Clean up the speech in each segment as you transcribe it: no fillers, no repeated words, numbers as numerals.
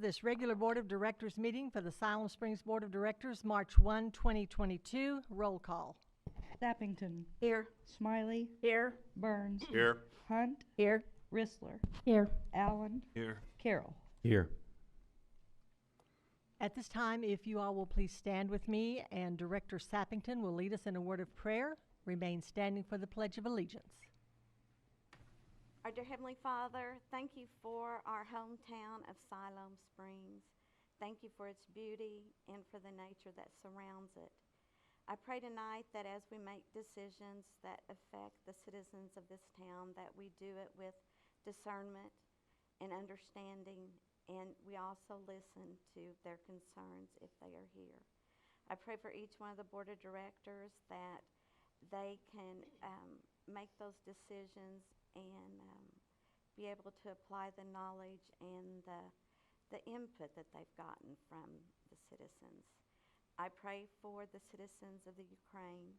This regular Board of Directors meeting for the Siloam Springs Board of Directors, March 1, 2022. Roll call. Sappington. Here. Smiley. Here. Burns. Here. Hunt. Here. Rissler. Here. Allen. Here. Carroll. Here. At this time, if you all will please stand with me, and Director Sappington will lead us in a word of prayer. Remain standing for the Pledge of Allegiance. Our dear Heavenly Father, thank you for our hometown of Siloam Springs. Thank you for its beauty and for the nature that surrounds it. I pray tonight that as we make decisions that affect the citizens of this town, that we do it with discernment and understanding, and we also listen to their concerns if they are here. I pray for each one of the board of directors that they can make those decisions and be able to apply the knowledge and the input that they've gotten from the citizens. I pray for the citizens of the Ukraine,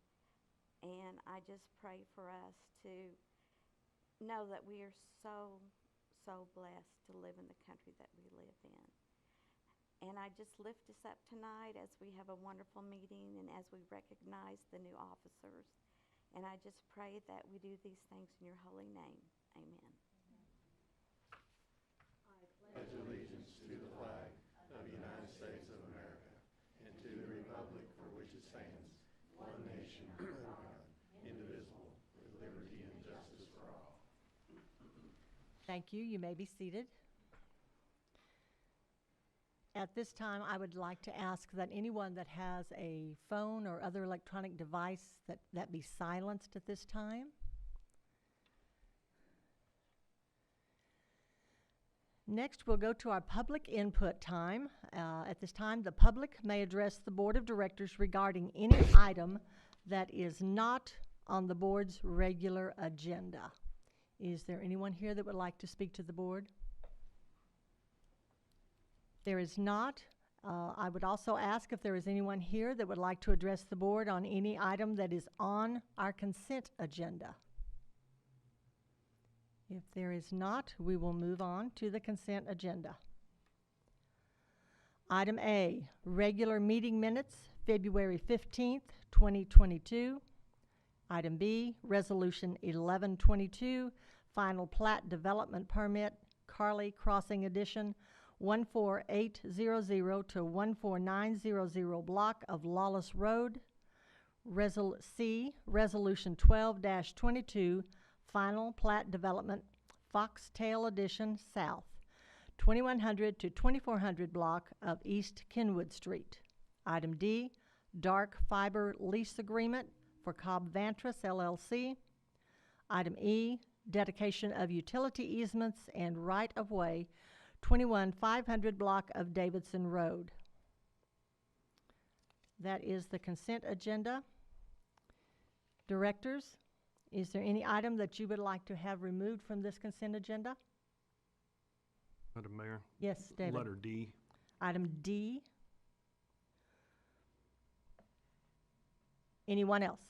and I just pray for us to know that we are so blessed to live in the country that we live in. And I just lift us up tonight as we have a wonderful meeting and as we recognize the new officers. And I just pray that we do these things in your holy name. Amen. I pledge allegiance to the flag of the United States of America and to the republic for which it stands, one nation under God, indivisible, with liberty and justice for all. Thank you. You may be seated. At this time, I would like to ask that anyone that has a phone or other electronic device that be silenced at this time. Next, we'll go to our public input time. At this time, the public may address the Board of Directors regarding any item that is not on the board's regular agenda. Is there anyone here that would like to speak to the board? There is not. I would also ask if there is anyone here that would like to address the board on any item that is on our consent agenda. If there is not, we will move on to the consent agenda. Item A, regular meeting minutes, February 15th, 2022. Item B, Resolution 1122, Final Plat Development Permit, Carley Crossing Addition, 14800 to 14900 block of Lawlis Road. C, Resolution 12-22, Final Plat Development, Foxtail Addition South, 2100 to 2400 block of East Kenwood Street. Item D, Dark Fiber Lease Agreement for Cobb-Vantress LLC. Item E, Dedication of Utility Easements and Right-of-Way, 21500 block of Davidson Road. That is the consent agenda. Directors, is there any item that you would like to have removed from this consent agenda? Madam Mayor? Yes, David. Letter D. Item D. Anyone else?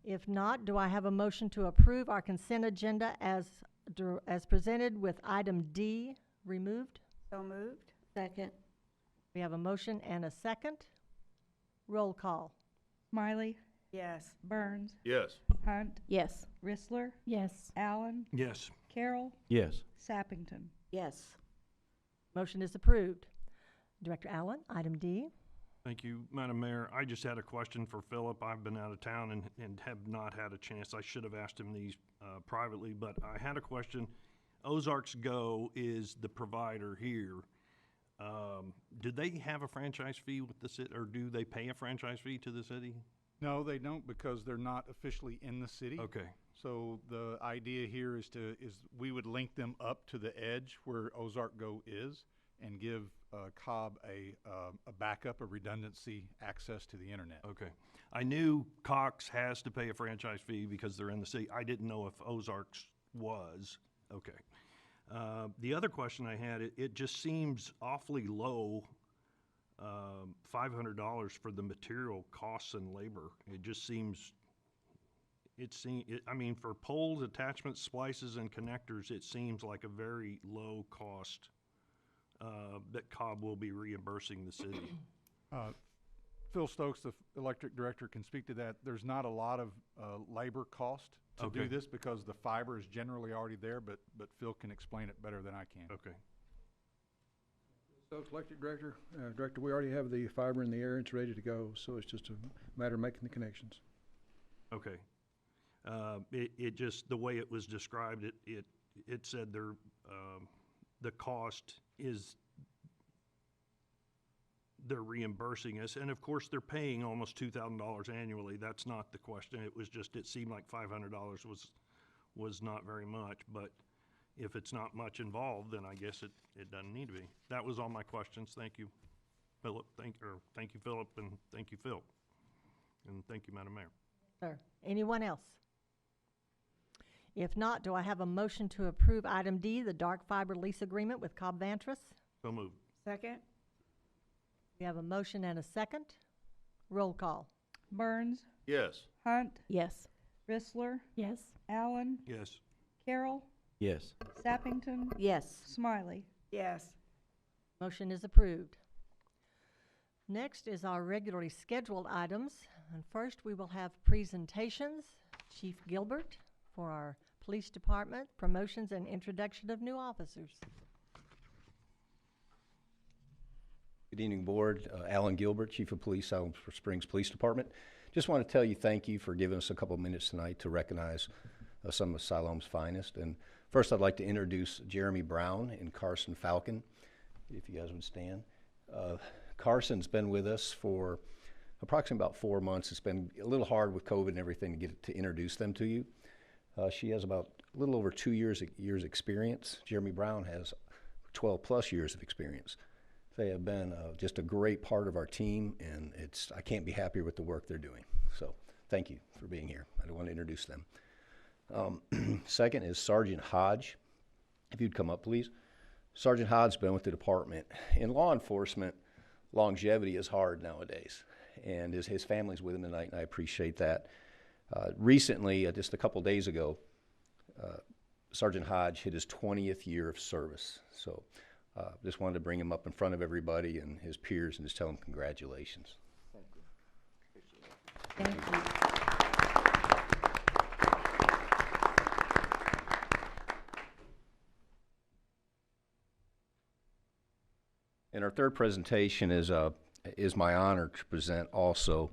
If not, do I have a motion to approve our consent agenda as presented with item D removed? So moved. Second. We have a motion and a second. Roll call. Smiley. Yes. Burns. Yes. Hunt. Yes. Rissler. Yes. Allen. Yes. Carroll. Yes. Sappington. Yes. Motion is approved. Director Allen, item D. Thank you, Madam Mayor. I just had a question for Philip. I've been out of town and have not had a chance. I should have asked him these privately, but I had a question. Ozarks Go is the provider here. Do they have a franchise fee with the city, or do they pay a franchise fee to the city? No, they don't, because they're not officially in the city. Okay. So the idea here is we would link them up to the edge where Ozark Go is and give Cobb a backup, a redundancy access to the internet. Okay. I knew Cox has to pay a franchise fee because they're in the city. I didn't know if Ozarks was. Okay. The other question I had, it just seems awfully low, $500 for the material costs and labor. It just seems I mean, for poles, attachments, splices, and connectors, it seems like a very low cost that Cobb will be reimbursing the city. Phil Stokes, the electric director, can speak to that. There's not a lot of labor cost to do Okay. this because the fiber is generally already there, but Phil can explain it better than I can. Okay. Stokes, Electric Director. Director, we already have the fiber in the air. It's ready to go, so it's just a matter of making the connections. Okay. It just, the way it was described, it said the cost is, they're reimbursing us, and of course, they're paying almost $2,000 annually. That's not the question. It was just, it seemed like $500 was not very much, but if it's not much involved, then I guess it doesn't need to be. That was all my questions. Thank you, Philip. Thank you, Philip, and thank you, Phil. And thank you, Madam Mayor. Sir, anyone else? If not, do I have a motion to approve item D, the dark fiber lease agreement with Cobb-Vantress? So moved. Second? We have a motion and a second. Roll call. Burns, Yes. Hunt, Yes. Rissler, Yes. Allen, Yes. Carroll, Yes. Sappington, Yes. Smiley. Yes. Motion is approved. Next is our regularly scheduled items. And first, we will have presentations. Chief Gilbert for our police department, promotions and introduction of new officers. Good evening, Board. Alan Gilbert, Chief of Police, Siloam Springs Police Department. Just want to tell you thank you for giving us a couple of minutes tonight to recognize some of Siloam's finest. And first, I'd like to introduce Jeremy Brown and Carson Falcon, if you guys would stand. Carson's been with us for approximately about 4 months. It's been a little hard with COVID and everything to introduce them to you. She has about a little over 2 years experience. Jeremy Brown has 12 plus years of experience. They have been just a great part of our team, and I can't be happier with the work they're doing. So thank you for being here. I want to introduce them. Second is Sergeant Hodge. If you'd come up, please. Sergeant Hodge's been with the department. In law enforcement, longevity is hard nowadays, and his family's with him tonight, and I appreciate that. Recently, just a couple days ago, Sergeant Hodge hit his 20th year of service. So just wanted to bring him up in front of everybody and his peers and just tell him congratulations. Thank you. Appreciate it. Thank you. And our third presentation is my honor to present also.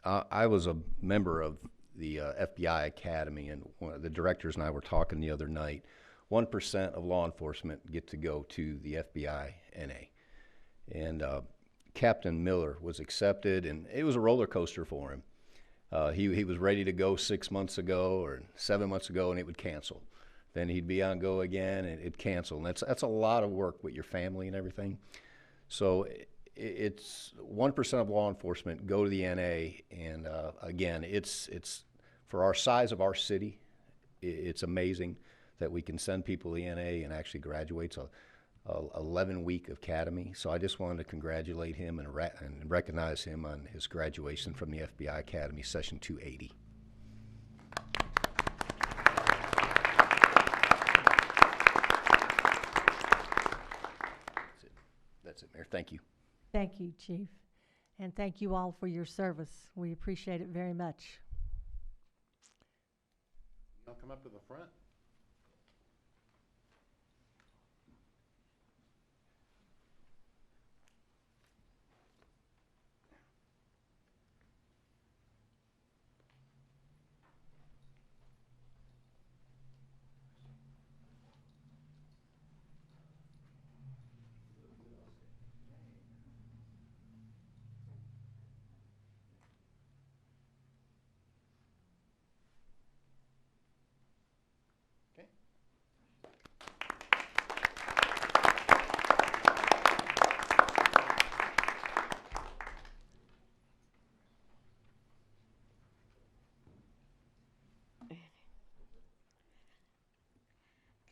I was a member of the FBI Academy, and one of the directors and I were talking the other night. 1% of law enforcement get to go to the FBI NA. And Captain Miller was accepted, and it was a roller coaster for him. He was ready to go 6 months ago or 7 months ago, and it would cancel. Then he'd be on go again, and it'd cancel. And that's a lot of work with your family and everything. So it's 1% of law enforcement go to the NA, and again, it's for our size of our city, it's amazing that we can send people to the NA and actually graduates a 11-week academy. So I just wanted to congratulate him and recognize him on his graduation from the FBI Academy, Session 280. That's it, Mayor. Thank you. Thank you, Chief. And thank you all for your service. We appreciate it very much. Y'all come up to the front.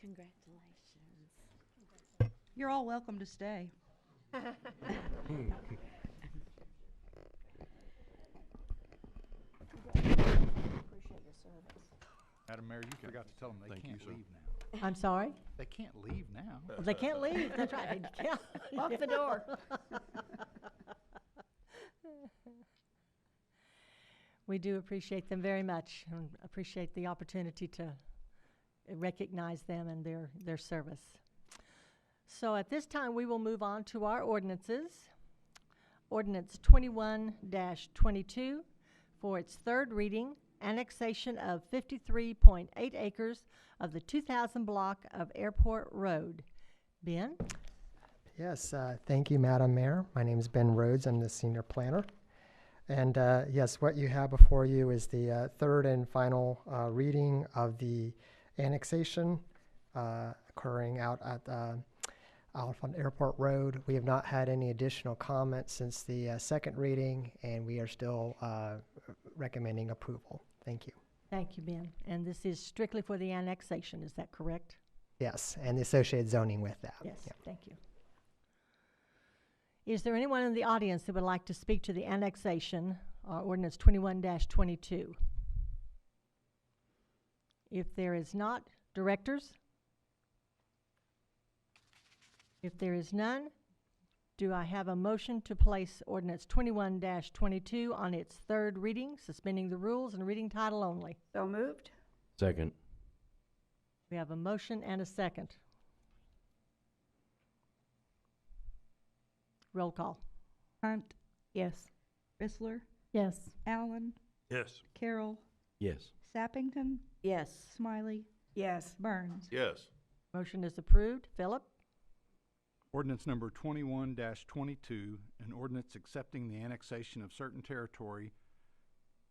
Congratulations. You're all welcome to stay. Madam Mayor, you forgot to tell them they Thank you, can't sir. leave now. I'm sorry? They can't leave now. Well, they can't leave, that's right. They can't. Lock the door. We do appreciate them very much and appreciate the opportunity to recognize them and their service. So at this time, we will move on to our ordinances. Ordinance 21-22 for its third reading, annexation of 53.8 acres of the 2000 block of Airport Road. Ben? Yes, thank you, Madam Mayor. My name is Ben Rhodes. I'm the senior planner. And yes, what you have before you is the third and final reading of the annexation occurring out on Airport Road. We have not had any additional comments since the second reading, and we are still recommending approval. Thank you. Thank you, Ben. And this is strictly for the annexation, is that correct? Yes, and the associated zoning with that. Yes, Yeah. thank you. Is there anyone in the audience that would like to speak to the annexation, ordinance 21-22? If there is not, directors? If there is none, do I have a motion to place ordinance 21-22 on its third reading, suspending the rules and reading title only? So moved. Second. We have a motion and a second. Roll call. Hunt, Yes. Rissler, Yes. Allen, Yes. Carroll, Yes. Sappington, Yes. Smiley, Yes. Burns. Yes. Motion is approved. Philip? Ordinance number 21-22, an ordinance accepting the annexation of certain territory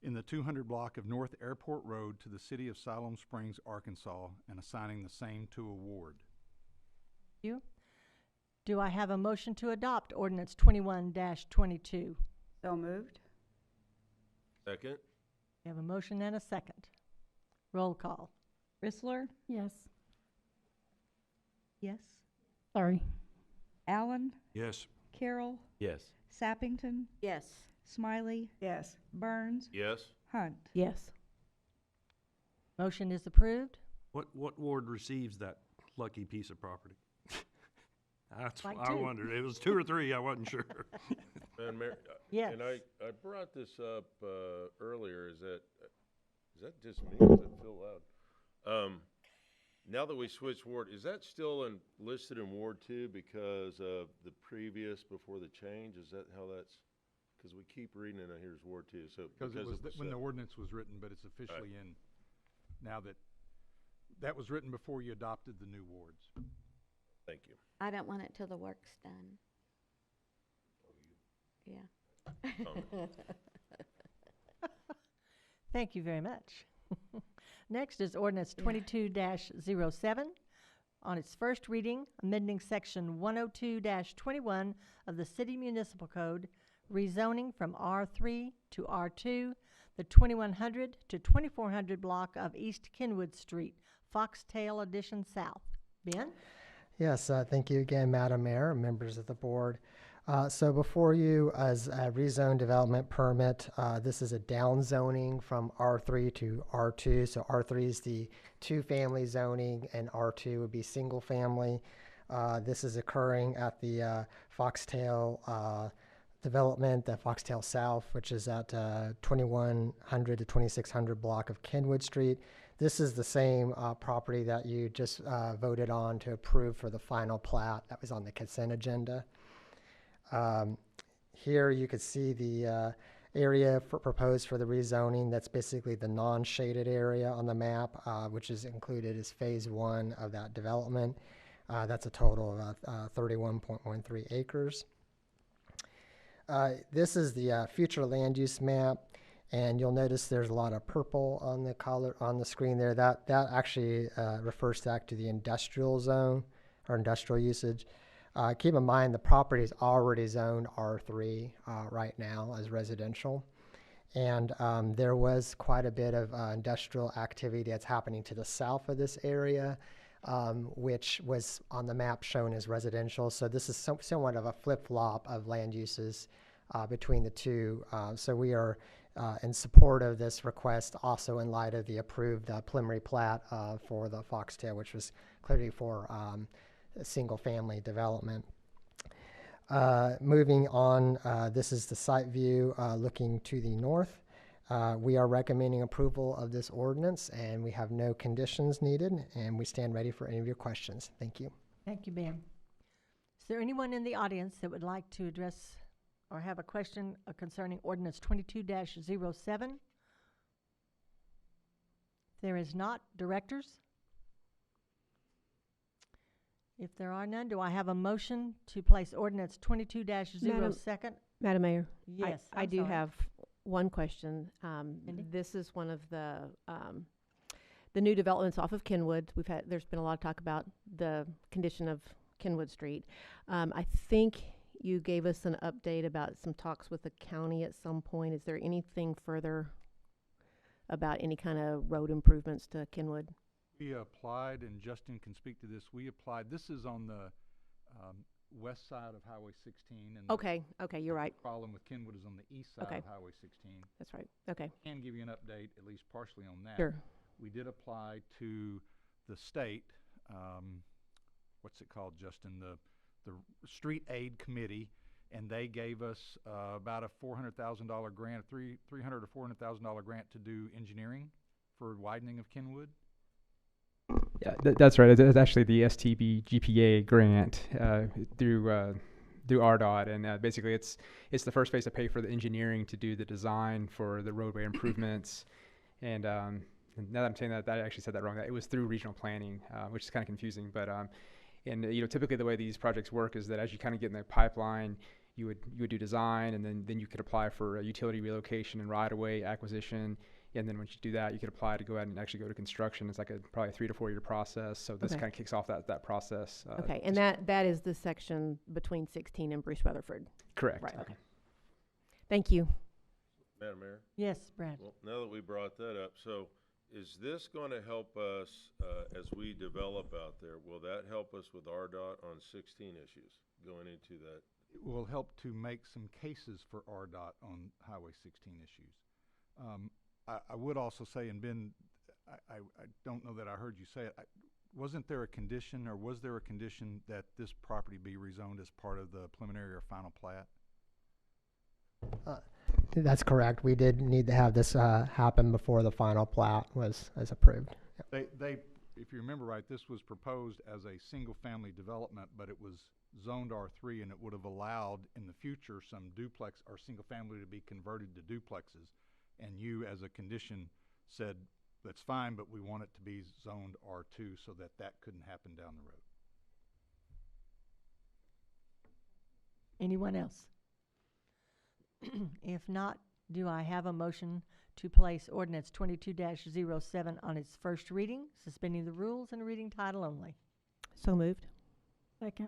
in the 200 block of North Airport Road to the city of Siloam Springs, Arkansas, and assigning the same to a ward. You. Do I have a motion to adopt ordinance 21-22? So moved. Second. We have a motion and a second. Roll call. Rissler, Yes. yes. Sorry. Allen, Yes. Carroll, Yes. Sappington, Yes. Smiley, Yes. Burns, Yes. Hunt. Yes. Motion is approved. What ward receives that lucky piece of property? That's Like what I two. wondered. It was 2 or 3, I wasn't sure. Madam Mayor, Yes. and I brought this up earlier, is that just me, is that Phil Loud? Now that we switched ward, is that still listed in Ward 2 because of the previous, before the change? Is that how that's, because we keep reading it, here's Ward 2, so. Because it was when the set. ordinance was written, but it's officially in now that was written before you adopted the new wards. Thank you. I don't want it till the work's done. Yeah. Thank you very much. Next is ordinance 22-07 on its first reading, amending section 102-21 of the City Municipal Code, rezoning from R3 to R2, the 2100 to 2400 block of East Kenwood Street, Foxtail Addition South. Ben? Yes, thank you again, Madam Mayor, members of the board. So before you, as a rezone development permit, this is a down zoning from R3 to R2. So R3 is the two-family zoning, and R2 would be single-family. This is occurring at the Foxtail development, the Foxtail South, which is at 2100 to 2600 block of Kenwood Street. This is the same property that you just voted on to approve for the final plat that was on the consent agenda. Here you could see the area proposed for the rezoning. That's basically the non-shaded area on the map, which is included as phase 1 of that development. That's a total of 31.13 acres. This is the future land use map. And you'll notice there's a lot of purple on the color on the screen there. That actually refers back to the industrial zone or industrial usage. Keep in mind the property is already zoned R3 right now as residential. And there was quite a bit of industrial activity that's happening to the south of this area, which was on the map shown as residential. So this is somewhat of a flip-flop of land uses between the two. So we are in support of this request, also in light of the approved preliminary plat for the Foxtail, which was clearly for a single-family development. Moving on, this is the site view looking to the north. We are recommending approval of this ordinance, and we have no conditions needed, and we stand ready for any of your questions. Thank you. Thank you, Ben. Is there anyone in the audience that would like to address or have a question concerning ordinance 22-07? There is not. Directors? If there are none, do I have a motion to place ordinance 22-02? Madam Mayor? Yes, I I'm do sorry. have one question. Mindy? This is one of the new developments off of Kenwood. There's been a lot of talk about the condition of Kenwood Street. I think you gave us an update about some talks with the county at some point. Is there anything further about any kind of road improvements to Kenwood? We applied, and Justin can speak to this, we applied, this is on the west side of Highway 16. And Okay, you're right. the problem with Kenwood is on the east side Okay. of Highway 16. That's right. Okay, Can give you an update, at least partially on that. sure. We did apply to the state, what's it called, Justin? The Street Aid Committee, and they gave us about a $400,000 grant, $300,000 to $400,000 grant to do engineering for widening of Kenwood. Yeah, that's right. It's actually the STB GPA grant through RDOT, and basically it's the first phase to pay for the engineering to do the design for the roadway improvements. And now that I'm saying that, I actually said that wrong. It was through regional planning, which is kind of confusing. But and typically the way these projects work is that as you kind of get in the pipeline, you would do design, and then you could apply for a utility relocation and right-of-way acquisition. And then once you do that, you could apply to go ahead and actually go to construction. It's like probably a 3 to 4 year process. So this Okay. kind of kicks off that process. Okay, and that is the section between 16 and Bruce Rutherford. Correct. Right, okay. Thank you. Madam Mayor? Yes, Brad. Well, now that we brought that up, so is this going to help us as we develop out there? Will that help us with RDOT on 16 issues going into that? It will help to make some cases for RDOT on Highway 16 issues. I would also say, and Ben, I don't know that I heard you say it, wasn't there a condition, or was there a condition that this property be rezoned as part of the preliminary or final plat? That's correct. We did need to have this happen before the final plat was approved. Yep. They, if you remember right, this was proposed as a single-family development, but it was zoned R3, and it would have allowed in the future some duplex or single-family to be converted to duplexes. And you, as a condition, said, that's fine, but we want it to be zoned R2 so that that couldn't happen down the road. Anyone else? If not, do I have a motion to place ordinance 22-07 on its first reading, suspending the rules and reading title only? So moved. Second.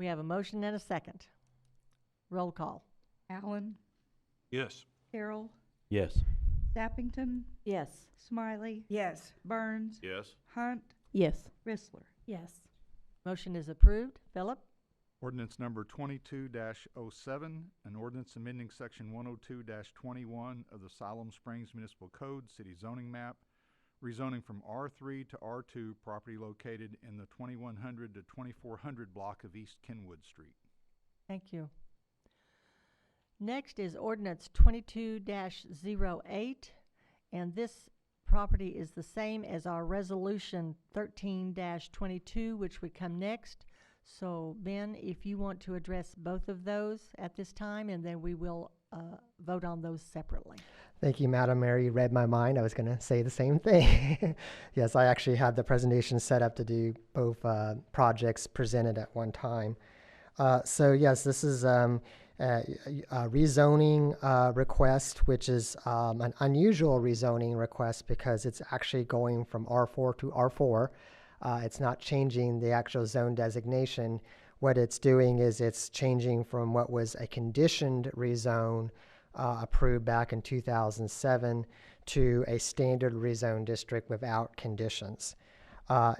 We have a motion and a second. Roll call. Allen, Yes. Carroll, Yes. Sappington, Yes. Smiley, Yes. Burns, Yes? Hunt, Yes. Rissler. Yes. Motion is approved. Philip? Ordinance number 22-07, an ordinance amending section 102-21 of the Siloam Springs Municipal Code, City Zoning Map, rezoning from R3 to R2, property located in the 2100 to 2400 block of East Kenwood Street. Thank you. Next is ordinance 22-08, and this property is the same as our resolution 13-22, which would come next. So, Ben, if you want to address both of those at this time, and then we will vote on those separately. Thank you, Madam Mayor. You read my mind. I was going to say the same thing. Yes, I actually had the presentation set up to do both projects presented at one time. So, yes, this is a rezoning request, which is an unusual rezoning request because it's actually going from R4 to R4. It's not changing the actual zone designation. What it's doing is it's changing from what was a conditioned rezone approved back in 2007 to a standard rezone district without conditions.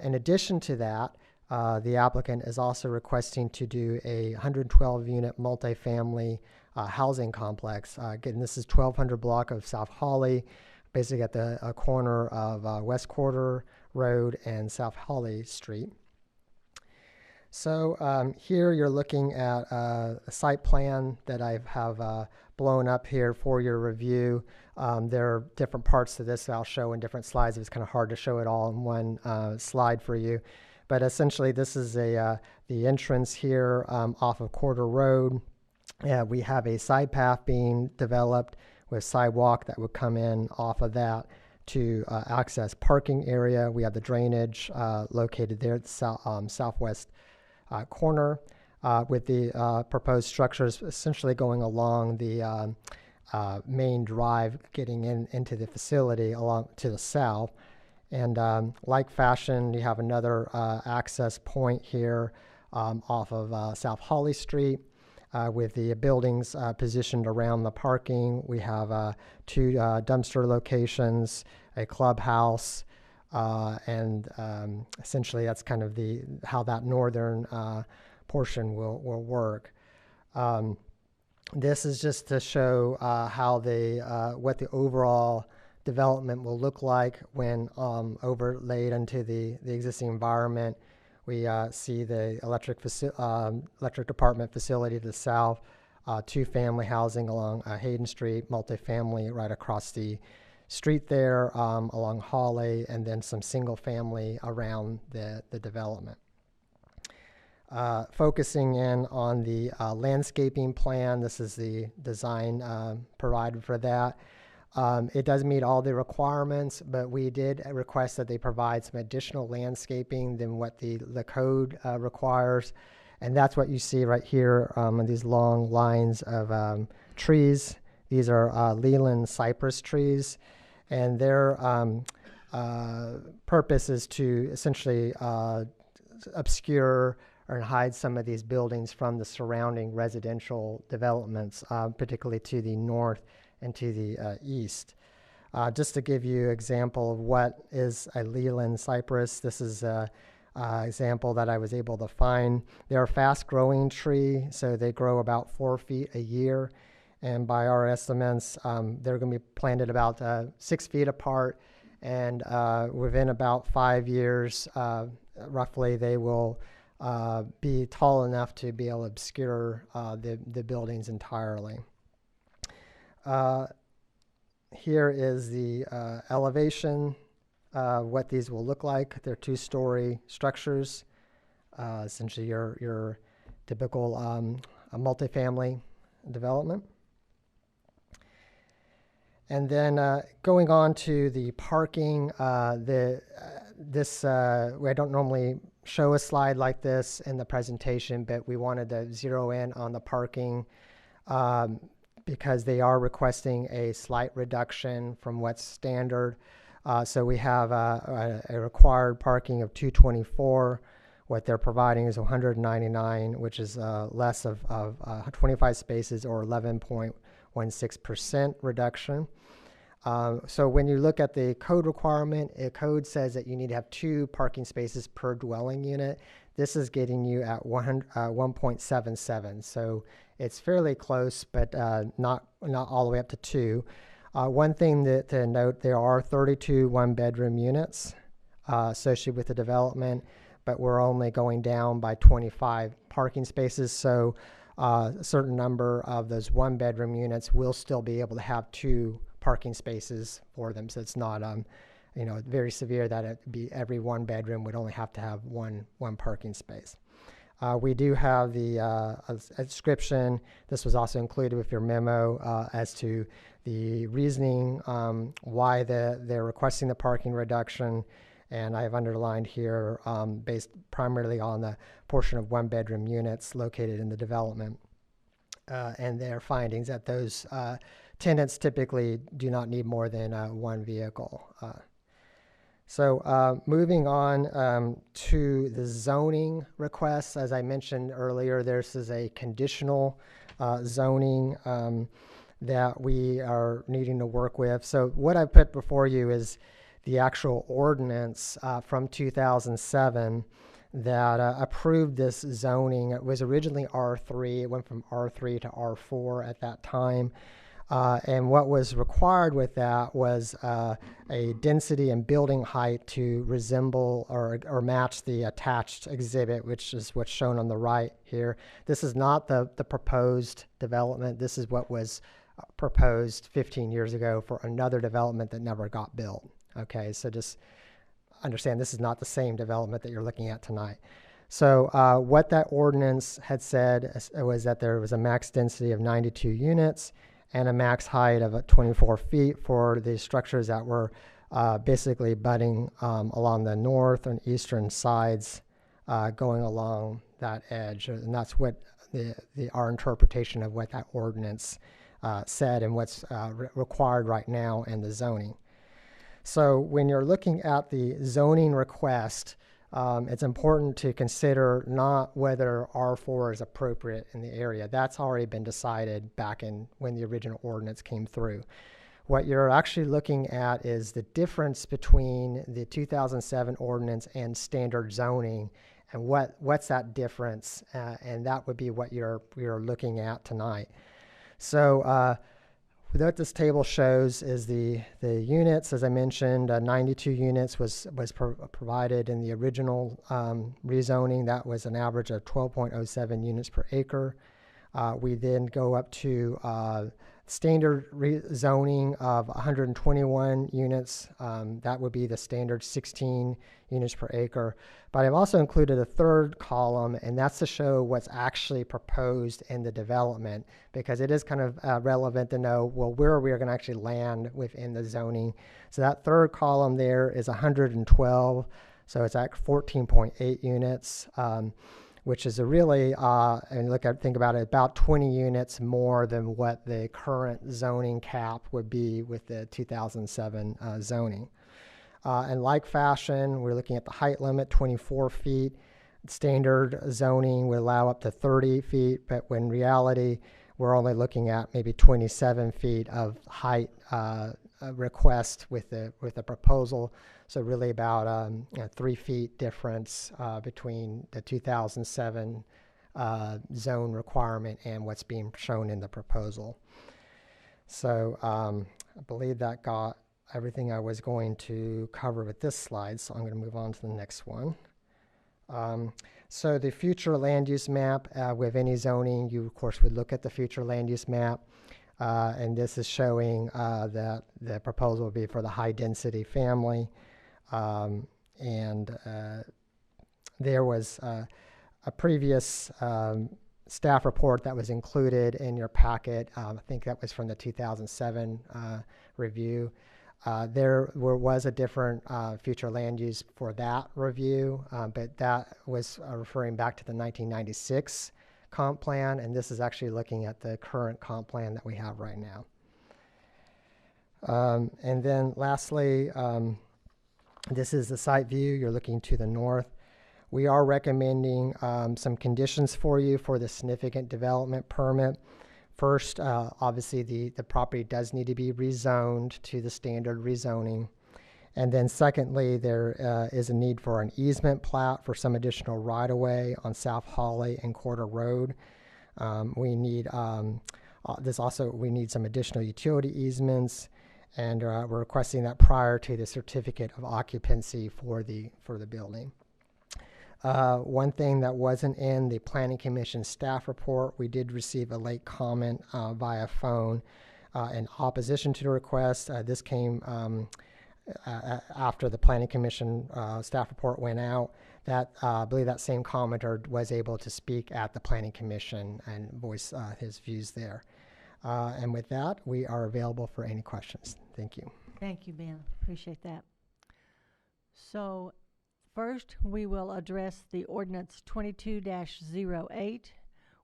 In addition to that, the applicant is also requesting to do a 112-unit multifamily housing complex. Again, this is 1200 block of South Holly, basically at the corner of West Quarter Road and South Holly Street. So here you're looking at a site plan that I have blown up here for your review. There are different parts to this I'll show in different slides. It's kind of hard to show it all in one slide for you. But essentially this is the entrance here off of Quarter Road. We have a side path being developed with sidewalk that would come in off of that to access parking area. We have the drainage located there at the southwest corner with the proposed structures essentially going along the main drive getting into the facility along to the south. And like fashion, you have another access point here off of South Holly Street with the buildings positioned around the parking. We have 2 dumpster locations, a clubhouse, and essentially that's kind of how that northern portion will work. This is just to show how what the overall development will look like when overlaid into the existing environment. We see the electric department facility to the south, 2-family housing along Hayden Street, multifamily right across the street there along Holly, and then some single family around the development. Focusing in on the landscaping plan, this is the design provided for that. It does meet all the requirements, but we did request that they provide some additional landscaping than what the code requires. And that's what you see right here on these long lines of trees. These are Leland cypress trees, and their purpose is to essentially obscure or hide some of these buildings from the surrounding residential developments, particularly to the north and to the east. Just to give you an example of what is a Leland cypress, this is an example that I was able to find. They're a fast-growing tree, so they grow about 4 feet a year. And by our estimates, they're going to be planted about 6 feet apart. And within about 5 years, roughly, they will be tall enough to be able to obscure the buildings entirely. Here is the elevation, what these will look like. They're 2-story structures, essentially your typical multifamily development. And then going on to the parking, I don't normally show a slide like this in the presentation, but we wanted to zero in on the parking because they are requesting a slight reduction from what's standard. So we have a required parking of 224. What they're providing is 199, which is less of 25 spaces or 11.16% reduction. So when you look at the code requirement, code says that you need to have 2 parking spaces per dwelling unit. This is getting you at 1.77. So it's fairly close, but not all the way up to 2. One thing to note, there are 32 one-bedroom units associated with the development, but we're only going down by 25 parking spaces. So a certain number of those one-bedroom units will still be able to have 2 parking spaces for them. So it's not very severe that it be every one bedroom would only have to have one parking space. We do have the a description. This was also included with your memo as to the reasoning why they're requesting the parking reduction. And I have underlined here based primarily on the portion of one-bedroom units located in the development and their findings that those tenants typically do not need more than 1 vehicle. So moving on to the zoning requests, as I mentioned earlier, this is a conditional zoning that we are needing to work with. So what I put before you is the actual ordinance from 2007 that approved this zoning. It was originally R3. It went from R3 to R4 at that time. And what was required with that was a density and building height to resemble or match the attached exhibit, which is what's shown on the right here. This is not the proposed development. This is what was proposed 15 years ago for another development that never got built. Okay, so just understand this is not the same development that you're looking at tonight. So what that ordinance had said was that there was a max density of 92 units and a max height of 24 feet for the structures that were basically butting along the north and eastern sides going along that edge. And that's what our interpretation of what that ordinance said and what's required right now in the zoning. So when you're looking at the zoning request, it's important to consider not whether R4 is appropriate in the area. That's already been decided back in when the original ordinance came through. What you're actually looking at is the difference between the 2007 ordinance and standard zoning, and what's that difference, and that would be what you're looking at tonight. So what this table shows is the units, as I mentioned, 92 units was provided in the original rezoning. That was an average of 12.07 units per acre. We then go up to standard zoning of 121 units. That would be the standard 16 units per acre. But I've also included a third column, and that's to show what's actually proposed in the development, because it is kind of relevant to know, well, where are we going to actually land within the zoning. So that third column there is 112, so it's at 14.8 units. Which is a really, and think about it, about 20 units more than what the current zoning cap would be with the 2007 zoning. In like fashion, we're looking at the height limit, 24 feet. Standard zoning would allow up to 30 feet, but when reality, we're only looking at maybe 27 feet of height request with the proposal. So really about a 3 feet difference between the 2007 zone requirement and what's being shown in the proposal. So I believe that got everything I was going to cover with this slide, so I'm going to move on to the next one. So the future land use map with any zoning, you of course would look at the future land use map. And this is showing that the proposal would be for the high density family. There was a previous staff report that was included in your packet. I think that was from the 2007 review. There was a different future land use for that review, but that was referring back to the 1996 comp plan, and this is actually looking at the current comp plan that we have right now. And then lastly, this is the site view. You're looking to the north. We are recommending some conditions for you for the significant development permit. First, obviously the property does need to be rezoned to the standard rezoning. And then secondly, there is a need for an easement plat for some additional right-of-way on South Holly and Quarter Road. We need we need some additional utility easements, and we're requesting that prior to the certificate of occupancy for the building. One thing that wasn't in the Planning Commission staff report, we did receive a late comment via phone in opposition to the request. This came after the Planning Commission staff report went out. That I believe that same commenter was able to speak at the Planning Commission and voice his views there. And with that, we are available for any questions. Thank you. Thank you, Ben. Appreciate that. So first, we will address the ordinance 22-08,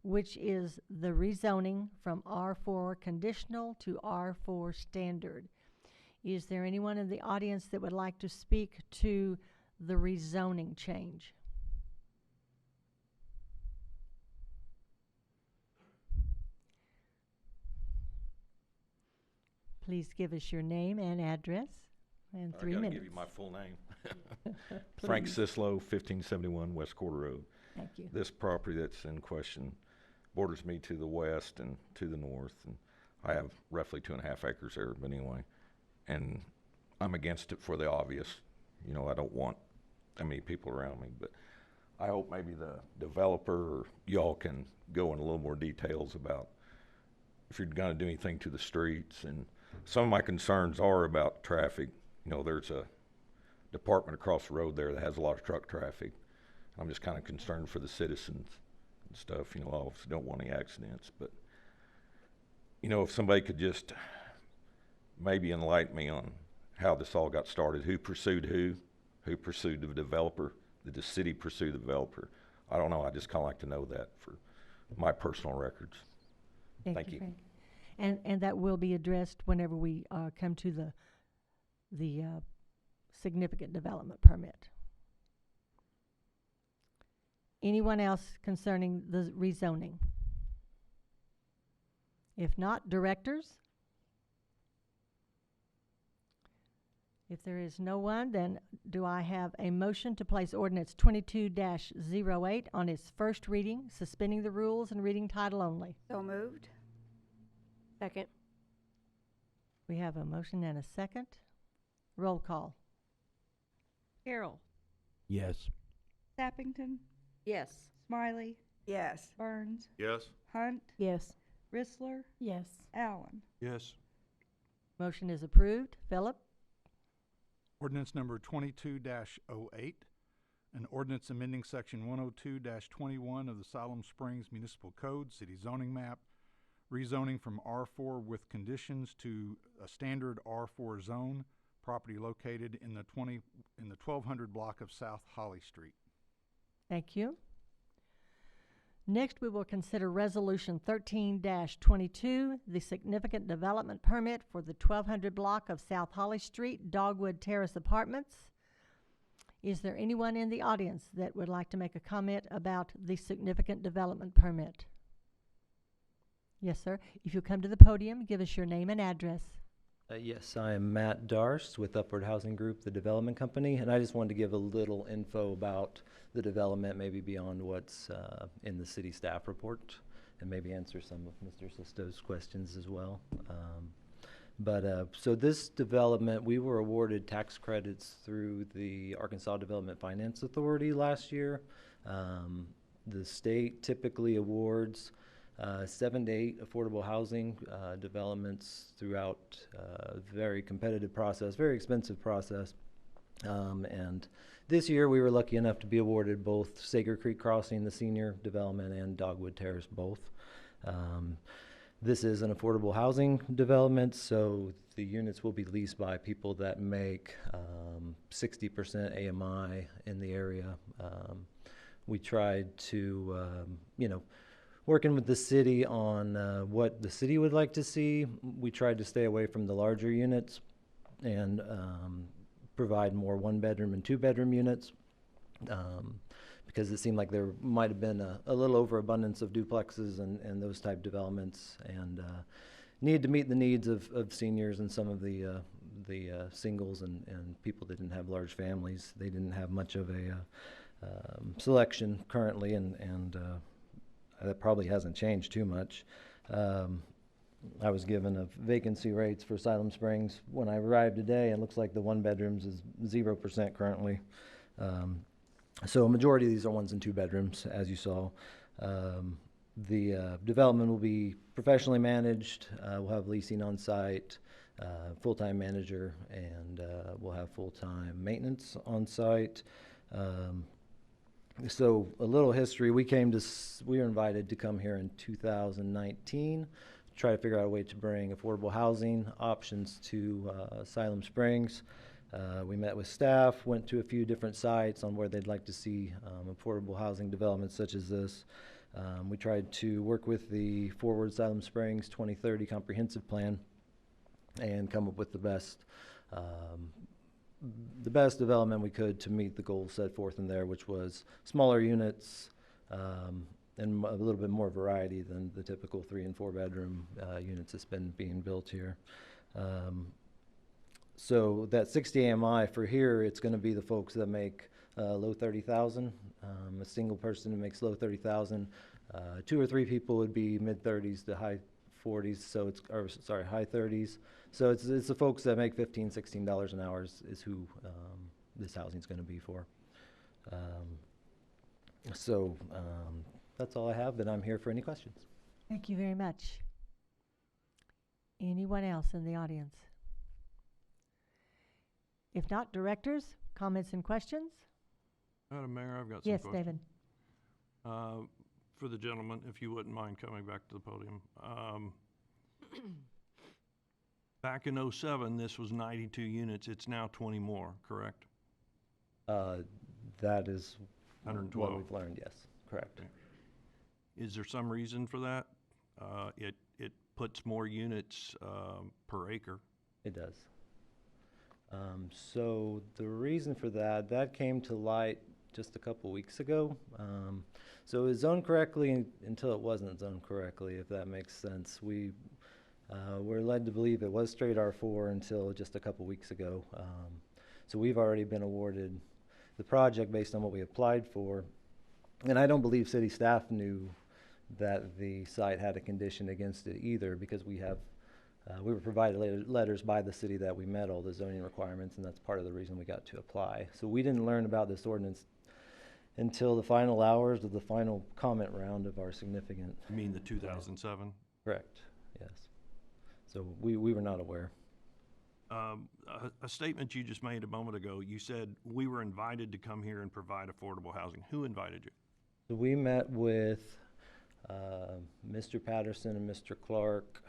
which is the rezoning from R4 conditional to R4 standard. Is there anyone in the audience that would like to speak to the rezoning change? Please give us your name and address. And I 3 gotta minutes. give you my full name. Frank Please. Sislo, 1571 West Quarter Road. Thank you. This property that's in question borders me to the west and to the north, and I have roughly 2.5 acres there, but anyway. And I'm against it for the obvious. You know, I don't want that many people around me, but I hope maybe the developer or y'all can go in a little more details about if you're gonna do anything to the streets. And some of my concerns are about traffic. You know, there's a department across the road there that has a lot of truck traffic. I'm just kind of concerned for the citizens and stuff. You know, I obviously don't want any accidents, but, you know, if somebody could just maybe enlighten me on how this all got started, who pursued who pursued the developer, did the city pursue the developer? I don't know, I just kind of like to know that for my personal records. Thank you. Frank. And that will be addressed whenever we come to the significant development permit. Anyone else concerning the rezoning? If not, directors? If there is no one, then do I have a motion to place ordinance 22-08 on its first reading, suspending the rules and reading title only? So moved. Second. We have a motion and a second. Roll call. Carroll. Yes. Sappington. Yes. Smiley. Yes. Burns. Yes? Hunt. Yes. Rissler. Yes. Allen. Yes. Motion is approved. Philip? Ordinance number 22-08, an ordinance amending section 102-21 of the Siloam Springs Municipal Code, City Zoning Map, rezoning from R4 with conditions to a standard R4 zone, property located in the 1200 block of South Holly Street. Thank you. Next, we will consider Resolution 13-22, the significant development permit for the 1200 block of South Holly Street, Dogwood Terrace Apartments. Is there anyone in the audience that would like to make a comment about the significant development permit? Yes, sir. If you come to the podium, give us your name and address. Yes, I am Matt Darst with Upward Housing Group, the development company, and I just wanted to give a little info about the development, maybe beyond what's in the city staff report, and maybe answer some of Mr. Sisto's questions as well. So this development, we were awarded tax credits through the Arkansas Development Finance Authority last year. The state typically awards 7 to 8 affordable housing developments throughout a very competitive process, very expensive process. And this year we were lucky enough to be awarded both Sager Creek Crossing, the senior development, and Dogwood Terrace both. This is an affordable housing development, so the units will be leased by people that make 60% AMI in the area. We tried to, working with the city on what the city would like to see. We tried to stay away from the larger units and provide more 1-bedroom and 2-bedroom units because it seemed like there might have been a little overabundance of duplexes and those type developments, and needed to meet the needs of seniors and some of the singles and people that didn't have large families. They didn't have much of a selection currently, and that probably hasn't changed too much. I was given a vacancy rates for Siloam Springs when I arrived today, and it looks like the 1-bedrooms is 0% currently. So a majority of these are 1s and 2 bedrooms, as you saw. The development will be professionally managed. We'll have leasing on site, full-time manager, and we'll have full-time maintenance on site. So a little history, we were invited to come here in 2019, try to figure out a way to bring affordable housing options to Siloam Springs. We met with staff, went to a few different sites on where they'd like to see affordable housing developments such as this. We tried to work with the Forward Siloam Springs 2030 comprehensive plan and come up with the best development we could to meet the goals set forth in there, which was smaller units and a little bit more variety than the typical 3 and 4 bedroom units that's been being built here. So that 60 AMI for here, it's gonna be the folks that make, low 30,000. A single person who makes low 30,000. 2 or 3 people would be mid-30s to high 40s, so it's, or sorry, high 30s. So it's the folks that make $15, $16 an hour is who, this housing's gonna be for. That's all I have, but I'm here for any questions. Thank you very much. Anyone else in the audience? If not, directors, comments and questions? Madam Mayor, I've got some Yes, questions. David. For the gentleman, if you wouldn't mind coming back to the podium. Back in '07, this was 92 units. It's now 20 more, correct? That is 112. what we've learned, yes, correct. Okay. Is there some reason for that? It puts more units per acre. It does. So the reason for that came to light just a couple weeks ago. So it was zoned correctly until it wasn't zoned correctly, if that makes sense. We were led to believe it was straight R4 until just a couple weeks ago. So we've already been awarded the project based on what we applied for. And I don't believe city staff knew that the site had a condition against it either, because we were provided letters by the city that we met all the zoning requirements, and that's part of the reason we got to apply. So we didn't learn about this ordinance until the final hours of the final comment round of our significant. You mean the 2007? Correct, yes. So we were not aware. A statement you just made a moment ago, you said we were invited to come here and provide affordable housing. Who invited you? So we met with Mr. Patterson and Mr. Clark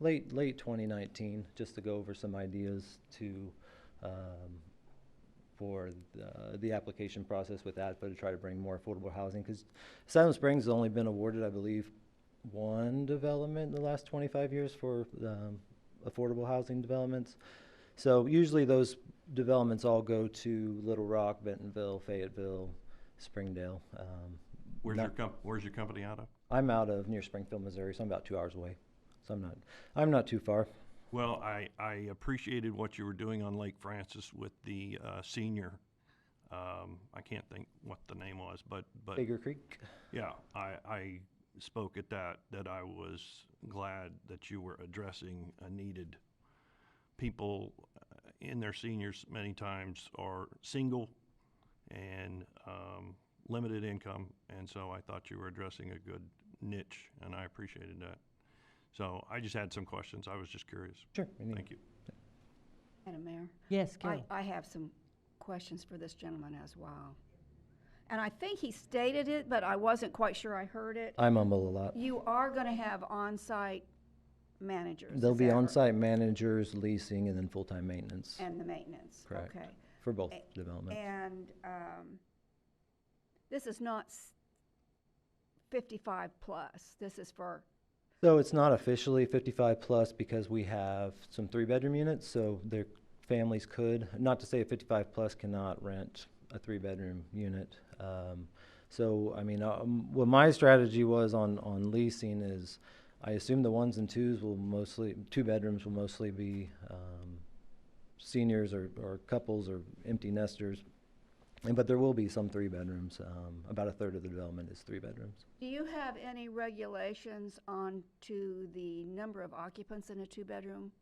late 2019, just to go over some ideas for the application process with ADFA to try to bring more affordable housing. Because Siloam Springs has only been awarded, I believe, one development in the last 25 years for affordable housing developments. So usually those developments all go to Little Rock, Bentonville, Fayetteville, Springdale. Where's your company out of? I'm out of near Springfield, Missouri, so I'm about 2 hours away. So I'm not too far. Well, I appreciated what you were doing on Lake Francis with the senior. I can't think what the name was, but Bigger Creek. Yeah, I spoke at that I was glad that you were addressing a needed. People in their seniors many times are single and limited income, and so I thought you were addressing a good niche, and I appreciated that. So I just had some questions. I was just curious. Sure. Thank you. Madam Mayor? Yes, Carol. I have some questions for this gentleman as well. And I think he stated it, but I wasn't quite sure I heard it. I mumble a lot. You are going to have on-site managers. There'll is be that right? on-site managers, leasing, and then full-time maintenance. And the maintenance. Correct. Okay. For both developments. And this is not 55 plus. This is for. So it's not officially 55 plus because we have some 3-bedroom units, so their families could, not to say a 55 plus cannot rent a 3-bedroom unit. So, I mean, what my strategy was on leasing is I assume the 1s and 2s will mostly, 2 bedrooms will mostly be seniors or couples or empty nesters. But there will be some 3 bedrooms. About a third of the development is 3 bedrooms. Do you have any regulations on to the number of occupants in a 2-bedroom?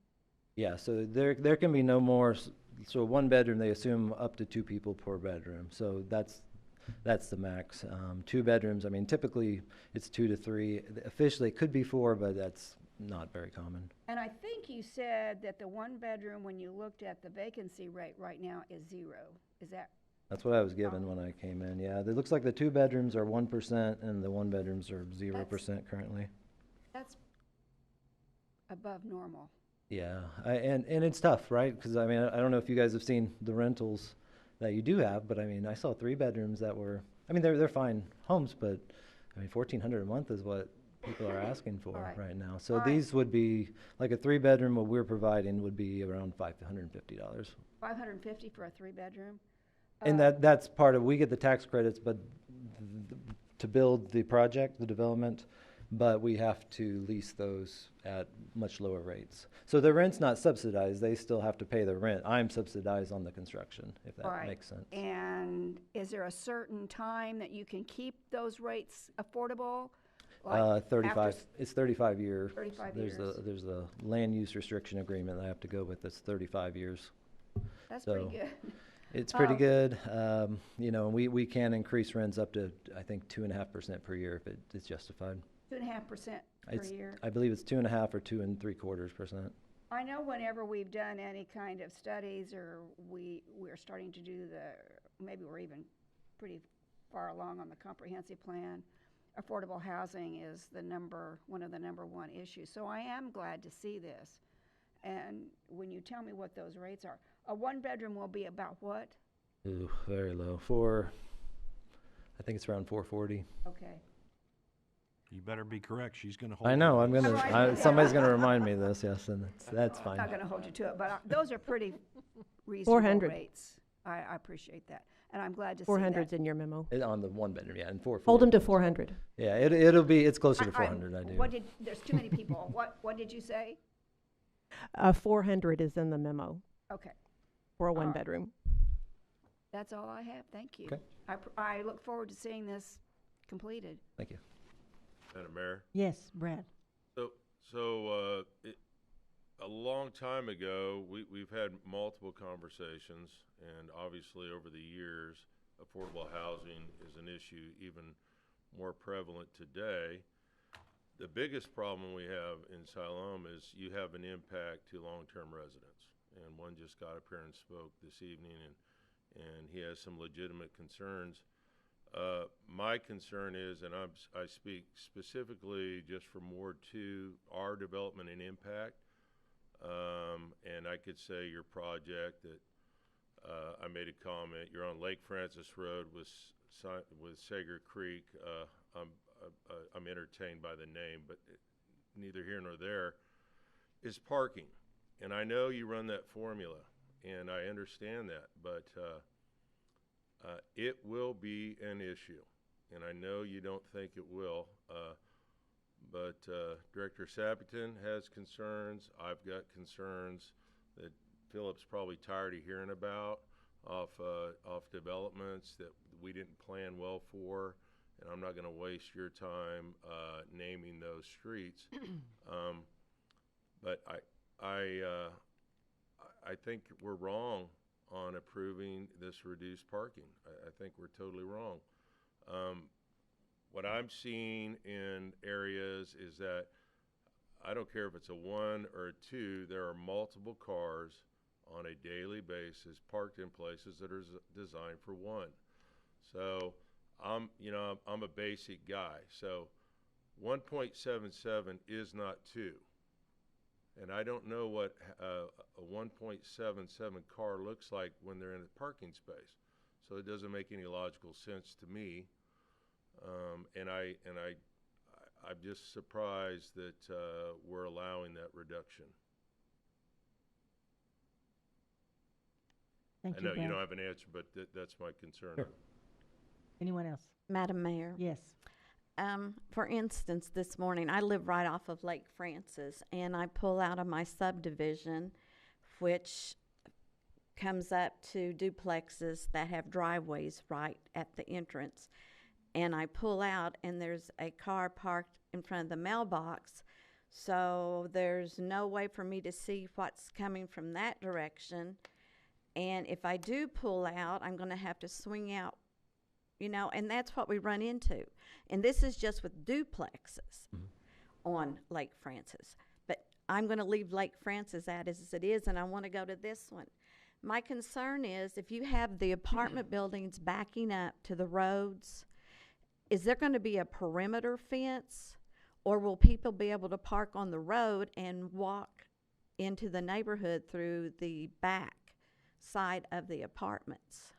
Yeah, so there can be no more. So 1 bedroom, they assume up to 2 people per bedroom. So that's the max. 2 bedrooms, I mean, typically it's 2 to 3. Officially, it could be 4, but that's not very common. And I think you said that the 1-bedroom, when you looked at the vacancy rate right now, is 0. Is that? That's what I was given when I came in. Yeah, it looks like the 2 bedrooms are 1% and the 1 bedrooms are 0% currently. That's above normal. Yeah, and it's tough, right? Because I mean, I don't know if you guys have seen the rentals that you do have, but I mean, I saw 3 bedrooms that were. I mean, they're fine homes, but I mean, $1,400 a month is what people are asking for right now. So these would be like a 3-bedroom. What we're providing would be around $500 to $150. $550 for a 3-bedroom. And that's part of, we get the tax credits, but to build the project, the development, but we have to lease those at much lower rates. So the rent's not subsidized, they still have to pay the rent. I'm subsidized on the construction, if that Right. makes sense. And is there a certain time that you can keep those rates affordable? It's 35 years. 35 There's years. there's a land use restriction agreement I have to go with that's 35 years. That's So, pretty good. It's pretty good. You know, and we can increase rents up to, I think, 2.5% per year if it's justified. 2.5% per It's, year. I believe it's 2.5 or 2.75%. I know whenever we've done any kind of studies or we're starting to do maybe we're even pretty far along on the comprehensive plan, affordable housing is one of the number one issues. So I am glad to see this. And when you tell me what those rates are, a one-bedroom will be about what? Ooh, very low. I think it's around 440. Okay. You better be correct. She's gonna hold. I know, you. I'm gonna, Right. somebody's gonna remind me of this, yes, and that's I'm fine. not gonna hold you to it, but those are pretty reasonable 400. rates. I appreciate that. And I'm glad to see 400's in your memo. On the one bedroom, yeah, and 440. Hold them to 400. Yeah, it's closer to 400, I do. There's too many people. What did you say? 400 is in the memo Okay. for a All right. one-bedroom. That's all I have. Thank you. Okay. I look forward to seeing this completed. Thank you. Madam Mayor? Yes, Brad. A long time ago, we've had multiple conversations, and obviously over the years, affordable housing is an issue even more prevalent today. The biggest problem we have in Siloam is you have an impact to long-term residents. And one just got up here and spoke this evening, and he has some legitimate concerns. My concern is, and I speak specifically just from Ward 2, our development and impact. And I could say your project that I made a comment. You're on Lake Francis Road with Sager Creek. I'm entertained by the name, but neither here nor there is parking. And I know you run that formula, and I understand that, but it will be an issue. And I know you don't think it will. But Director Sappington has concerns. I've got concerns that Philip's probably tired of hearing about off developments that we didn't plan well for, and I'm not going to waste your time naming those streets. But I think we're wrong on approving this reduced parking. I think we're totally wrong. What I'm seeing in areas is that I don't care if it's a 1 or a 2, there are multiple cars on a daily basis parked in places that are designed for 1. So I'm a basic guy. So 1.77 is not 2. And I don't know what a 1.77 car looks like when they're in a parking space. So it doesn't make any logical sense to me. I'm just surprised that we're allowing that reduction. Thank I you, know you Brad. don't have an answer, but that's my concern. Sure. Anyone else? Madam Mayor? Yes. For instance, this morning, I live right off of Lake Francis, and I pull out of my subdivision, which comes up to duplexes that have driveways right at the entrance. And I pull out, and there's a car parked in front of the mailbox, so there's no way for me to see what's coming from that direction. And if I do pull out, I'm going to have to swing out, and that's what we run into. And this is just with duplexes on Lake Francis. But I'm going to leave Lake Francis out as it is, and I want to go to this one. My concern is if you have the apartment buildings backing up to the roads, is there going to be a perimeter fence, or will people be able to park on the road and walk into the neighborhood through the back side of the apartments?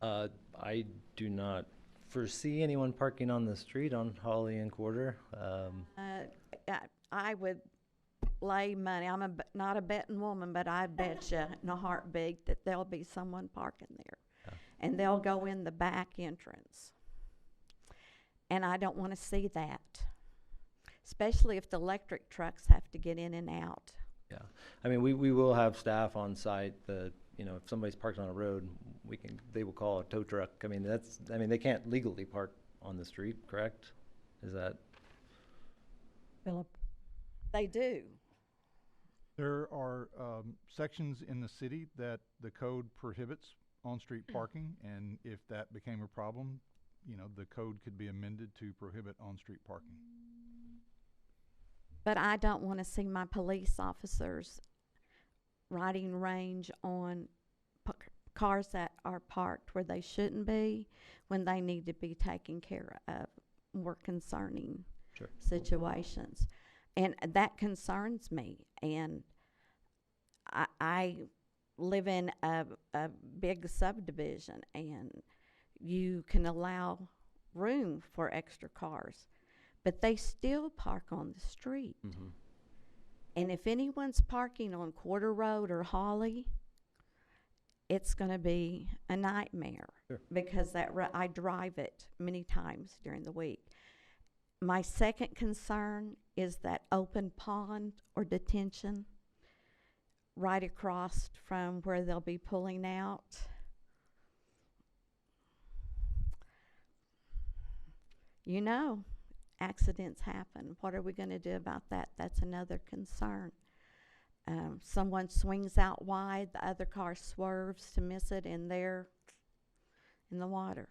I do not foresee anyone parking on the street on Holly and Quarter. I would lay money. I'm not a betting woman, but I bet you in a heartbeat that there'll be someone parking there. Yeah. And they'll go in the back entrance. And I don't want to see that. especially if the electric trucks have to get in and out. Yeah, I mean, we will have staff on site that, you know, if somebody's parked on a road, they will call a tow truck. I mean, they can't legally park on the street, correct? Is that? Philip? They do. There are sections in the city that the code prohibits on-street parking, and if that became a problem, you know, the code could be amended to prohibit on-street parking. But I don't want to see my police officers riding range on cars that are parked where they shouldn't be when they need to be taken care of, more concerning situations. And that concerns me. And I live in a big subdivision, and you can allow room for extra cars, but they still park on the street. Mm-hmm. And if anyone's parking on Quarter Road or Holly, it's going to be a nightmare. Sure. Because I drive it many times during the week. My second concern is that open pond or detention right across from where they'll be pulling out. You know, accidents happen. What are we going to do about that? That's another concern. Someone swings out wide, the other car swerves to miss it, and they're in the water.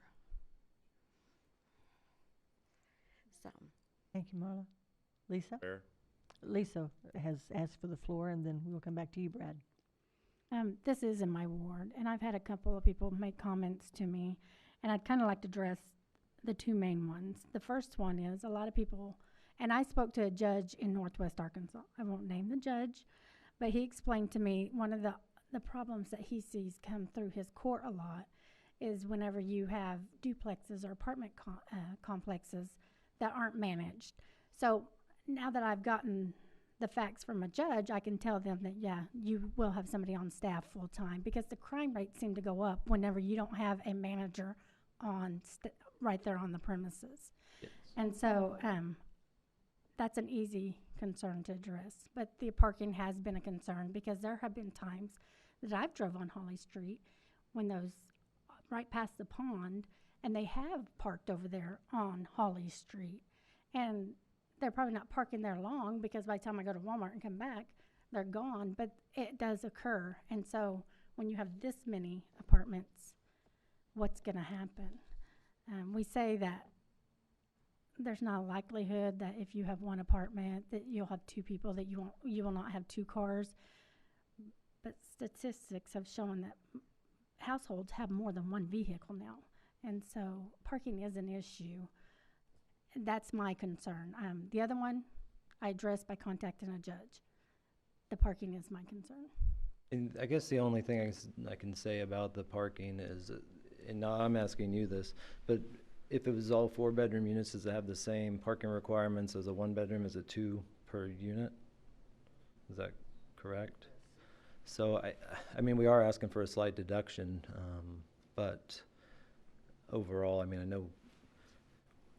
So. Thank you, Marla. Lisa? Mayor? Lisa has asked for the floor, and then we'll come back to you, Brad. This is in my ward, and I've had a couple of people make comments to me, and I'd kind of like to address the two main ones. The first one is a lot of people, and I spoke to a judge in Northwest Arkansas. I won't name the judge, but he explained to me one of the problems that he sees come through his court a lot is whenever you have duplexes or apartment complexes that aren't managed. So now that I've gotten the facts from a judge, I can tell them that, yeah, you will have somebody on staff full time, because the crime rates seem to go up whenever you don't have a manager on right there on the premises. Yes. And so that's an easy concern to address. But the parking has been a concern, because there have been times that I've drove on Holly Street when those right past the pond, and they have parked over there on Holly Street. And they're probably not parking there long, because by the time I go to Walmart and come back, they're gone. But it does occur. And so when you have this many apartments, what's going to happen? We say that there's not a likelihood that if you have one apartment that you'll have two people, that you will not have two cars. But statistics have shown that households have more than one vehicle now. And so parking is an issue. That's my concern. The other one I addressed by contacting a judge. The parking is my concern. And I guess the only thing I can say about the parking is, and now I'm asking you this, but if it was all 4-bedroom units, does it have the same parking requirements as a 1-bedroom, as a 2 per unit? Is that correct? So I mean, we are asking for a slight deduction, but overall, I mean, I know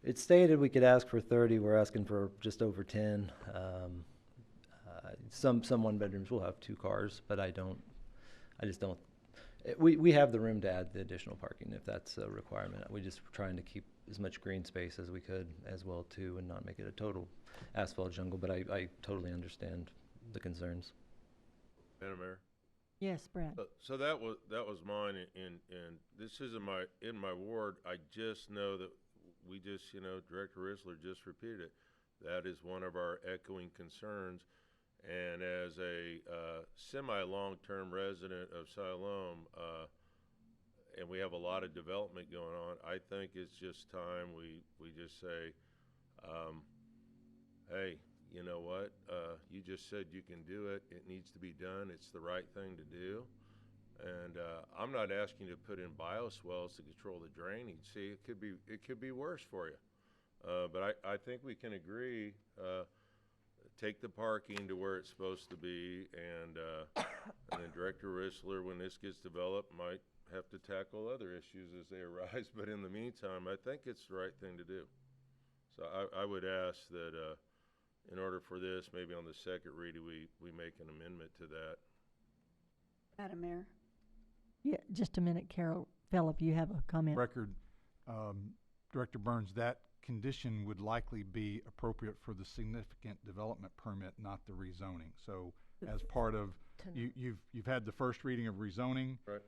it's stated we could ask for 30. We're asking for just over 10. Some 1-bedrooms will have 2 cars, but I just don't. We have the room to add the additional parking if that's a requirement. We're just trying to keep as much green space as we could as well too, and not make it a total asphalt jungle. But I totally understand the concerns. Madam Mayor? Yes, Brad. So that was mine, and this is in my ward. I just know that we just, Director Risler just repeated it. That is one of our echoing concerns. And as a semi-long-term resident of Siloam, and we have a lot of development going on, I think it's just time we just say, hey, you know what? You just said you can do it. It needs to be done. It's the right thing to do. And I'm not asking you to put in bioswales to control the drainage. See, it could be worse for you. But I think we can agree. Take the parking to where it's supposed to be, and then Director Risler, when this gets developed, might have to tackle other issues as they arise. But in the meantime, I think it's the right thing to do. So I would ask that in order for this, maybe on the second reading, we make an amendment to that. Madam Mayor? Yeah, just a minute, Carol. Philip, you have a comment? Record, Director Burns, that condition would likely be appropriate for the significant development permit, not the rezoning. So as part of, you've had the first reading of rezoning. Right.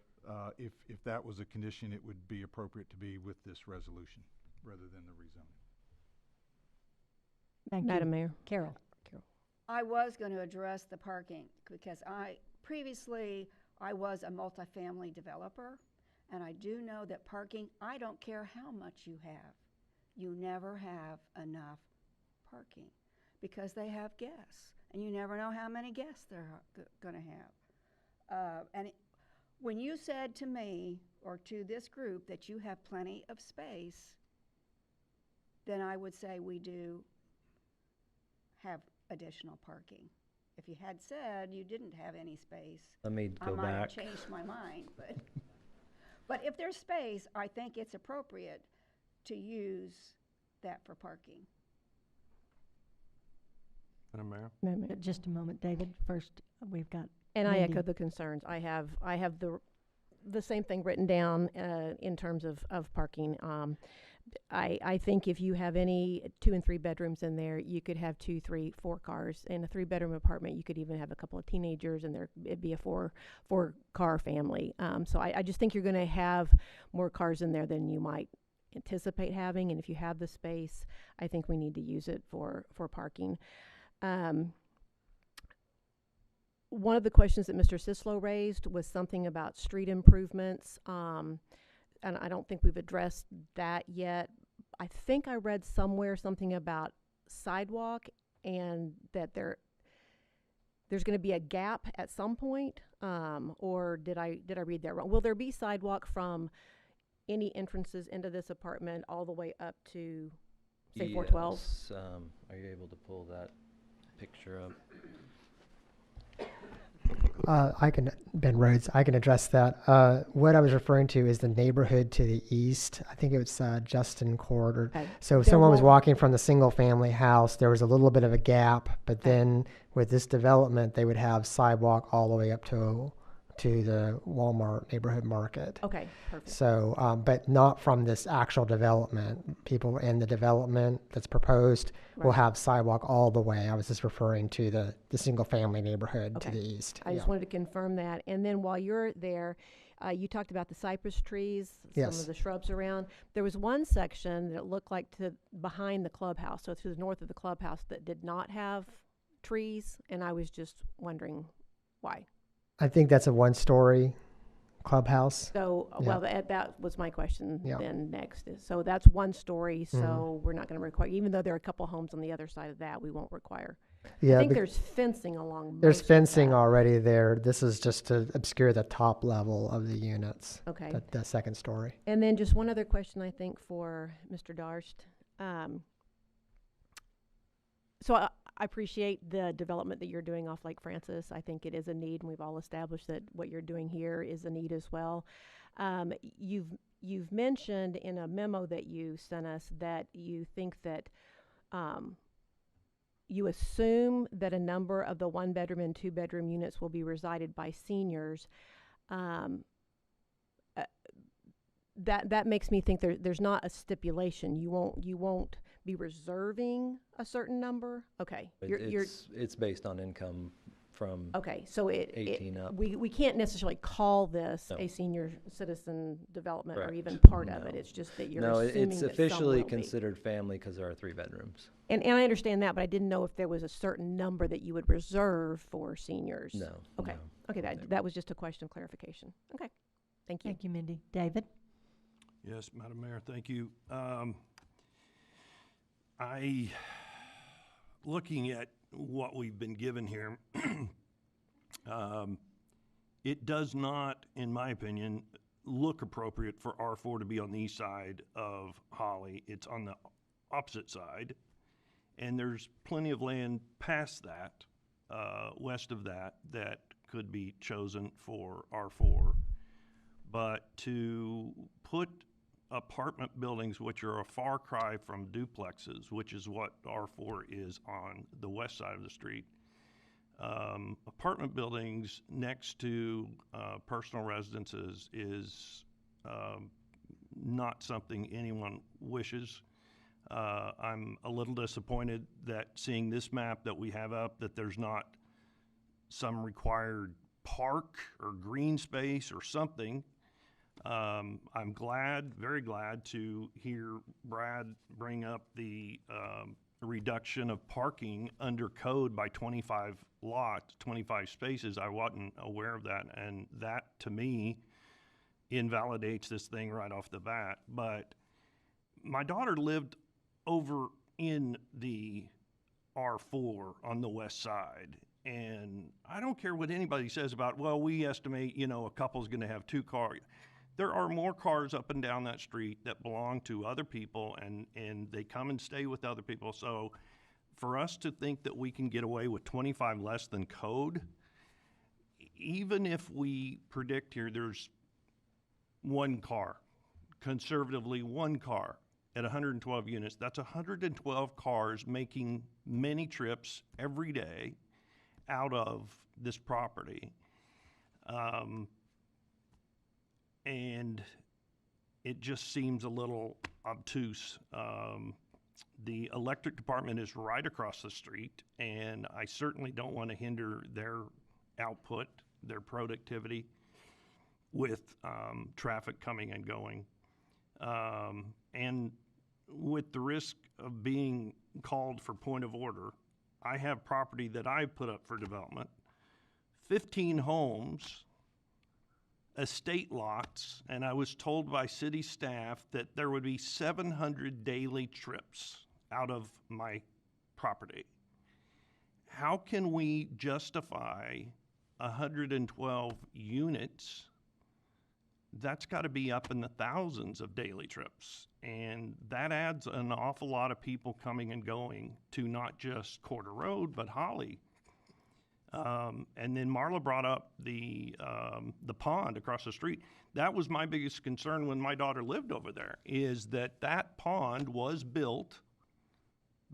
If that was a condition, it would be appropriate to be with this resolution rather than the rezoning. Thank you. Madam Mayor. Carol. I was going to address the parking because previously I was a multifamily developer, and I do know that parking, I don't care how much you have, you never have enough parking because they have guests, and you never know how many guests they're going to have. When you said to me or to this group that you have plenty of space, then I would say we do have additional parking. If you had said you didn't have any space, Let me I go might have back. changed my mind. But if there's space, I think it's appropriate to use that for parking. Madam Mayor? Madam Mayor. Just a moment, David. First, we've got And I Mindy. echo the concerns. I have the same thing written down in terms of parking. I think if you have any 2 and 3 bedrooms in there, you could have 2, 3, 4 cars. In a 3-bedroom apartment, you could even have a couple of teenagers, and it'd be a 4-car family. So I just think you're going to have more cars in there than you might anticipate having. And if you have the space, I think we need to use it for parking. One of the questions that Mr. Sislo raised was something about street improvements, and I don't think we've addressed that yet. I think I read somewhere something about sidewalk and that there's going to be a gap at some point, or did I read that wrong? Will there be sidewalk from any entrances into this apartment all the way up to, say, 412? Yes, are you able to pull that picture up? Ben Rhodes, I can address that. What I was referring to is the neighborhood to the east. I think it was Justin Court. Okay. So if someone was walking from the single family house, there was a little bit of a gap, but then with this development, they would have sidewalk all the way up to the Walmart neighborhood market. Okay, perfect. So, but not from this actual development. People in the development that's proposed will have sidewalk all the way. I was just referring to the single-family neighborhood to the east. I just wanted to confirm that. And then while you're there, you talked about the cypress trees, some of the shrubs around. There was one section that looked like behind the clubhouse, so to the north of the clubhouse, that did not have trees, and I was just wondering why. I think that's a one-story clubhouse. So, well, that was my question then next. So that's one story, so we're not going to require, even though there are a couple homes on the other side of that, we won't require. Yeah, I think there's fencing along There's most of fencing that. already there. This is just to obscure the top level of the units. Okay. The second story. And then just one other question, I think, for Mr. Darst. So I appreciate the development that you're doing off Lake Francis. I think it is a need, and we've all established that what you're doing here is a need as well. You've mentioned in a memo that you sent us that you think that you assume that a number of the 1-bedroom and 2-bedroom units will be resided by seniors. That makes me think there's not a stipulation. You won't be reserving a certain number. Okay, It's based on income from okay. So 18 up. We can't necessarily call this No. a senior citizen development or Correct. even part of it. No. It's just that you're No, assuming it's that some officially will be. considered family because there are 3 bedrooms. And I understand that, but I didn't know if there was a certain number that you would reserve for seniors. No. Okay. no. Okay. That was just a question of clarification. Okay. Thank you. Thank you, Mindy. David? Yes, Madam Mayor, thank you. Looking at what we've been given here, it does not, in my opinion, look appropriate for R4 to be on the east side of Holly. It's on the opposite side, and there's plenty of land past that, west of that could be chosen for R4. But to put apartment buildings, which are a far cry from duplexes, which is what R4 is on the west side of the street. Apartment buildings next to personal residences is not something anyone wishes. I'm a little disappointed that seeing this map that we have up, that there's not some required park or green space or something. I'm glad, very glad to hear Brad bring up the reduction of parking under code by 25 lots, 25 spaces. I wasn't aware of that, and that to me invalidates this thing right off the bat. But my daughter lived over in the R4 on the west side, and I don't care what anybody says about, well, we estimate, you know, a couple's gonna have 2 cars. There are more cars up and down that street that belong to other people, and they come and stay with other people. So for us to think that we can get away with 25 less than code, even if we predict here there's 1 car, conservatively 1 car at 112 units, that's 112 cars making many trips every day out of this property. And it just seems a little obtuse. The electric department is right across the street, and I certainly don't want to hinder their output, their productivity with traffic coming and going. And with the risk of being called for point of order, I have property that I put up for development, 15 homes, estate lots, and I was told by city staff that there would be 700 daily trips out of my property. How can we justify 112 units? That's got to be up in the thousands of daily trips, and that adds an awful lot of people coming and going to not just Corder Road, but Holly. And then Marla brought up the pond across the street. That was my biggest concern when my daughter lived over there, is that that pond was built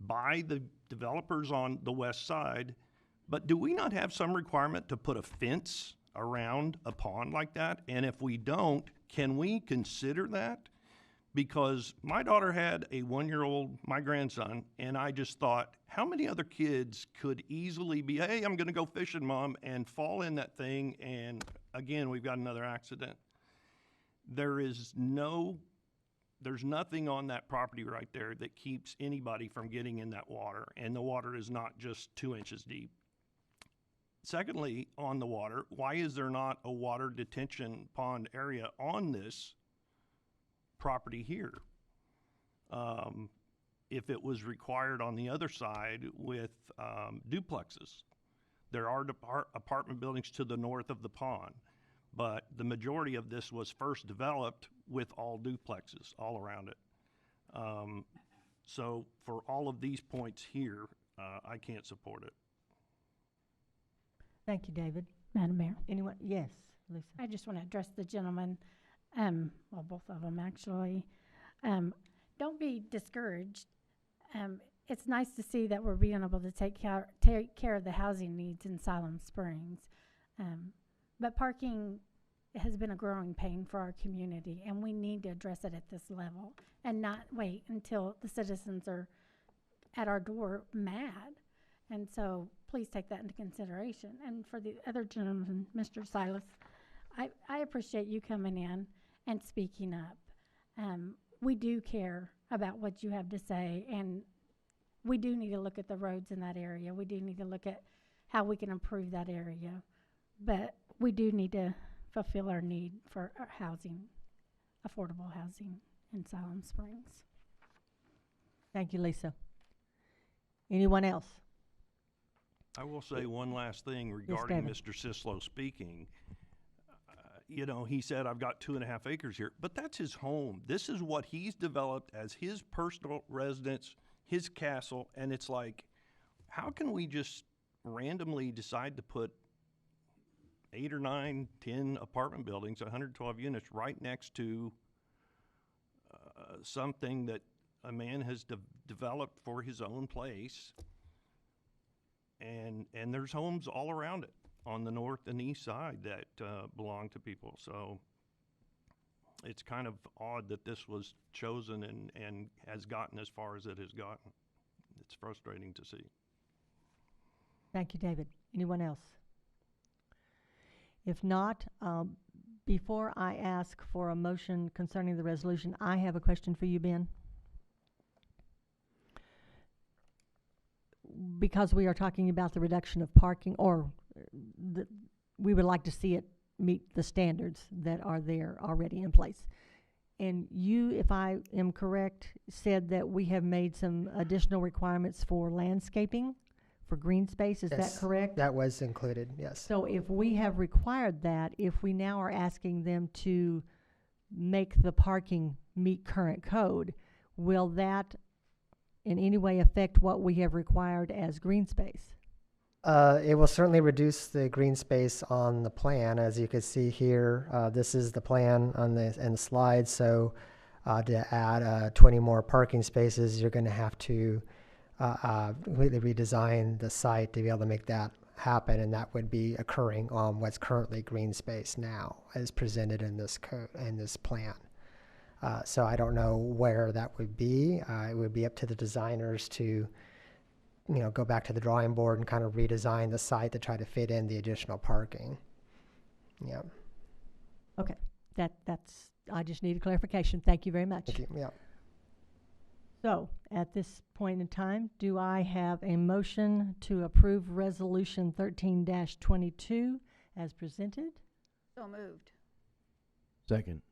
by the developers on the west side. But do we not have some requirement to put a fence around a pond like that? And if we don't, can we consider that? Because my daughter had a 1-year-old, my grandson, and I just thought, how many other kids could easily be, hey, I'm gonna go fishing, Mom, and fall in that thing, and again, we've got another accident. There's nothing on that property right there that keeps anybody from getting in that water, and the water is not just 2 inches deep. Secondly, on the water, why is there not a water detention pond area on this property here? If it was required on the other side with duplexes. There are apartment buildings to the north of the pond, but the majority of this was first developed with all duplexes all around it. So for all of these points here, I can't support it. Thank you, David. Madam Mayor, Anyone? Yes, Lisa. I just want to address the gentleman, well, both of them actually. Don't be discouraged. It's nice to see that we're being able to take care of the housing needs in Siloam Springs. But parking has been a growing pain for our community, and we need to address it at this level and not wait until the citizens are at our door mad. And so please take that into consideration. And for the other gentleman, Mr. Silas, I appreciate you coming in and speaking up. We do care about what you have to say, and we do need to look at the roads in that area. We do need to look at how we can improve that area. But we do need to fulfill our need for our housing, affordable housing in Siloam Springs. Thank you, Lisa. Anyone else? I will say one last thing regarding David. Mr. Sislo speaking. You know, he said, I've got 2.5 acres here, but that's his home. This is what he's developed as his personal residence, his castle, and it's like, how can we just randomly decide to put 8 or 9, 10 apartment buildings, 112 units right next to something that a man has developed for his own place. And there's homes all around it on the north and east side that belong to people. So it's kind of odd that this was chosen and has gotten as far as it has gotten. It's frustrating to see. Thank you, David. Anyone else? If not, before I ask for a motion concerning the resolution, I have a question for you, Ben. Because we are talking about the reduction of parking, or we would like to see it meet the standards that are there already in place. And you, if I am correct, said that we have made some additional requirements for landscaping, for green space. Is Yes, that correct? That was included, yes. So if we have required that, if we now are asking them to make the parking meet current code, will that in any way affect what we have required as green space? It will certainly reduce the green space on the plan. As you can see here, this is the plan on the slide. So to add 20 more parking spaces, you're going to have to completely redesign the site to be able to make that happen, and that would be occurring on what's currently green space now, as presented in this code in this plan. So I don't know where that would be. It would be up to the designers to, go back to the drawing board and kind of redesign the site to try to fit in the additional parking. Yeah. Okay, that's, I just need a clarification. Thank you very much. Thank you. Yeah. So, at this point in time, do I have a motion to approve Resolution 13-22 as presented? So moved. Second.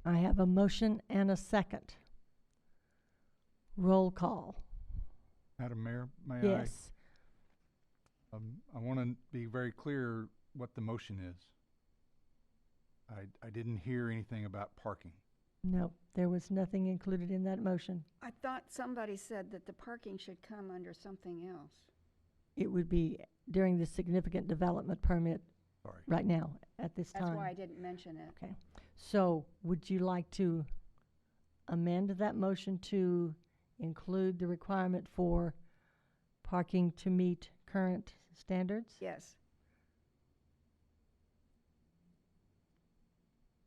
I have a motion and a second. Roll call. Madam Mayor, may Yes. I want to be very clear what the motion is. I didn't hear anything about parking. No, there was nothing included in that motion. I thought somebody said that the parking should come under something else. It would be during the significant development permit Sorry. right now, at this time. That's why I didn't mention it. Okay. So, would you like to amend that motion to include the requirement for parking to meet current standards? Yes.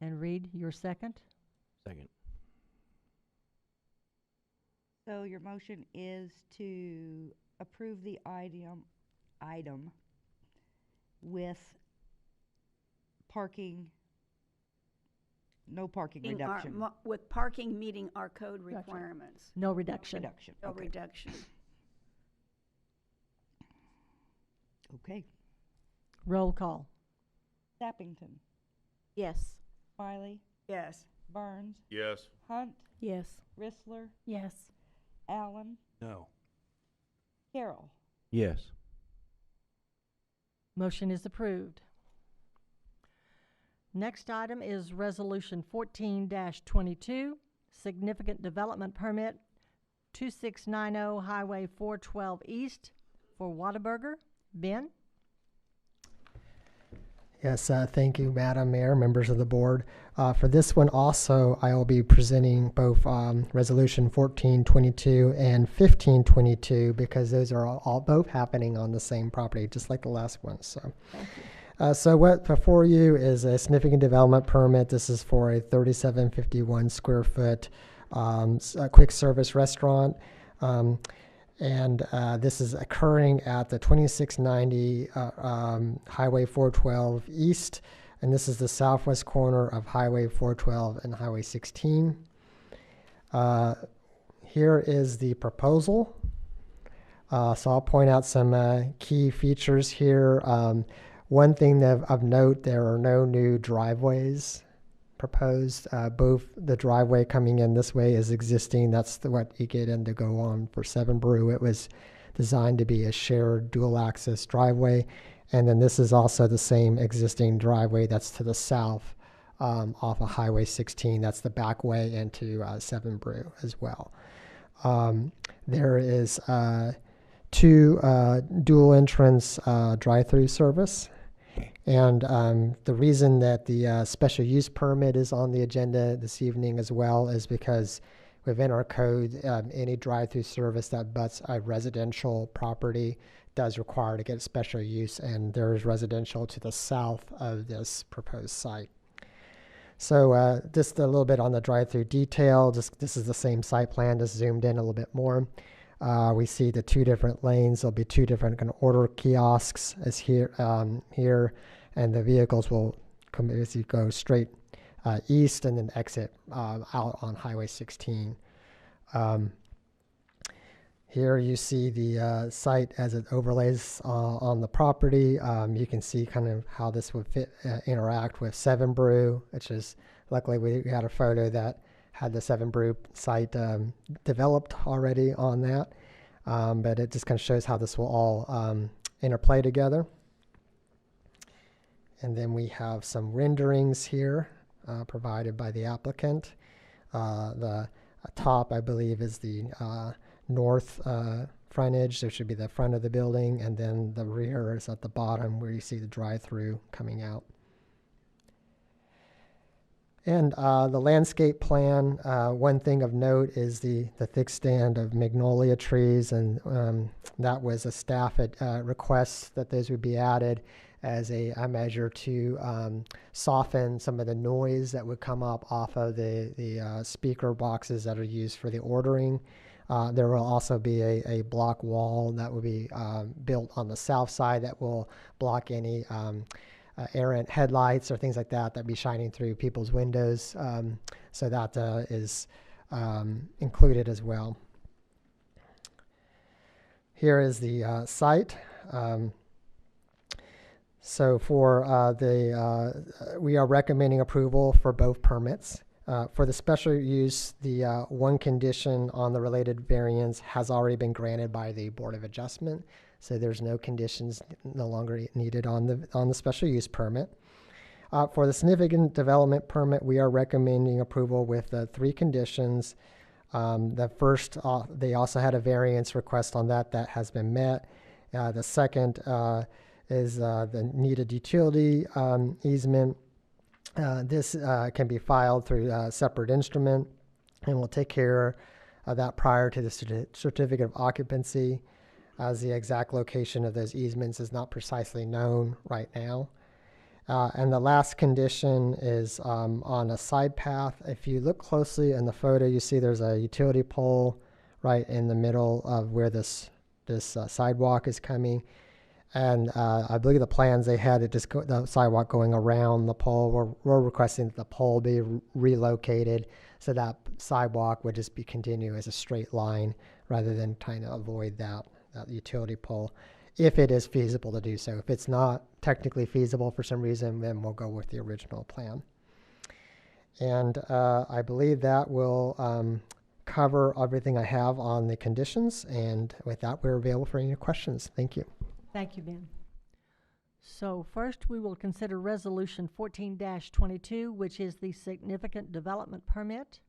And Reed, your second? Second. So your motion is to approve the item with parking, no parking reduction. With parking meeting our code requirements. No reduction. No Okay. reduction. Okay. Roll call. Sappington, Yes. Wiley, Yes. Burns, Yes. Hunt, Yes. Rissler, Yes. Allen, No. Carroll. Yes. Motion is approved. Next item is Resolution 14-22, Significant Development Permit 2690 Highway 412 East for Whataburger. Ben? Yes, thank you, Madam Mayor, members of the board. For this one also, I will be presenting both Resolution 1422 and 1522 because those are all both happening on the same property, just like the last one. So what before you is a significant development permit. This is for a 3751 square foot quick service restaurant. And this is occurring at the 2690 Highway 412 East, and this is the southwest corner of Highway 412 and Highway 16. Here is the proposal. So I'll point out some key features here. One thing of note, there are no new driveways proposed. Both the driveway coming in this way is existing. That's what you get in to go on for 7 Brew. It was designed to be a shared dual access driveway. And then this is also the same existing driveway that's to the south off of Highway 16. That's the back way into 7 Brew as well. There is 2 dual entrance drive-through service. And the reason that the special use permit is on the agenda this evening as well is because within our code, any drive-through service that butts a residential property does require to get special use, and there is residential to the south of this proposed site. So just a little bit on the drive-through detail. This is the same site plan, just zoomed in a little bit more. We see the 2 different lanes. There'll be 2 different kind of order kiosks as here, and the vehicles will come as you go straight east and then exit out on Highway 16. Here you see the site as it overlays on the property. You can see kind of how this would fit, interact with Seven Brew, which is, luckily we had a photo that had the Seven Brew site developed already on that. But it just kind of shows how this will all interplay together. And then we have some renderings here provided by the applicant. The top, I believe, is the north frontage. There should be the front of the building, and then the rear is at the bottom where you see the drive-through coming out. And the landscape plan, one thing of note is the thick stand of magnolia trees, and that was a staff request that those would be added as a measure to soften some of the noise that would come up off of the speaker boxes that are used for the ordering. There will also be a block wall that will be built on the south side that will block any errant headlights or things like that that be shining through people's windows. So that is included as well. Here is the site. So for we are recommending approval for both permits. For the special use, the one condition on the related variance has already been granted by the Board of Adjustment, so there's no conditions no longer needed on the special use permit. For the significant development permit, we are recommending approval with 3 conditions. The first, they also had a variance request on that has been met. The second is the needed utility easement. This can be filed through a separate instrument, and we'll take care of that prior to the certificate of occupancy, as the exact location of those easements is not precisely known right now. And the last condition is on a side path. If you look closely in the photo, you see there's a utility pole right in the middle of where this sidewalk is coming. And I believe the plans they had it just the sidewalk going around the pole. We're requesting that the pole be relocated so that sidewalk would just be continue as a straight line rather than trying to avoid that utility pole, if it is feasible to do so. If it's not technically feasible for some reason, then we'll go with the original plan. And I believe that will cover everything I have on the conditions. And with that, we're available for any questions. Thank you. Thank you, Ben. So first, we will consider Resolution 14-22, which is the significant development permit.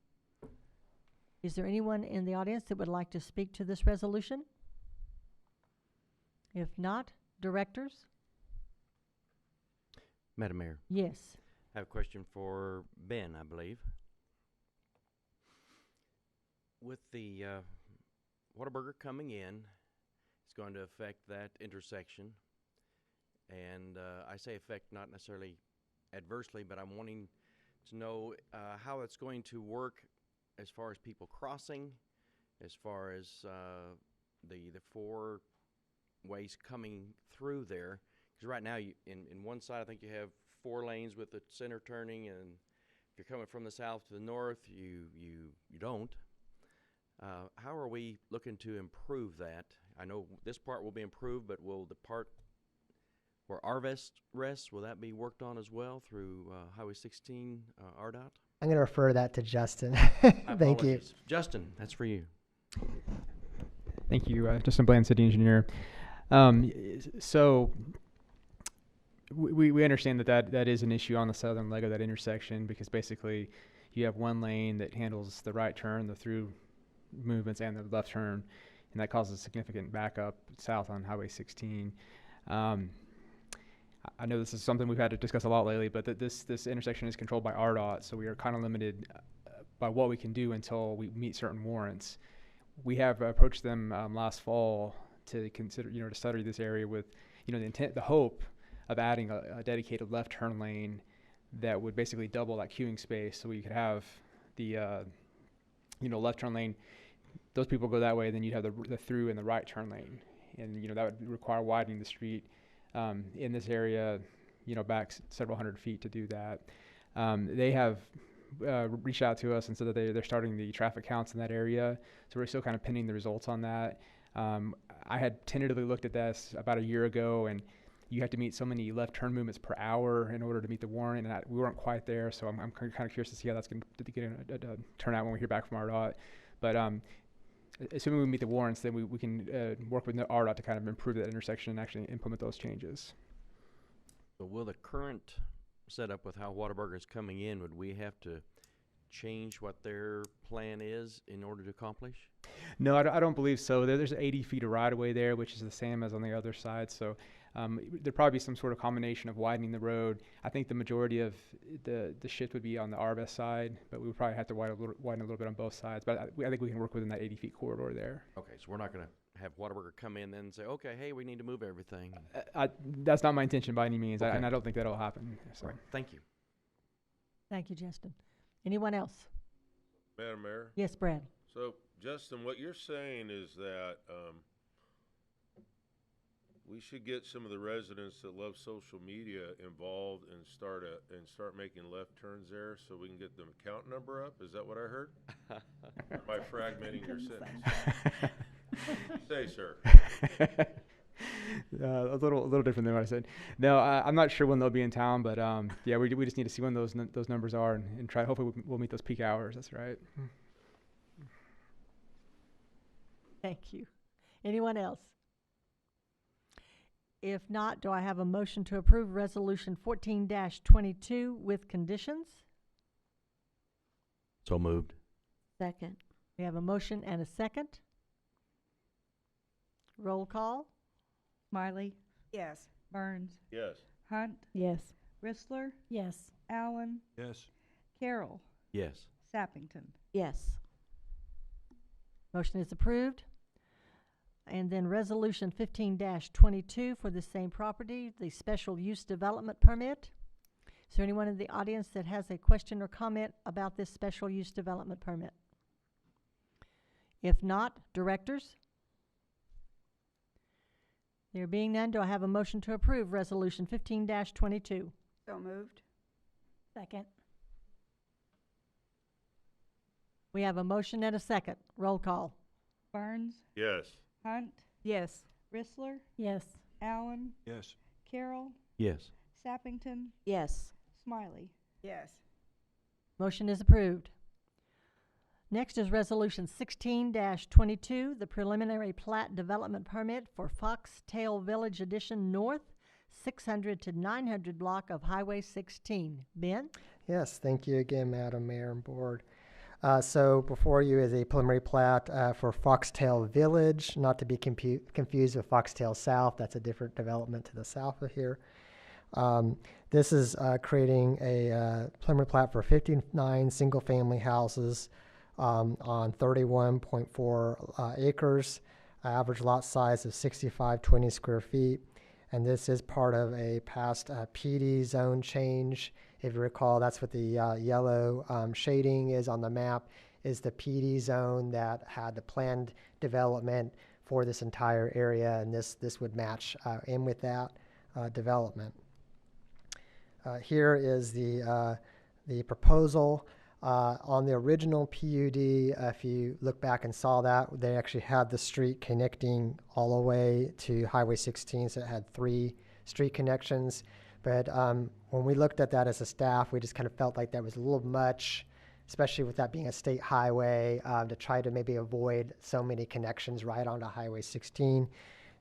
Is there anyone in the audience that would like to speak to this resolution? If not, directors? Madam Mayor, Yes. I have a question for Ben, I believe. With the Whataburger coming in, it's going to affect that intersection. And I say affect not necessarily adversely, but I'm wanting to know how it's going to work as far as people crossing, as far as the 4 ways coming through there. Because right now, in one side, I think you have 4 lanes with the center turning, and if you're coming from the south to the north, you don't. How are we looking to improve that? I know this part will be improved, but will the part where RVest rests, will that be worked on as well through Highway 16 RDOT? I'm going to refer that to Justin. Thank you. Justin, that's for you. Thank you, Justin Bland, City Engineer. So we understand that is an issue on the southern leg of that intersection, because basically you have one lane that handles the right turn, the through movements, and the left turn, and that causes significant backup south on Highway 16. I know this is something we've had to discuss a lot lately, but this intersection is controlled by RDOT, so we are kind of limited by what we can do until we meet certain warrants. We have approached them last fall to consider, to study this area with, the hope of adding a dedicated left turn lane that would basically double that queuing space, so we could have the, left turn lane. Those people go that way, then you'd have the through and the right turn lane, and that would require widening the street in this area, back several hundred feet to do that. They have reached out to us and said that they're starting the traffic counts in that area, so we're still kind of pending the results on that. I had tentatively looked at this about a year ago, and you have to meet so many left turn movements per hour in order to meet the warrant, and we weren't quite there, so I'm kind of curious to see how that's going to turn out when we hear back from RDOT. But assuming we meet the warrants, then we can work with the RDOT to kind of improve that intersection and actually implement those changes. So will the current setup with how Whataburger is coming in, would we have to change what their plan is in order to accomplish? No, I don't believe so. There's 80 feet of right-of-way there, which is the same as on the other side. So there'd probably be some sort of combination of widening the road. I think the majority of the shift would be on the Arvest side, but we would probably have to widen a little bit on both sides. But I think we can work within that 80-feet corridor there. Okay, so we're not going to have Whataburger come in then and say, okay, hey, we need to move everything. That's not my intention by any means, Okay. and I don't think that'll happen. So. Right. Thank you. Thank you, Justin. Anyone else? Madam Mayor? Yes, Brad. So, Justin, what you're saying is that we should get some of the residents that love social media involved and start making left turns there so we can get the account number up? Is that what I heard? Or am I fragmenting your sentence? Say, sir. A little different than what I said. No, I'm not sure when they'll be in town, but yeah, we just need to see when those numbers are and try. Hopefully, we'll meet those peak hours. That's right. Thank you. Anyone else? If not, do I have a motion to approve Resolution 14-22 with conditions? So moved. Second. We have a motion and a second. Roll call. Smiley. Yes. Burns. Yes. Hunt. Yes. Rissler. Yes. Allen. Yes. Carroll. Yes. Sappington. Yes. Motion is approved. And then Resolution 15-22 for the same property, the special use development permit. Is there anyone in the audience that has a question or comment about this special use development permit? If not, directors? There being none, do I have a motion to approve Resolution 15-22? So moved. Second. We have a motion and a second. Roll call. Burns. Yes. Hunt. Yes. Rissler. Yes. Allen. Yes. Carroll. Yes. Sappington. Yes. Smiley. Yes. Motion is approved. Next is Resolution 16-22, the preliminary plat development permit for Foxtail Village Addition North, 600 to 900 block of Highway 16. Ben? Yes, thank you again, Madam Mayor and Board. So before you is a preliminary plat for Foxtail Village, not to be confused with Foxtail South. That's a different development to the south of here. This is creating a preliminary plat for 59 single-family houses on 31.4 acres, average lot size of 6520 square feet. And this is part of a past PD zone change. If you recall, that's what the yellow shading is on the map, is the PD zone that had the planned development for this entire area, and this would match in with that development. Here is the proposal. On the original PUD, if you look back and saw that, they actually had the street connecting all the way to Highway 16, so it had 3 street connections. But when we looked at that as a staff, we just kind of felt like that was a little much, especially with that being a state highway, to try to maybe avoid so many connections right onto Highway 16.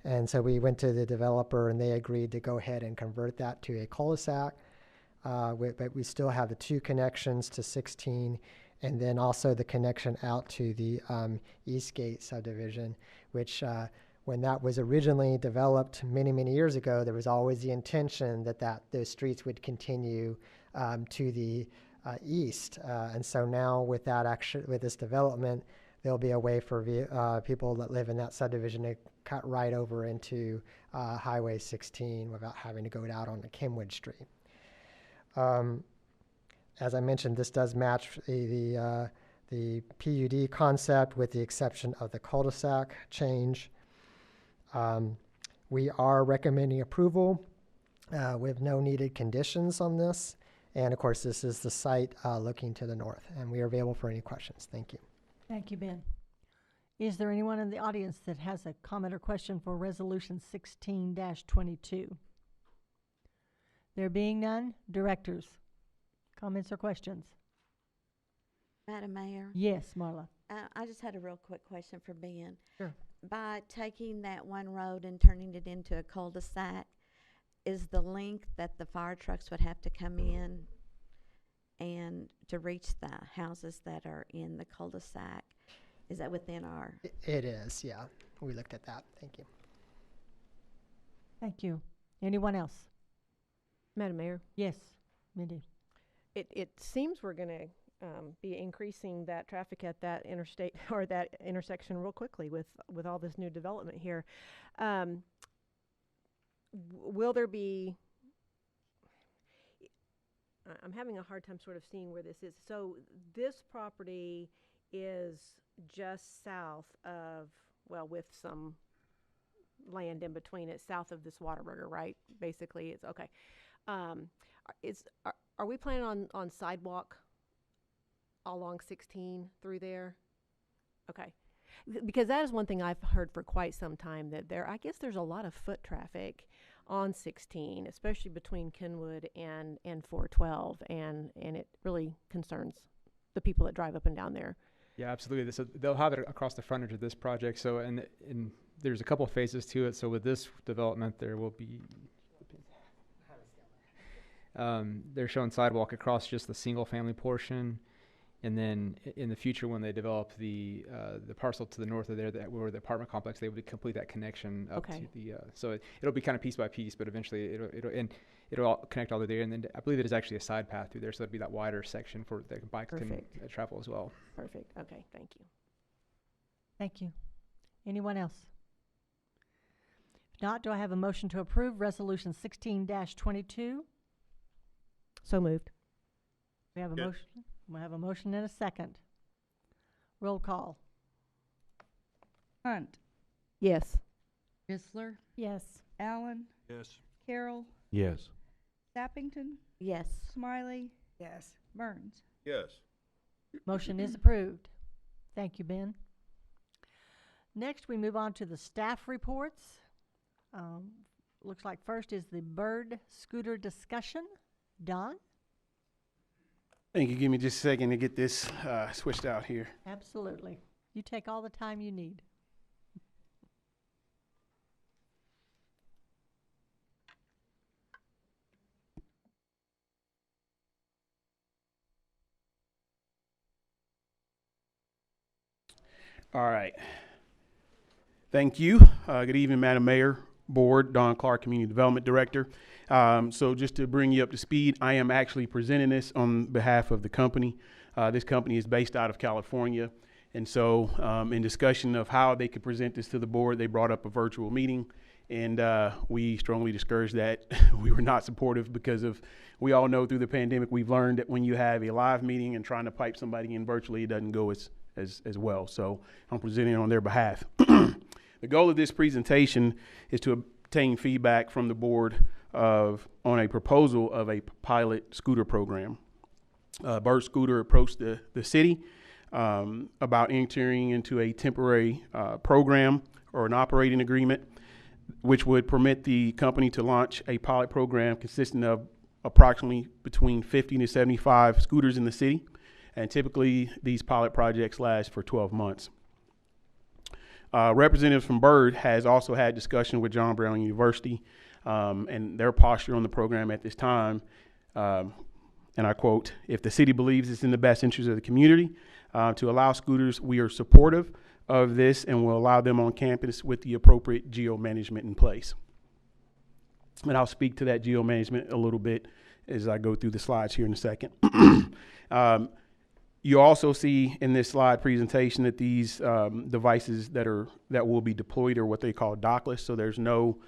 And so we went to the developer, and they agreed to go ahead and convert that to a cul-de-sac. But we still have the 2 connections to 16, and then also the connection out to the Eastgate subdivision, which when that was originally developed many, many years ago, there was always the intention that those streets would continue to the east. And so now with that action, with this development, there'll be a way for people that live in that subdivision to cut right over into Highway 16 without having to go out onto Kenwood Street. As I mentioned, this does match the PUD concept with the exception of the cul-de-sac change. We are recommending approval with no needed conditions on this. And of course, this is the site looking to the north, and we are available for any questions. Thank you. Thank you, Ben. Is there anyone in the audience that has a comment or question for Resolution 16-22? There being none, directors, comments or questions? Madam Mayor? Yes, Marla. I just had a real quick question for Ben. Sure. By taking that one road and turning it into a cul-de-sac, is the length that the fire trucks would have to come in and to reach the houses that are in the cul-de-sac, is that within our? It is, yeah. We looked at that. Thank you. Thank you. Anyone else? Madam Mayor? Yes, Mindy. It seems we're going to be increasing that traffic at that interstate or that intersection real quickly with all this new development here. Will there be, I'm having a hard time sort of seeing where this is. So this property is just south of, well, with some land in between it, south of this Whataburger, right? Basically, it's okay. Are we planning on sidewalk along 16 through there? Okay. Because that is one thing I've heard for quite some time, that I guess there's a lot of foot traffic on 16, especially between Kenwood and 412, and it really concerns the people that drive up and down there. Yeah, absolutely. So they'll have it across the frontage of this project. So, and there's a couple of phases to it. So with this development, there will be, they're showing sidewalk across just the single family portion. And then in the future, when they develop the parcel to the north of there, where the apartment complex, they would complete that connection up to the. So it'll be kind of piece by piece, but eventually it'll all connect all the way there. And then I believe it is actually a side path through there, so it'll be that wider section for the bike can travel as well. Perfect. Okay. Thank you. Thank you. Anyone else? If not, do I have a motion to approve Resolution 16-22? So moved. We have a motion. We have a motion and a second. Roll call. Hunt. Yes. Bisler. Yes. Allen. Yes. Carroll. Yes. Sappington. Yes. Smiley. Yes. Burns. Yes. Motion is approved. Thank you, Ben. Next, we move on to the staff reports. Looks like first is the bird scooter discussion. Don? Thank you. Give me just a second to get this switched out here. Absolutely. You take all the time you need. All right. Thank you. Good evening, Madam Mayor, Board, Don Clark, Community Development Director. So just to bring you up to speed, I am actually presenting this on behalf of the company. This company is based out of California. And so in discussion of how they could present this to the board, they brought up a virtual meeting. And we strongly discouraged that. We were not supportive because we all know through the pandemic, we've learned that when you have a live meeting and trying to pipe somebody in virtually, it doesn't go as well. So I'm presenting on their behalf. The goal of this presentation is to obtain feedback from the board on a proposal of a pilot scooter program. Bird Scooter approached the city about entering into a temporary program or an operating agreement, which would permit the company to launch a pilot program consisting of approximately between 50 to 75 scooters in the city. And typically, these pilot projects last for 12 months. Representatives from Bird has also had discussion with John Brown University and their posture on the program at this time. And I quote, "If the city believes it's in the best interest of the community to allow scooters, we are supportive of this and will allow them on campus with the appropriate geo-management in place." And I'll speak to that geo-management a little bit as I go through the slides here in a second. You also see in this slide presentation that these devices that will be deployed are what they call dockless. So there's no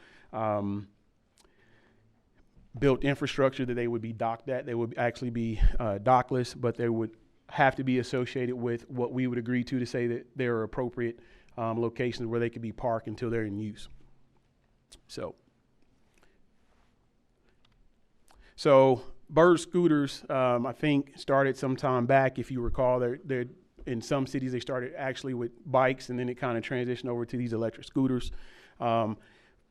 built infrastructure that they would be docked at. They would actually be dockless, but they would have to be associated with what we would agree to say that there are appropriate locations where they could be parked until they're in use. So Bird scooters, I think, started some time back. If you recall, they're in some cities they started actually with bikes, and then it kind of transitioned over to these electric scooters.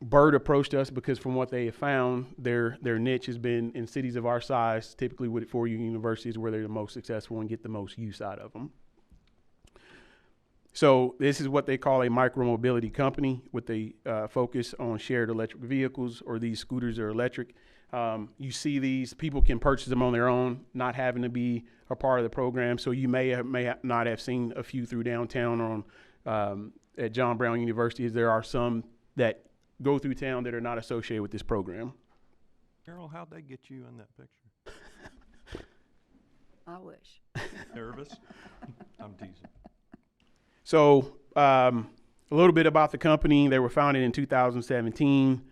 Bird approached us because from what they have found, their niche has been in cities of our size, typically with four-year universities where they're the most successful and get the most use out of them. So this is what they call a micromobility company with a focus on shared electric vehicles, or these scooters are electric. You see these, people can purchase them on their own, not having to be a part of the program. So you may not have seen a few through downtown or at John Brown University. There are some that go through town that are not associated with this program. Carol, how'd they get you in that picture? I wish. Nervous? I'm teasing. So a little bit about the company. They were founded in 2017.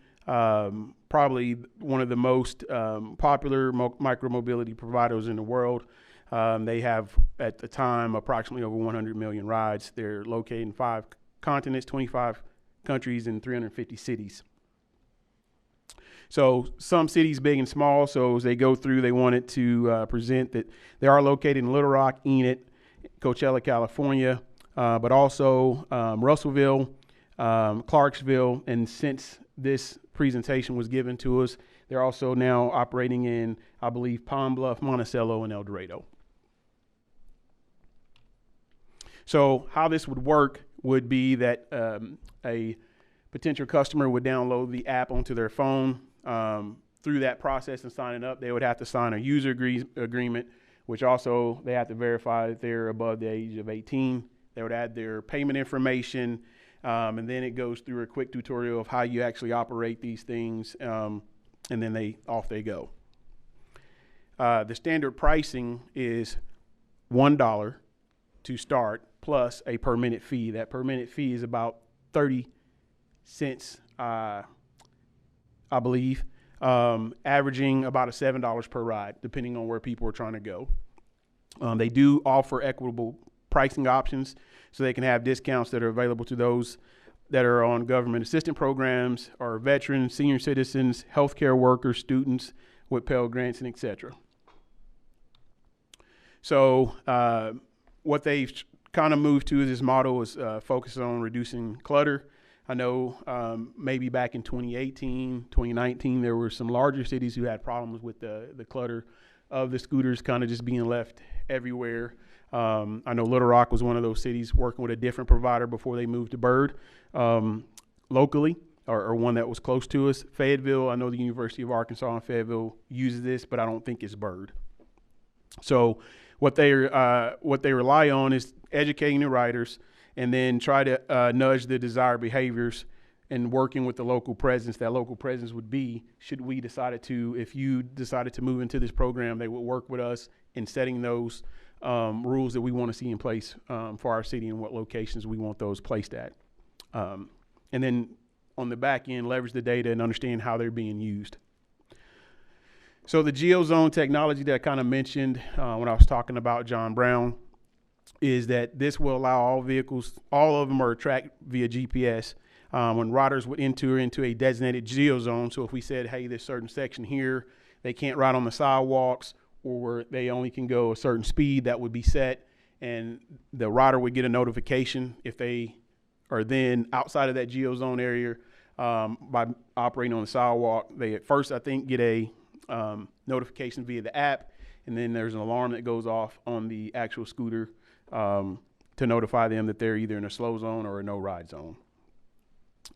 Probably one of the most popular micromobility providers in the world. They have, at the time, approximately over 100 million rides. They're located in 5 continents, 25 countries, and 350 cities. So some cities big and small. So as they go through, they wanted to present that they are located in Little Rock, Enid, Coachella, California, but also Russellville, Clarksville, and since this presentation was given to us, they're also now operating in, I believe, Palm Bluff, Monticello, and El Dorado. So how this would work would be that a potential customer would download the app onto their phone. Through that process and signing up, they would have to sign a user agreement, which also they have to verify that they're above the age of 18. They would add their payment information, and then it goes through a quick tutorial of how you actually operate these things, and then off they go. The standard pricing is $1 to start, plus a per minute fee. That per minute fee is about 30 cents, I believe, averaging about $7 per ride, depending on where people are trying to go. They do offer equitable pricing options, so they can have discounts that are available to those that are on government assistance programs, or veterans, senior citizens, healthcare workers, students with Pell Grants, and et cetera. So what they've kind of moved to this model is focusing on reducing clutter. I know maybe back in 2018, 2019, there were some larger cities who had problems with the clutter of the scooters kind of just being left everywhere. I know Little Rock was one of those cities working with a different provider before they moved to Bird locally, or one that was close to us. Fayetteville, I know the University of Arkansas in Fayetteville uses this, but I don't think it's Bird. So what they rely on is educating the riders, and then try to nudge the desired behaviors, and working with the local presence. That local presence would be, if you decided to move into this program, they would work with us in setting those rules that we want to see in place for our city, and what locations we want those placed at. And then on the back end, leverage the data and understand how they're being used. So the GeoZone technology that I kind of mentioned when I was talking about John Brown is that this will allow all vehicles, all of them are tracked via GPS. When riders would enter into a designated GeoZone, so if we said, hey, this certain section here, they can't ride on the sidewalks, or they only can go a certain speed, that would be set, and the rider would get a notification if they are then outside of that GeoZone area by operating on the sidewalk. They at first, I think, get a notification via the app, and then there's an alarm that goes off on the actual scooter to notify them that they're either in a slow zone or a no ride zone.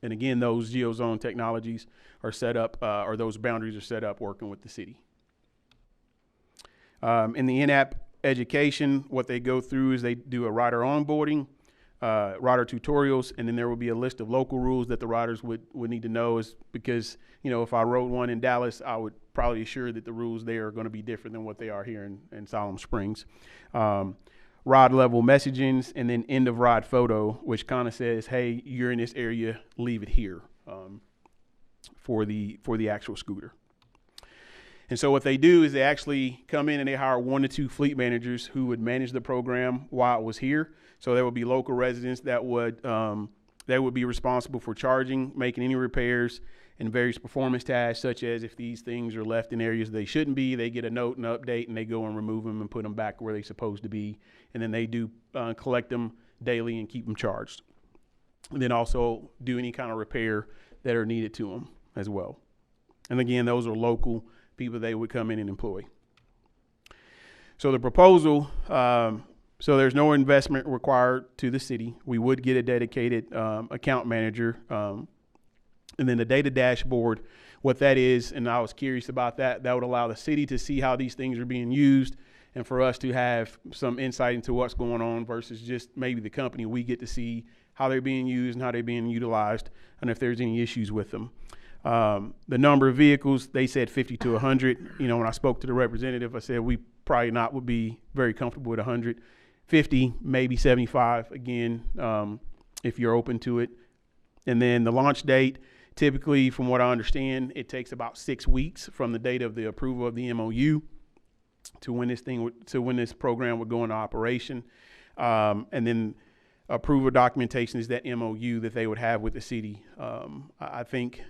And again, those GeoZone technologies are set up, or those boundaries are set up working with the city. In the in-app education, what they go through is they do a rider onboarding. rider tutorials, and then there will be a list of local rules that the riders would need to know, is because, if I rode one in Dallas, I would probably assure that the rules there are going to be different than what they are here in Siloam Springs. Ride level messagings, and then end of ride photo, which kind of says, hey, you're in this area, leave it here, for the actual scooter. And so what they do is they actually come in and they hire 1 to 2 fleet managers who would manage the program while it was here. So there would be local residents that would be responsible for charging, making any repairs, and various performance tasks, such as if these things are left in areas they shouldn't be, they get a note and update, and they go and remove them and put them back where they're supposed to be. And then they do collect them daily and keep them charged. And then also do any kind of repair that are needed to them as well. And again, those are local people they would come in and employ. So the proposal, so there's no investment required to the city. We would get a dedicated account manager. And then the data dashboard, what that is, and I was curious about that would allow the city to see how these things are being used, and for us to have some insight into what's going on versus just maybe the company. We get to see how they're being used and how they're being utilized, and if there's any issues with them. The number of vehicles, they said 50 to 100. When I spoke to the representative, I said we probably would be very comfortable with 100. 50, maybe 75, again, if you're open to it. And then the launch date, typically, from what I understand, it takes about 6 weeks from the date of the approval of the MOU to when this program would go into operation. And then approval documentation is that MOU that they would have with the city. I think,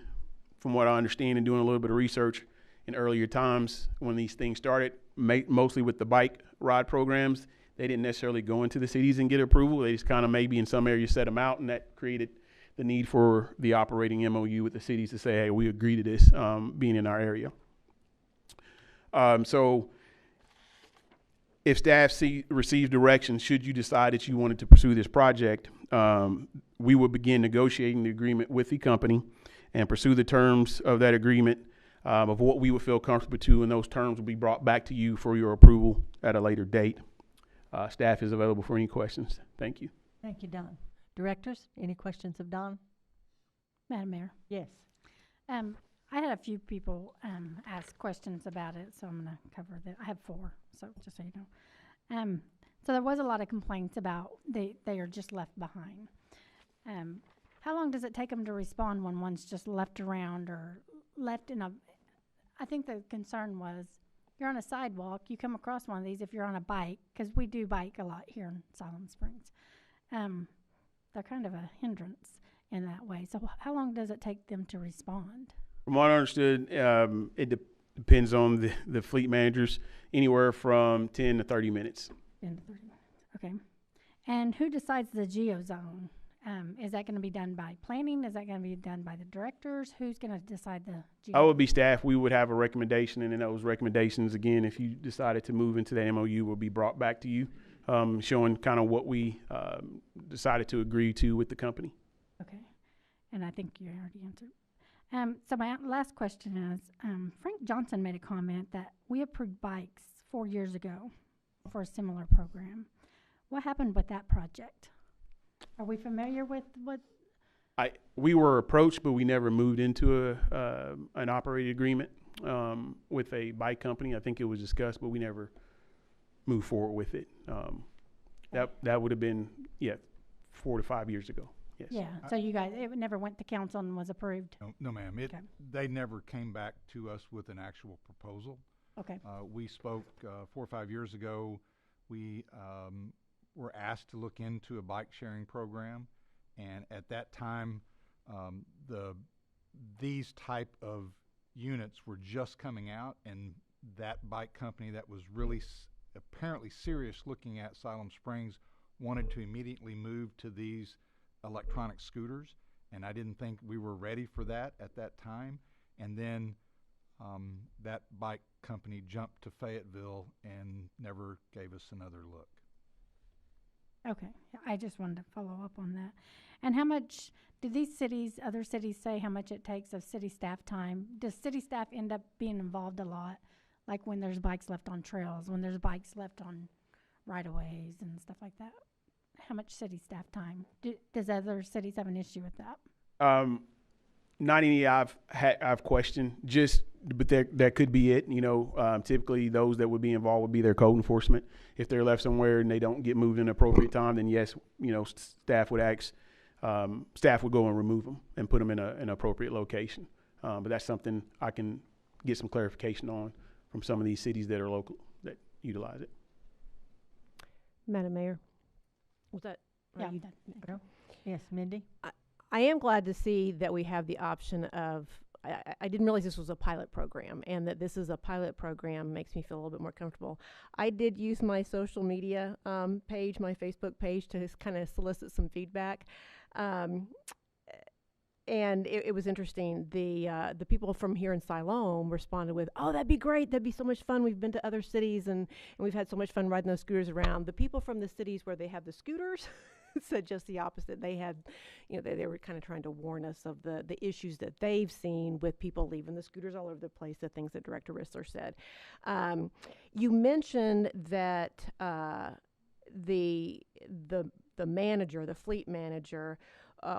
from what I understand and doing a little bit of research in earlier times when these things started, mostly with the bike ride programs, they didn't necessarily go into the cities and get approval. They just kind of maybe in some areas set them out, and that created the need for the operating MOU with the cities to say, hey, we agree to this being in our area. So if staff receives direction, should you decide that you wanted to pursue this project, we would begin negotiating the agreement with the company and pursue the terms of that agreement of what we would feel comfortable to, and those terms will be brought back to you for your approval at a later date. Staff is available for any questions. Thank you. Thank you, Don. Directors, any questions of Don? Madam Mayor. Yes. I had a few people ask questions about it, so I'm going to cover that. I have 4, so just so you know. So there was a lot of complaints about they are just left behind. How long does it take them to respond when one's just left around or left in a... I think the concern was you're on a sidewalk, you come across one of these if you're on a bike, because we do bike a lot here in Siloam Springs. They're kind of a hindrance in that way. So how long does it take them to respond? From what I understood, it depends on the fleet managers, anywhere from 10 to 30 minutes. 10 to 30 minutes, okay. And who decides the geozone? Is that going to be done by planning? Is that going to be done by the directors? Who's going to decide the geozone? I would be staff. We would have a recommendation, and then those recommendations, again, if you decided to move into that MOU, will be brought back to you, showing kind of what we decided to agree to with the company. Okay. And I think you already answered. So my last question is, Frank Johnson made a comment that we approved bikes 4 years ago for a similar program. What happened with that project? Are we familiar with what? We were approached, but we never moved into an operating agreement with a bike company. I think it was discussed, but we never moved forward with it. That would have been 4 to 5 years ago. Yes. Yeah. So you guys, it never went to council and was approved. No, ma'am. Okay. They never came back to us with an actual proposal. Okay. We spoke 4 or 5 years ago. We were asked to look into a bike sharing program, and at that time, these type of units were just coming out, and that bike company that was really apparently serious looking at Siloam Springs wanted to immediately move to these electronic scooters, and I didn't think we were ready for that at that time. And then that bike company jumped to Fayetteville and never gave us another look. Okay. I just wanted to follow up on that. And how much did these cities, other cities, say how much it takes of city staff time? Does city staff end up being involved a lot? Like when there's bikes left on trails, when there's bikes left on right-of-ways and stuff like that? how much city staff time? Does other cities have an issue with that? Not any I've questioned, but that could be it. You know, typically those that would be involved would be their code enforcement. If they're left somewhere and they don't get moved in an appropriate time, then yes, you know, staff would go and remove them and put them in an appropriate location. But that's something I can get some clarification on from some of these cities that are local that utilize it. Madam Mayor, was that? Yeah. You done? Yes, Mindy? I am glad to see that we have the option of, I didn't realize this was a pilot program, and that this is a pilot program makes me feel a little bit more comfortable. I did use my social media page, my Facebook page, to kind of solicit some feedback. And it was interesting. The people from here in Siloam responded with, "Oh, that'd be great. That'd be so much fun. We've been to other cities and we've had so much fun riding those scooters around." The people from the cities where they have the scooters said just the opposite. They had, you know, they were kind of trying to warn us of the issues that they've seen with people leaving the scooters all over the place, the things that Director Rissler said. You mentioned that the manager, the fleet manager,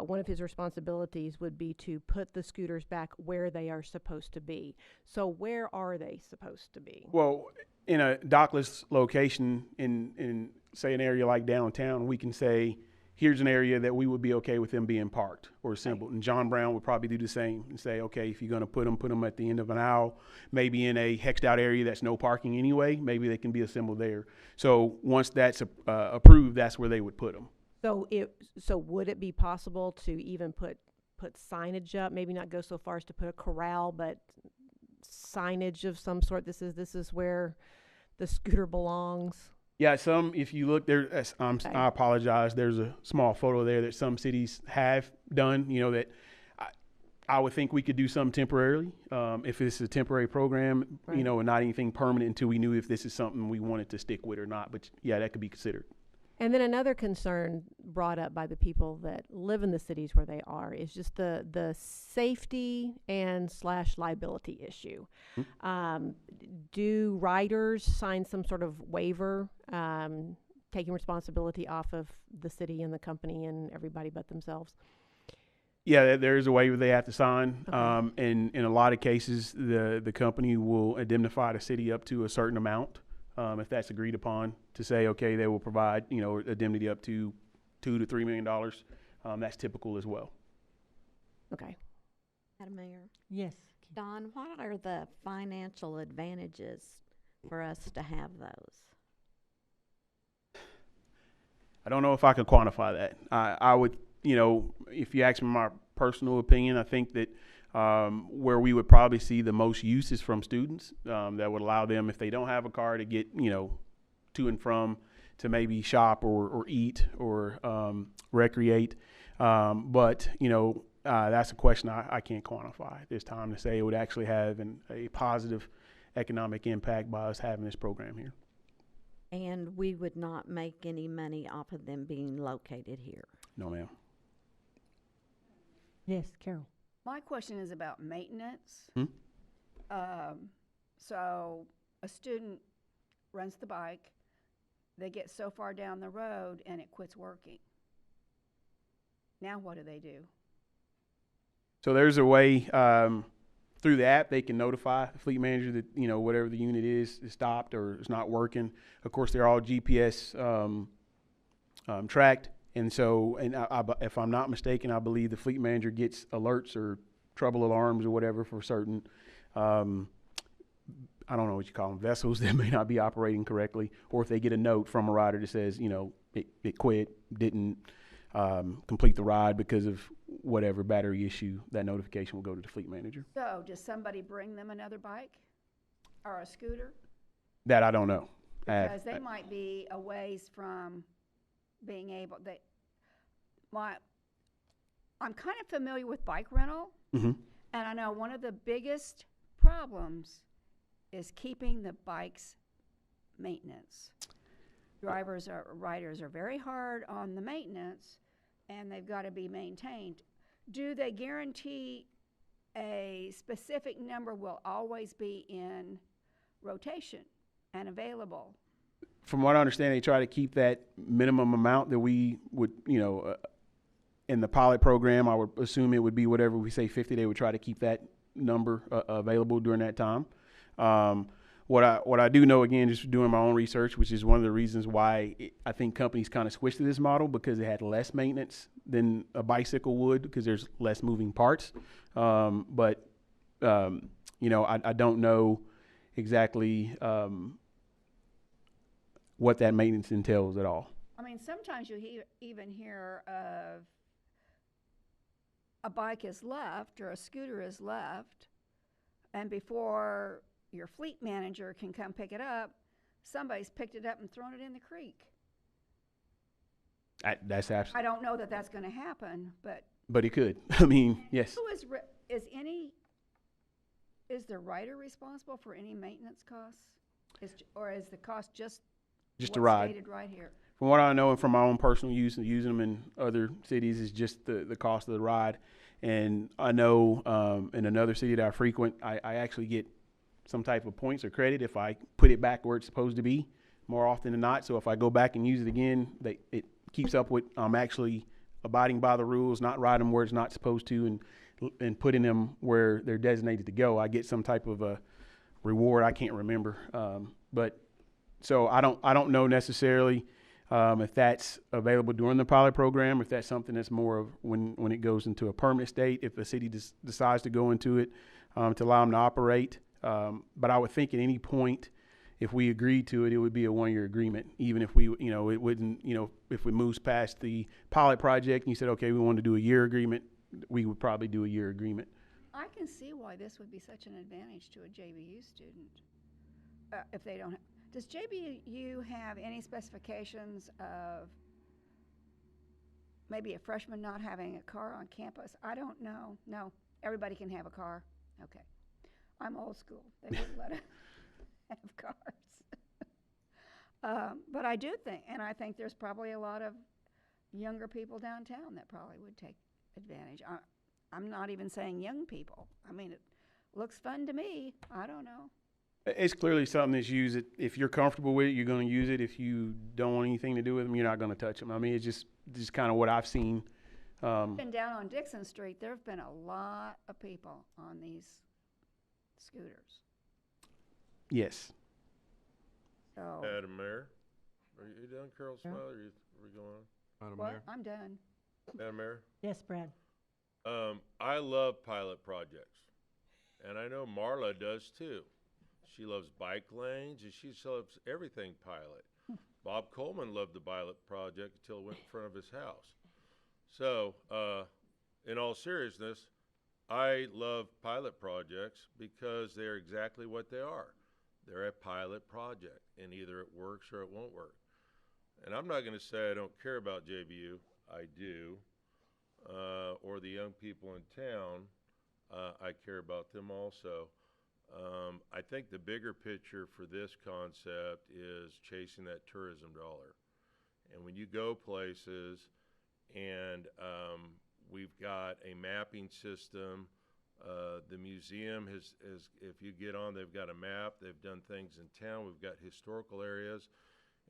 one of his responsibilities would be to put the scooters back where they are supposed to be. So where are they supposed to be? Well, in a dockless location in say an area like downtown, we can say, here's an area that we would be okay with them being parked or assembled. Right. And John Brown would probably do the same and say, okay, if you're going to put them at the end of an aisle, maybe in a hexed out area that's no parking anyway, maybe they can be assembled there. So once that's approved, that's where they would put them. So would it be possible to even put signage up? Maybe not go so far as to put a corral, but signage of some sort. This is where the scooter belongs. Yeah, if you look there, Okay. I apologize. There's a small photo there that some cities have done. You know that I would think we could do something temporarily if this is a temporary program. Right. You know, and not anything permanent until we knew if this is something we wanted to stick with or not. But yeah, that could be considered. And then another concern brought up by the people that live in the cities where they are is just the safety and / liability issue. Mm-hmm. Do riders sign some sort of waiver taking responsibility off of the city and the company and everybody but themselves? Yeah, there is a waiver they have to sign. Okay. And in a lot of cases, the company will indemnify the city up to a certain amount. If that's agreed upon, to say, okay, they will provide, you know, indemnity up to $2 to $3 million. That's typical as well. Okay. Madam Mayor? Yes. Don, what are the financial advantages for us to have those? I don't know if I can quantify that. I would, you know, if you ask me my personal opinion, I think that where we would probably see the most use is from students that would allow them, if they don't have a car, to get, you know, to and from, to maybe shop or eat or recreate. But, you know, that's a question I can't quantify at this time to say it would actually have a positive economic impact by us having this program here. And we would not make any money off of them being located here? No, ma'am. Yes, Carol. My question is about maintenance. So a student rents the bike, they get so far down the road and it quits working. Now what do they do? So there's a way through the app they can notify the fleet manager that, you know, whatever the unit is stopped or it's not working. Of course, they're all GPS tracked. And so, if I'm not mistaken, I believe the fleet manager gets alerts or trouble alarms or whatever for certain, I don't know what you call them, vessels that may not be operating correctly, or if they get a note from a rider that says, you know, it quit, didn't complete the ride because of whatever battery issue, that notification will go to the fleet manager. So does somebody bring them another bike or a scooter? That I don't know. Because they might be a ways from being able, I'm kind of familiar with bike rental. Mm-hmm. And I know one of the biggest problems is keeping the bike's maintenance. Riders are very hard on the maintenance, and they've got to be maintained. Do they guarantee a specific number will always be in rotation and available? from what I understand, they try to keep that minimum amount that we would, in the pilot program, I would assume it would be whatever we say 50, they would try to keep that number available during that time. What I do know, again, just doing my own research, which is one of the reasons why I think companies kind of switched to this model, because it had less maintenance than a bicycle would, because there's less moving parts. I don't know exactly what that maintenance entails at all. I mean, sometimes you even hear of a bike is left or a scooter is left, and before your fleet manager can come pick it up, somebody's picked it up and thrown it in the creek. That's absolutely. I don't know that that's going to happen, but it could. I mean, yes. who is the writer responsible for any maintenance costs, or is the cost just a ride? Stated right here? From what I know, and from my own personal use and using them in other cities, is just the cost of the ride. And I know in another city that I frequent, I actually get some type of points or credit if I put it back where it's supposed to be more often than not. So if I go back and use it again, it keeps up with I'm actually abiding by the rules, not riding them where it's not supposed to, and putting them where they're designated to go. I get some type of a reward. I can't remember, but so I don't know necessarily if that's available during the pilot program, if that's something that's more of when it goes into a permanent state, if the city decides to go into it to allow them to operate. But I would think at any point, if we agreed to it, it would be a 1-year agreement. Even if we, it wouldn't, if it moves past the pilot project and you said, okay, we want to do a year agreement, we would probably do a year agreement. I can see why this would be such an advantage to a JBU student if they don't. Does JBU have any specifications of maybe a freshman not having a car on campus? I don't know. No, everybody can have a car. Okay. I'm old school. They wouldn't let us have cars. But I do think, and I think there's probably a lot of younger people downtown that probably would take advantage. I'm not even saying young people. I mean, it looks fun to me. I don't know. It's clearly something that's used. If you're comfortable with it, you're going to use it. If you don't want anything to do with them, you're not going to touch them. I mean, it's just kind of what I've seen. And down on Dixon Street, there have been a lot of people on these scooters. Yes. So, Madam Mayor, are you done, Carol Smiley? Or are we going on? Madam what? Mayor? I'm done. Madam Mayor? Yes, Brad. I love pilot projects, and I know Marla does too. She loves bike lanes, and she loves everything pilot. Bob Coleman loved the pilot project until it went in front of his house. So, in all seriousness, I love pilot projects because they're exactly what they are. They're a pilot project, and either it works or it won't work. And I'm not going to say I don't care about JBU. I do. Or the young people in town, I care about them also. I think the bigger picture for this concept is chasing that tourism dollar. And when you go places and we've got a mapping system, the museum has, if you get on, they've got a map, they've done things in town, we've got historical areas,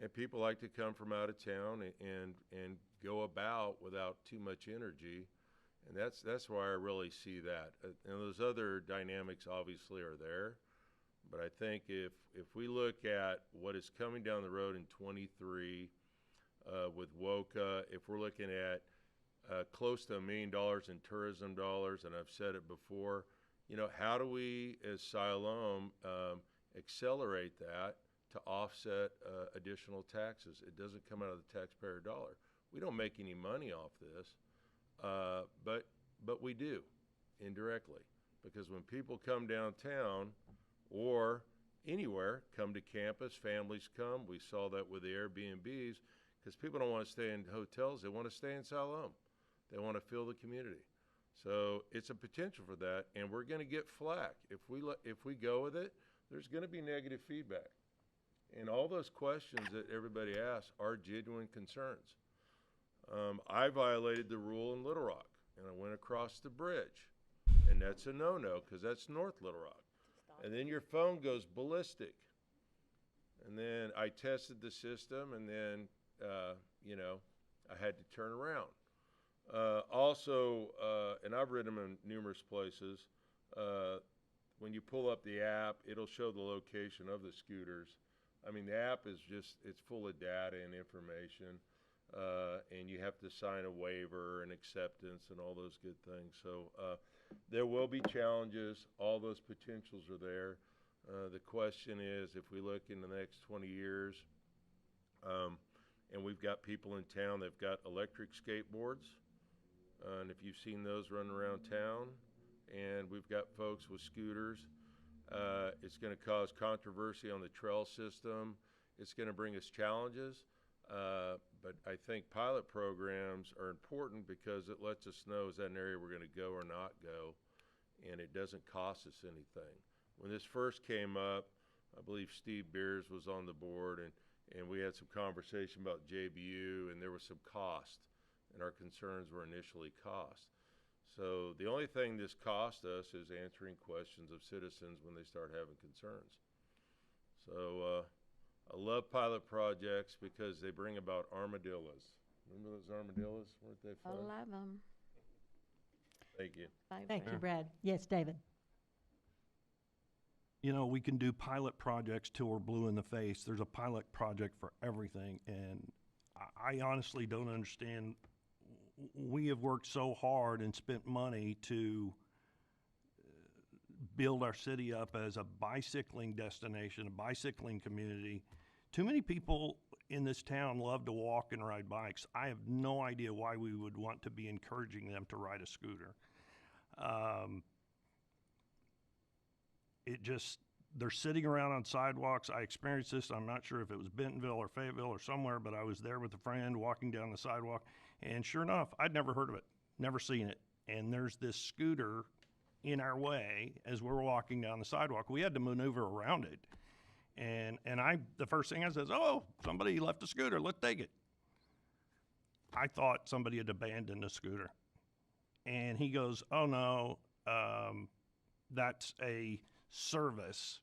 and people like to come from out of town and go about without too much energy. And that's why I really see that. And those other dynamics obviously are there. But I think if we look at what is coming down the road in 23 with WOCA, if we're looking at close to $1 million in tourism dollars, and I've said it before, how do we as Siloam accelerate that to offset additional taxes? It doesn't come out of the taxpayer dollar. We don't make any money off this. But we do indirectly, because when people come downtown or anywhere, come to campus, families come. We saw that with the Airbnbs, because people don't want to stay in hotels. They want to stay in Siloam. They want to feel the community. So it's a potential for that, and we're going to get flack if we go with it. There's going to be negative feedback, and all those questions that everybody asks are genuine concerns. I violated the rule in Little Rock, and I went across the bridge, and that's a no-no because that's North Little Rock. And then your phone goes ballistic, And then I tested the system, and then, you know, I had to turn around. Also, and I've ridden them in numerous places, when you pull up the app, it'll show the location of the scooters. I mean, the app is just, it's full of data and information, and you have to sign a waiver and acceptance and all those good things. So there will be challenges. All those potentials are there. The question is, if we look in the next 20 years, and we've got people in town that've got electric skateboards, and if you've seen those running around town, and we've got folks with scooters, it's going to cause controversy on the trail system. It's going to bring us challenges, but I think pilot programs are important because it lets us know, is that an area we're going to go or not go, and it doesn't cost us anything. When this first came up, I believe Steve Beers was on the board, and we had some conversation about JBU, and there was some cost, and our concerns were initially cost. So the only thing this cost us is answering questions of citizens when they start having concerns. So I love pilot projects because they bring about armadillos. Remember those armadillos? Weren't they fun? I love them. Thank you. Thank you, Brad. Yes, David. You know, we can do pilot projects till we're blue in the face. There's a pilot project for everything, and I honestly don't understand. We have worked so hard and spent money to build our city up as a bicycling destination, a bicycling community. Too many people in this town love to walk and ride bikes. I have no idea why we would want to be encouraging them to ride a scooter. They're sitting around on sidewalks. I experienced this. I'm not sure if it was Bentonville or Fayetteville or somewhere, but I was there with a friend walking down the sidewalk, and sure enough, I'd never heard of it, never seen it. And there's this scooter in our way as we're walking down the sidewalk. We had to maneuver around it. And the first thing I said, oh, somebody left a scooter, let's take it. I thought somebody had abandoned a scooter. And he goes, oh no, that's a service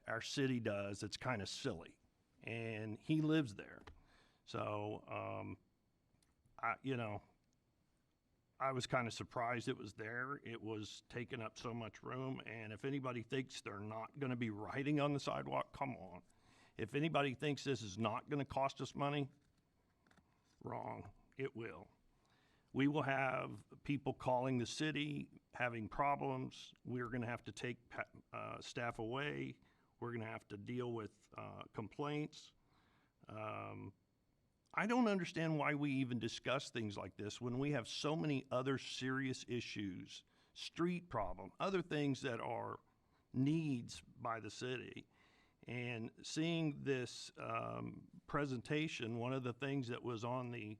our city does. It's kind of silly. And he lives there. So, I was kind of surprised it was there. It was taking up so much room. And if anybody thinks they're not going to be riding on the sidewalk, come on. If anybody thinks this is not going to cost us money, wrong. It will. We will have people calling the city, having problems. We're going to have to take staff away. We're going to have to deal with complaints. I don't understand why we even discuss things like this when we have so many other serious issues, street problem, other things that are needs by the city. And seeing this presentation, one of the things that was on the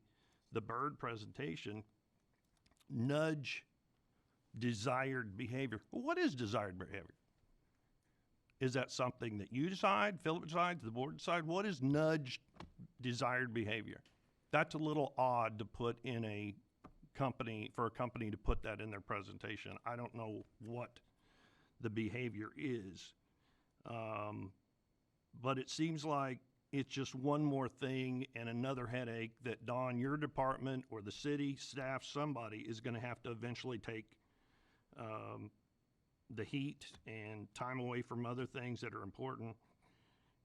Bird presentation, nudge desired behavior. Well, what is desired behavior? Is that something that you decide, Philip decides, the board decide? What is nudge desired behavior? That's a little odd to put in a company, for a company to put that in their presentation. I don't know what the behavior is. But it seems like it's just one more thing and another headache that, Don, your department or the city staff, somebody is going to have to eventually take the heat and time away from other things that are important.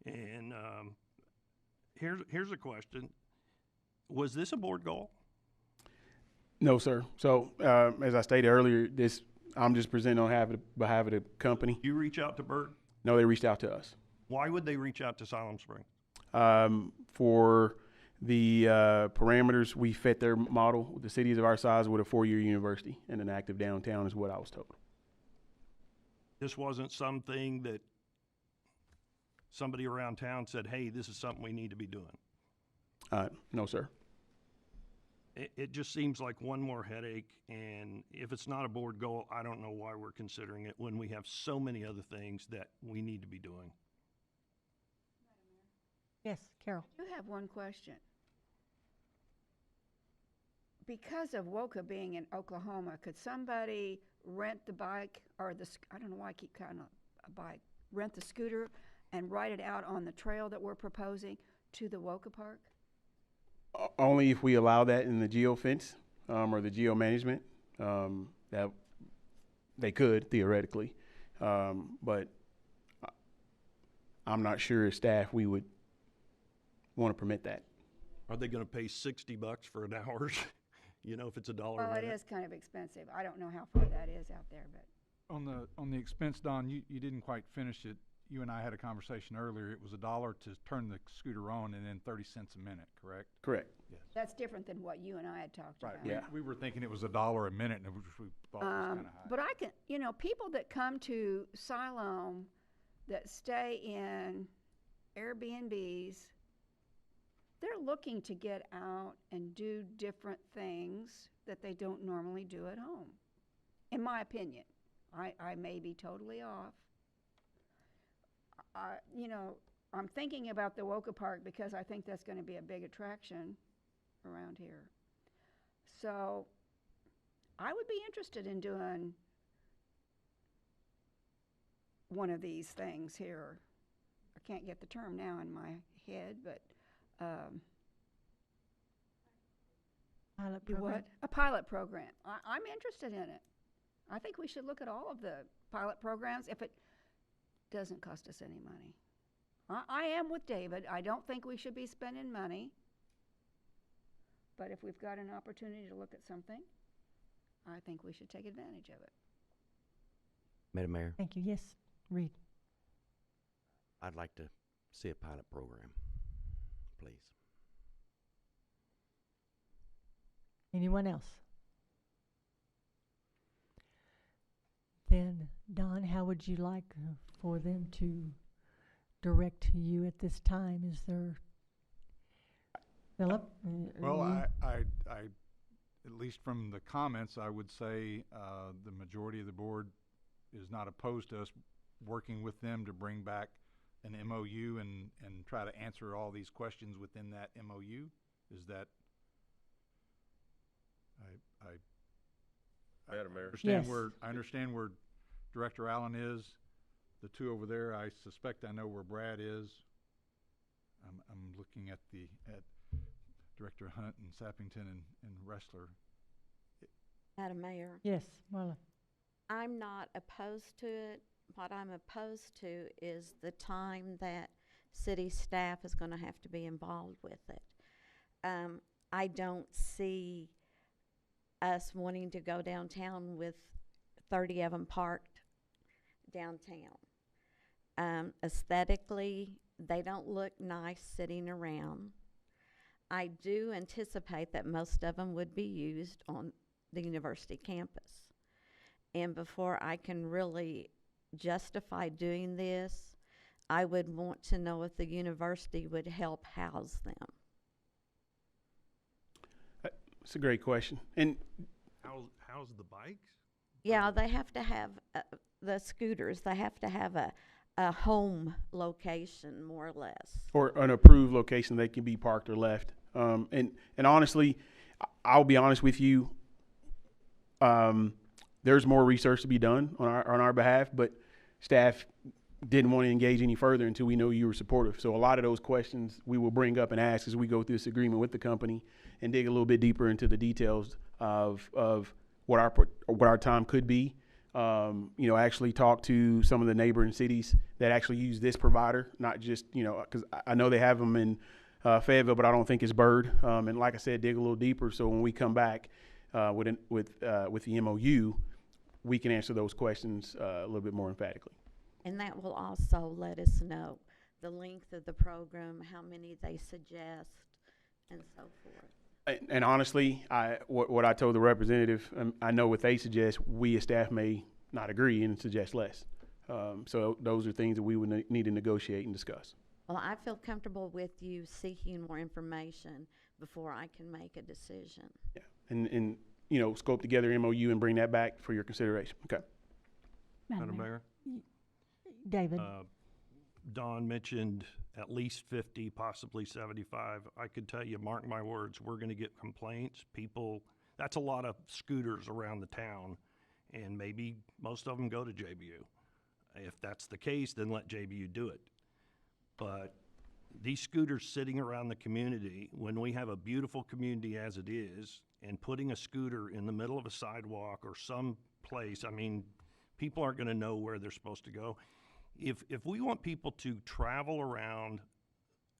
And here's a question. Was this a board goal? No, sir. So as I stated earlier, I'm just presenting on behalf of the company. You reach out to Bird? No, they reached out to us. Why would they reach out to Siloam Springs? For the parameters, we fit their model. The cities of our size with a 4-year university and an active downtown is what I was told. This wasn't something that somebody around town said, hey, this is something we need to be doing. No, sir. It just seems like one more headache, and if it's not a board goal, I don't know why we're considering it when we have so many other things that we need to be doing. Yes, Carol. I do have one question. Because of WOCA being in Oklahoma, could somebody rent the bike or I don't know why I keep calling it a bike, rent the scooter and write it out on the trail that we're proposing to the Woka Park? Only if we allow that in the geo fence, or the geo management, that they could theoretically. But I'm not sure as staff we would want to permit that. Are they gonna pay $60 for an hour? You know, if it's $1 a Well, it minute? is kind of expensive. I don't know how far that is out there, but. On the expense, Don, you didn't quite finish it. You and I had a conversation earlier. It was $1 to turn the scooter on and then 30 cents a minute, correct? Correct. Yes. That's different than what you and I had talked Right. about. Yeah. We were thinking it was $1 a minute, and which we thought was kind of high. But I can, people that come to Siloam that stay in Airbnbs, they're looking to get out and do different things that they don't normally do at home, in my opinion. I may be totally off. I'm thinking about the Woka Park because I think that's going to be a big attraction around here. So I would be interested in doing one of these things here. I can't get the term now in my head, but Pilot do program. what? A pilot program. I'm interested in it. I think we should look at all of the pilot programs if it doesn't cost us any money. I am with David. I don't think we should be spending money. But if we've got an opportunity to look at something, I think we should take advantage of it. Madam Mayor, Thank you. Yes, Reed. I'd like to see a pilot program, please. Anyone else? Then, Don, how would you like for them to direct you at this time? Is there, Philip? Well, I, at least from the comments, I would say the majority of the board is not opposed to us working with them to bring back an MOU and try to answer all these questions within that MOU. Is that? Madam Mayor. I understand where Director Allen is. The two over there, I suspect I know where Brad is. I'm looking at Director Hunt and Sappington and Wrestler. Madam Mayor, Yes, Marla. I'm not opposed to it. What I'm opposed to is the time that city staff is going to have to be involved with it. I don't see us wanting to go downtown with 30 of them parked downtown. Aesthetically, they don't look nice sitting around. I do anticipate that most of them would be used on the university campus. And before I can really justify doing this, I would want to know if the university would help house them. It's a great question. And How's the bikes? Yeah, they have to have the scooters. They have to have a home location, more or less. or an approved location they can be parked or left. And honestly, I'll be honest with you. There's more research to be done on our behalf, but staff didn't want to engage any further until we know you were supportive. So a lot of those questions we will bring up and ask as we go through this agreement with the company and dig a little bit deeper into the details of what our time could be. Actually talk to some of the neighboring cities that actually use this provider, not just, because I know they have them in Fayetteville, but I don't think it's Bird. And like I said, dig a little deeper so when we come back with the MOU, we can answer those questions a little bit more emphatically. And that will also let us know the length of the program, how many they suggest, and so forth. And honestly, what I told the representative, I know what they suggest, we as staff may not agree and suggest less. So those are things that we would need to negotiate and discuss. Well, I feel comfortable with you seeking more information before I can make a decision. Yeah, and scope together MOU and bring that back for your consideration. Okay. Madam Mayor? David. Don mentioned at least 50, possibly 75. I could tell you, mark my words, we're going to get complaints. People, that's a lot of scooters around the town, and maybe most of them go to JBU. If that's the case, then let JBU do it. but these scooters sitting around the community, when we have a beautiful community as it is, and putting a scooter in the middle of a sidewalk or some place, I mean, people aren't gonna know where they're supposed to go. If we want people to travel around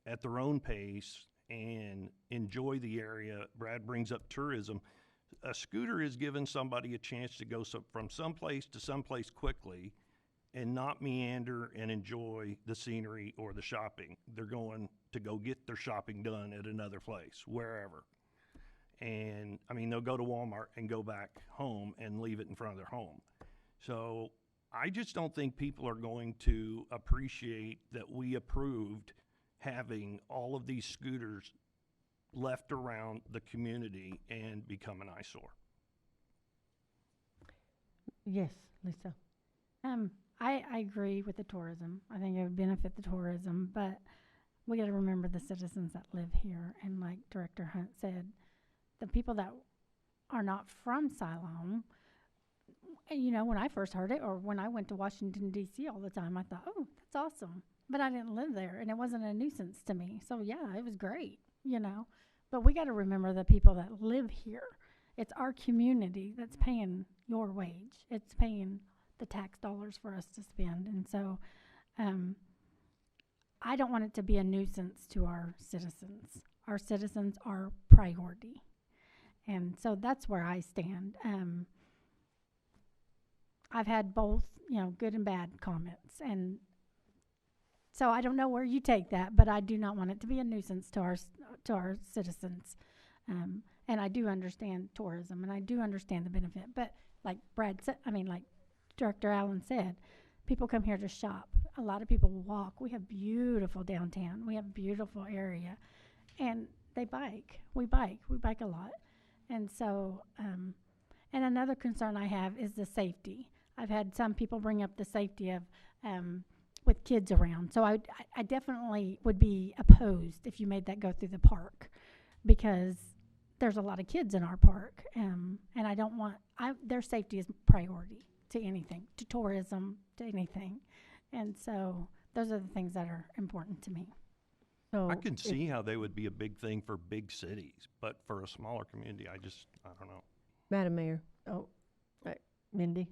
at their own pace and enjoy the area, Brad brings up tourism, a scooter is giving somebody a chance to go from someplace to someplace quickly and not meander and enjoy the scenery or the shopping. They're going to go get their shopping done at another place, wherever. And I mean, they'll go to Walmart and go back home and leave it in front of their home. So I just don't think people are going to appreciate that we approved having all of these scooters left around the community and become an eyesore. Yes, Lisa. I agree with the tourism. I think it would benefit the tourism, but we got to remember the citizens that live here. And like Director Hunt said, the people that are not from Siloam, you know, when I first heard it, or when I went to Washington, D.C. all the time, I thought, oh, that's awesome. But I didn't live there, and it wasn't a nuisance to me. So, yeah, it was great, you know. But we got to remember the people that live here. It's our community that's paying your wage. It's paying the tax dollars for us to spend. And so I don't want it to be a nuisance to our citizens. Our citizens are priority. And so that's where I stand. I've had both, you know, good and bad comments. And so I don't know where you take that, but I do not want it to be a nuisance to our citizens. And I do understand tourism, and I do understand the benefit. But like Brad said, I mean, like Director Allen said, people come here to shop. A lot of people walk. We have beautiful downtown. We have beautiful area. And they bike. We bike a lot. And so, and another concern I have is the safety. I've had some people bring up the safety of, with kids around. So I definitely would be opposed if you made that go through the park, because there's a lot of kids in our park. And I don't want, their safety is priority to anything, to tourism, to anything. And so those are the things that are important to me. So I can see how they would be a big thing for big cities, but for a smaller community, I don't know. Madam Mayor. Mindy?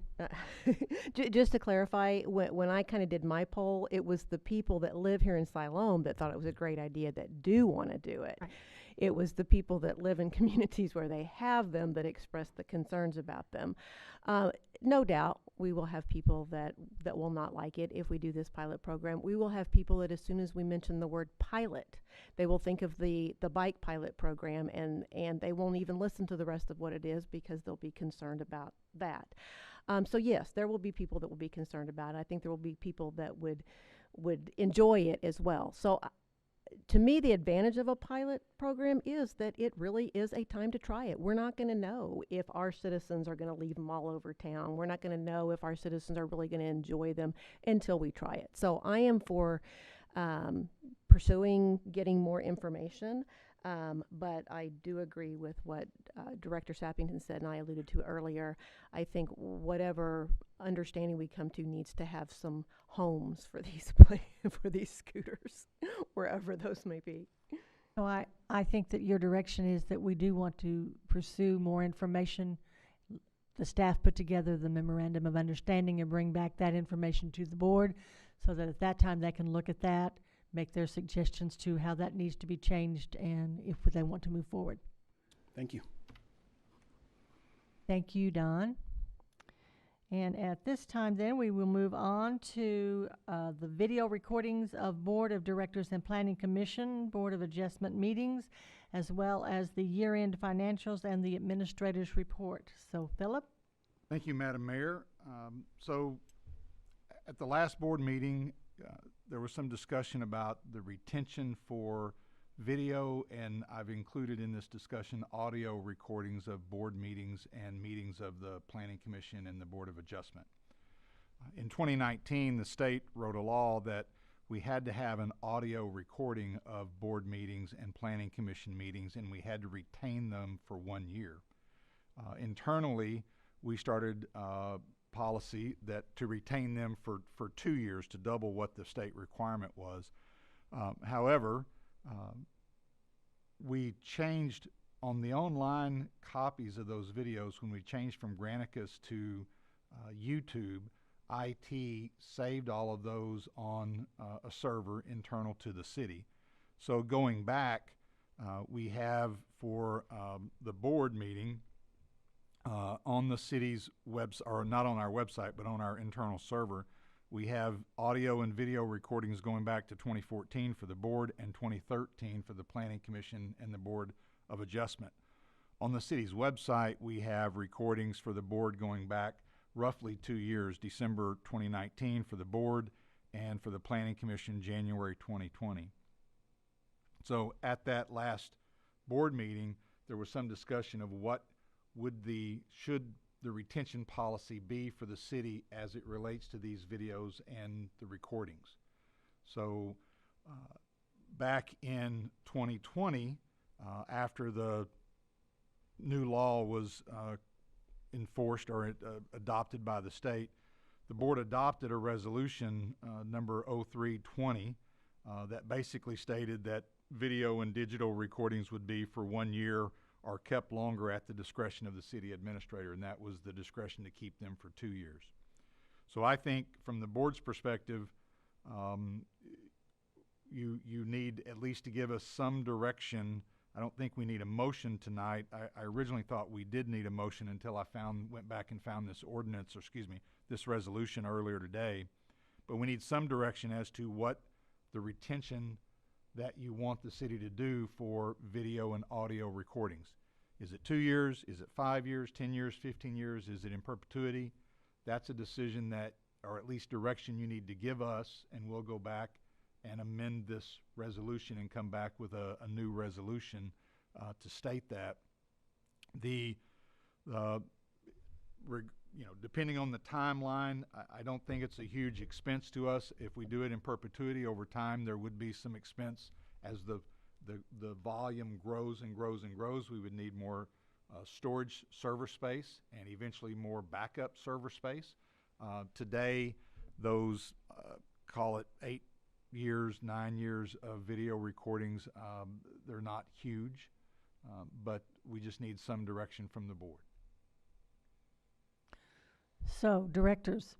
Just to clarify, when I kind of did my poll, it was the people that live here in Siloam that thought it was a great idea that do want to do it. Right. It was the people that live in communities where they have them that expressed the concerns about them. No doubt we will have people that will not like it if we do this pilot program. We will have people that as soon as we mention the word pilot, they will think of the bike pilot program, and they won't even listen to the rest of what it is because they'll be concerned about that. So yes, there will be people that will be concerned about it. I think there will be people that would enjoy it as well. So to me, the advantage of a pilot program is that it really is a time to try it. We're not going to know if our citizens are going to leave them all over town. We're not going to know if our citizens are really going to enjoy them until we try it. So I am for pursuing getting more information, but I do agree with what Director Sappington said and I alluded to earlier. I think whatever understanding we come to needs to have some homes for these for these scooters, wherever those may be. So I think that your direction is that we do want to pursue more information. The staff put together the memorandum of understanding and bring back that information to the board so that at that time they can look at that, make their suggestions to how that needs to be changed and if they want to move forward. Thank you. Thank you, Don. And at this time then, we will move on to the video recordings of Board of Directors and Planning Commission, Board of Adjustment meetings, as well as the year-end financials and the administrator's report. So, Philip? Thank you, Madam Mayor. So at the last board meeting, there was some discussion about the retention for video, and I've included in this discussion audio recordings of board meetings and meetings of the Planning Commission and the Board of Adjustment. In 2019, the state wrote a law that we had to have an audio recording of board meetings and Planning Commission meetings, and we had to retain them for 1 year. Internally, we started policy that to retain them for 2 years, to double what the state requirement was. However, we changed on the online copies of those videos when we changed from Granicus to YouTube. IT saved all of those on a server internal to the city. So going back, we have for the board meeting on the city's website, or not on our website, but on our internal server, we have audio and video recordings going back to 2014 for the board and 2013 for the Planning Commission and the Board of Adjustment. On the city's website, we have recordings for the board going back roughly 2 years, December 2019 for the board and for the Planning Commission, January 2020. So at that last board meeting, there was some discussion of what should the retention policy be for the city as it relates to these videos and the recordings. So back in 2020, after the new law was enforced or adopted by the state, the board adopted a resolution number 0320 that basically stated that video and digital recordings would be for 1 year or kept longer at the discretion of the city administrator, and that was the discretion to keep them for 2 years. So I think from the board's perspective, you need at least to give us some direction. I don't think we need a motion tonight. I originally thought we did need a motion until I went back and found this ordinance, or excuse me, this resolution earlier today. But we need some direction as to what the retention that you want the city to do for video and audio recordings. Is it 2 years? Is it 5 years, 10 years, 15 years? Is it in perpetuity? That's a decision that, or at least direction, you need to give us, and we'll go back and amend this resolution and come back with a new resolution to state that. Depending on the timeline, I don't think it's a huge expense to us. If we do it in perpetuity over time, there would be some expense as the volume grows and grows and grows. We would need more storage server space and eventually more backup server space. Today, those call it 8 years, 9 years of video recordings, they're not huge, but we just need some direction from the board. So, directors,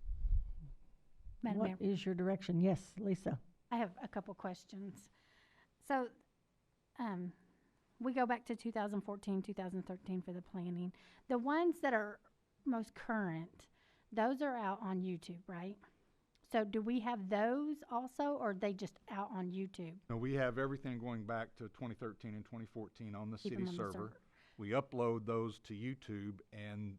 Madam what Mayor. is your direction? Yes, Lisa. I have a couple questions. So, we go back to 2014, 2013 for the planning. The ones that are most current, those are out on YouTube, right? So do we have those also, or are they just out on YouTube? No, we have everything going back to 2013 and 2014 on the Keep city 'em on the server. server. We upload those to YouTube, and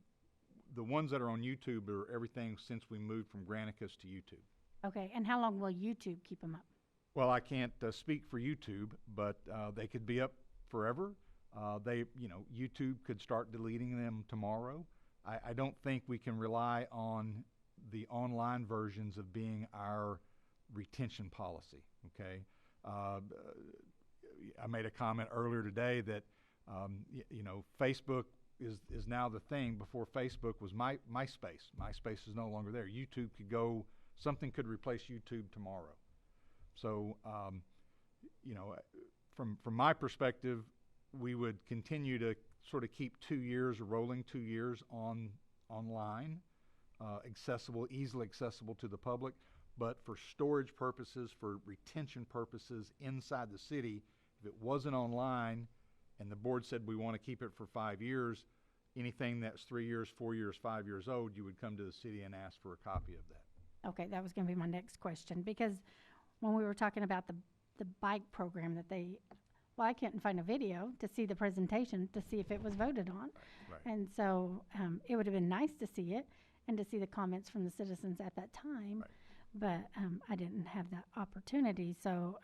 the ones that are on YouTube are everything since we moved from Granicus to YouTube. Okay, and how long will YouTube keep them up? Well, I can't speak for YouTube, but they could be up forever. YouTube could start deleting them tomorrow. I don't think we can rely on the online versions of being our retention policy, okay? I made a comment earlier today that, Facebook is now the thing. Before Facebook was MySpace. MySpace is no longer there. YouTube could go, something could replace YouTube tomorrow. So, from my perspective, we would continue to sort of keep 2 years, rolling 2 years online, easily accessible to the public. But for storage purposes, for retention purposes inside the city, if it wasn't online and the board said we want to keep it for 5 years, anything that's 3 years, 4 years, 5 years old, you would come to the city and ask for a copy of that. Okay, that was gonna be my next question, because when we were talking about the bike program that I couldn't find a video to see the presentation to see if it was voted on. Right. And so, it would have been nice to see it and to see the comments from the citizens at that time. Right. But, I didn't have that opportunity, so,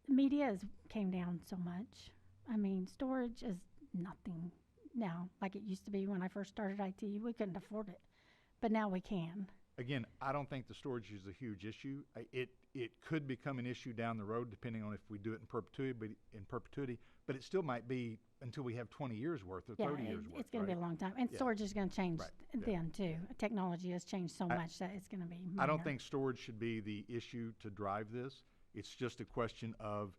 media came down so much. I mean, storage is nothing now, like it used to be when I first started IT. We couldn't afford it, but now we can. Again, I don't think the storage is a huge issue. It could become an issue down the road depending on if we do it in perpetuity, but it still might be until we have 20 years worth or Yeah, 30 years worth. it's gonna be a right? long time. And Yeah. storage is gonna change Right, then too. Technology has changed so much that it's gonna be I don't minor. think storage should be the issue to drive this. It's just a question of,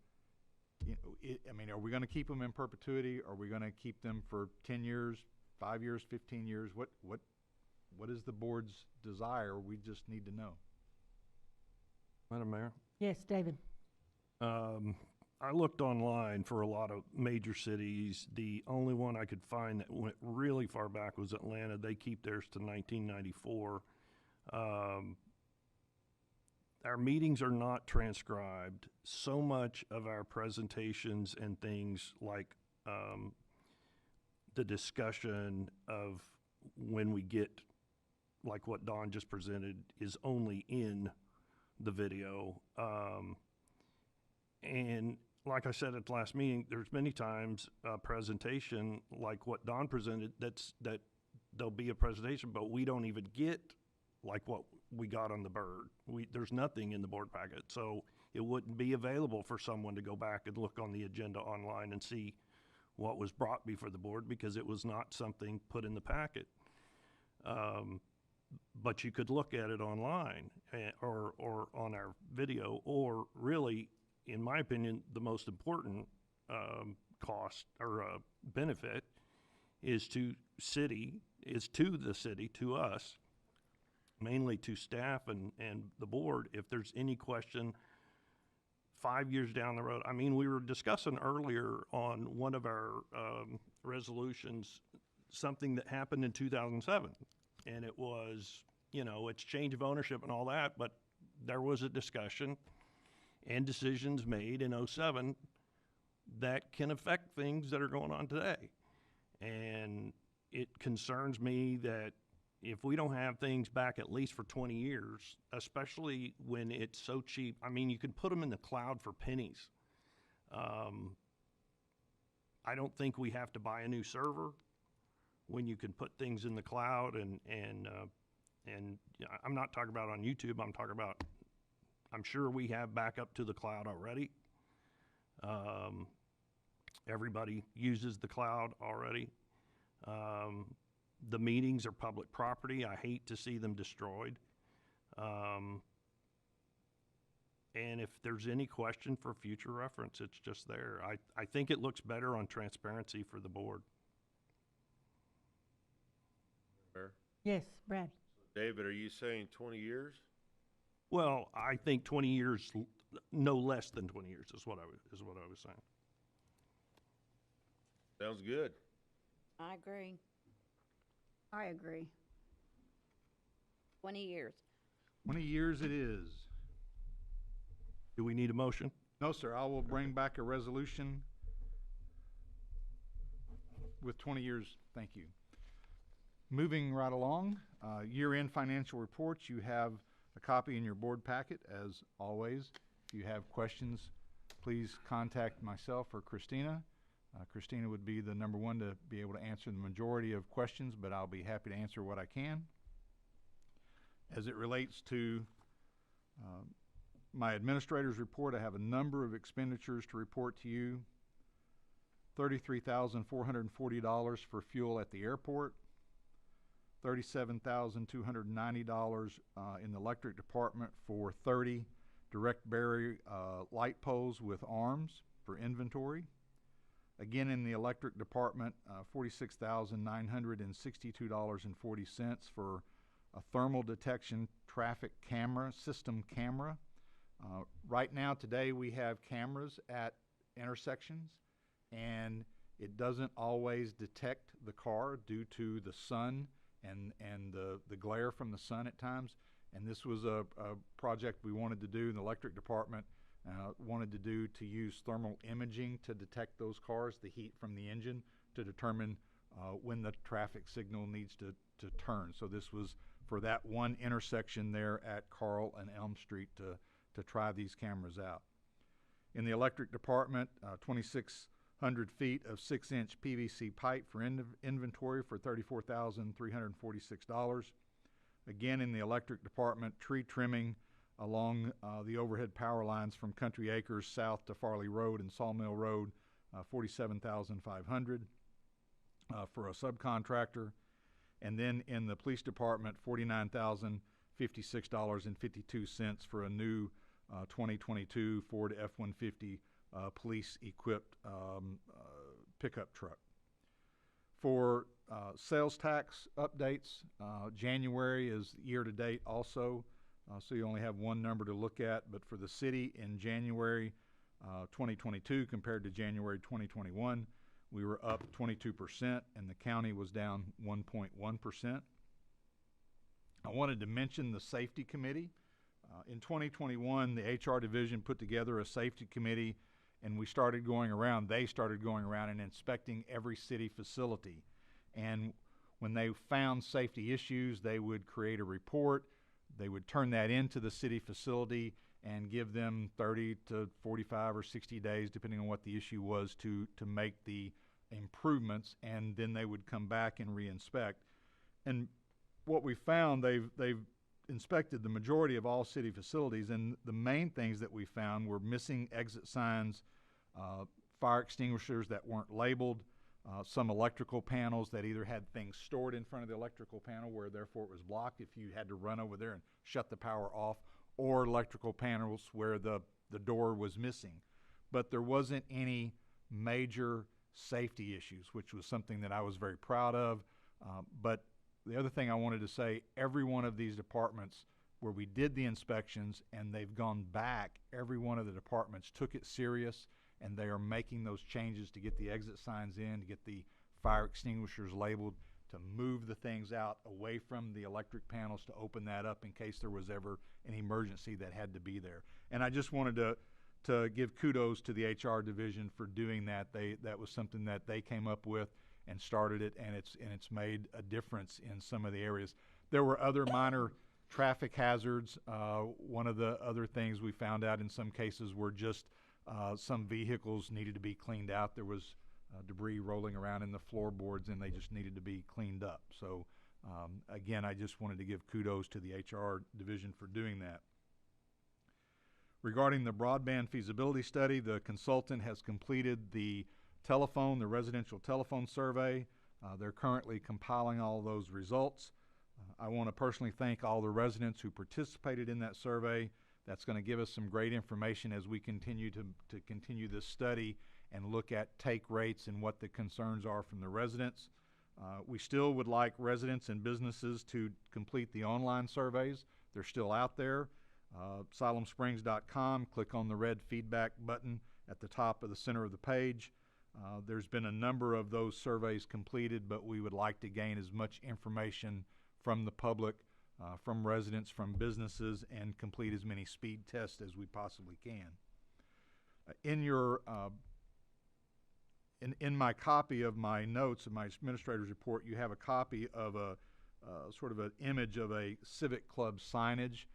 I mean, are we gonna keep them in perpetuity? Are we gonna keep them for 10 years, 5 years, 15 years? What is the board's desire? We just need to know. Madam Mayor? Yes, David. I looked online for a lot of major cities. The only one I could find that went really far back was Atlanta. They keep theirs to 1994. Our meetings are not transcribed. So much of our presentations and things like the discussion of when we get, like what Don just presented, is only in the video. And like I said at the last meeting, there's many times a presentation like what Don presented, that there'll be a presentation, but we don't even get like what we got on the bird. There's nothing in the board packet, so it wouldn't be available for someone to go back and look on the agenda online and see what was brought before the board, because it was not something put in the packet. But you could look at it online or on our video, or really, in my opinion, the most important cost or benefit is to the city, to us, mainly to staff and the board, if there's any question 5 years down the road. I mean, we were discussing earlier on one of our resolutions, something that happened in 2007. And it was, it's change of ownership and all that, but there was a discussion and decisions made in 2007 that can affect things that are going on today. And it concerns me that if we don't have things back at least for 20 years, especially when it's so cheap, I mean, you can put them in the cloud for pennies. I don't think we have to buy a new server when you can put things in the cloud, and I'm not talking about on YouTube. I'm sure we have backup to the cloud already. Everybody uses the cloud already. The meetings are public property. I hate to see them destroyed. And if there's any question for future reference, it's just there. I think it looks better on transparency for the board. Mayor? Yes, Brad. David, are you saying 20 years? Well, I think 20 years, no less than 20 years is what I was saying. Sounds good. I agree. I agree. 20 years. 20 years it is. Do we need a motion? No, sir. I will bring back a resolution with 20 years. Thank you. Moving right along, year-end financial reports. You have a copy in your board packet, as always. If you have questions, please contact myself or Christina. Christina would be the number one to be able to answer the majority of questions, but I'll be happy to answer what I can. As it relates to my administrator's report, I have a number of expenditures to report to you. $33,440 for fuel at the airport, $37,290 in the electric department for 30 direct battery light poles with arms for inventory. Again, in the electric department, $46,962.40 for a thermal detection traffic camera, system camera. Right now, today, we have cameras at intersections, and it doesn't always detect the car due to the sun and the glare from the sun at times. And this was a project we wanted to do in the electric department, wanted to do to use thermal imaging to detect those cars, the heat from the engine, to determine when the traffic signal needs to turn. So this was for that one intersection there at Carl and Elm Street to try these cameras out. In the electric department, 2,600 feet of 6-inch PVC pipe for inventory for $34,346. Again, in the electric department, tree trimming along the overhead power lines from Country Acres south to Farley Road and Sawmill Road, $47,500 for a subcontractor. And then in the police department, $49,056.52 for a new 2022 Ford F-150 police-equipped pickup truck. For sales tax updates, January is year-to-date also, so you only have one number to look at. But for the city in January 2022 compared to January 2021, we were up 22%, and the county was down 1.1%. I wanted to mention the safety committee. In 2021, the HR division put together a safety committee, and they started going around and inspecting every city facility. And when they found safety issues, they would create a report. They would turn that into the city facility and give them 30 to 45 or 60 days, depending on what the issue was, to make the improvements, and then they would come back and re-inspect. And what we found, they've inspected the majority of all city facilities, and the main things that we found were missing exit signs, fire extinguishers that weren't labeled, some electrical panels that either had things stored in front of the electrical panel where therefore it was blocked if you had to run over there and shut the power off, or electrical panels where the door was missing. But there wasn't any major safety issues, which was something that I was very proud of. But the other thing I wanted to say, every one of these departments where we did the inspections and they've gone back, every one of the departments took it serious, and they are making those changes to get the exit signs in, to get the fire extinguishers labeled, to move the things out away from the electric panels, to open that up in case there was ever an emergency that had to be there. And I just wanted to give kudos to the HR division for doing that. That was something that they came up with and started it, and it's made a difference in some of the areas. There were other minor traffic hazards. One of the other things we found out in some cases were just some vehicles needed to be cleaned out. There was debris rolling around in the floorboards, and they just needed to be cleaned up. So again, I just wanted to give kudos to the HR division for doing that. Regarding the broadband feasibility study, the consultant has completed the residential telephone survey. They're currently compiling all those results. I want to personally thank all the residents who participated in that survey. That's going to give us some great information as we continue to continue this study and look at take rates and what the concerns are from the residents. We still would like residents and businesses to complete the online surveys. They're still out there. SiloamSprings.com, click on the red feedback button at the top of the center of the page. There's been a number of those surveys completed, but we would like to gain as much information from the public, from residents, from businesses, and complete as many speed tests as we possibly can. In my copy of my notes of my administrator's report, you have a copy of a sort of an image of a civic club signage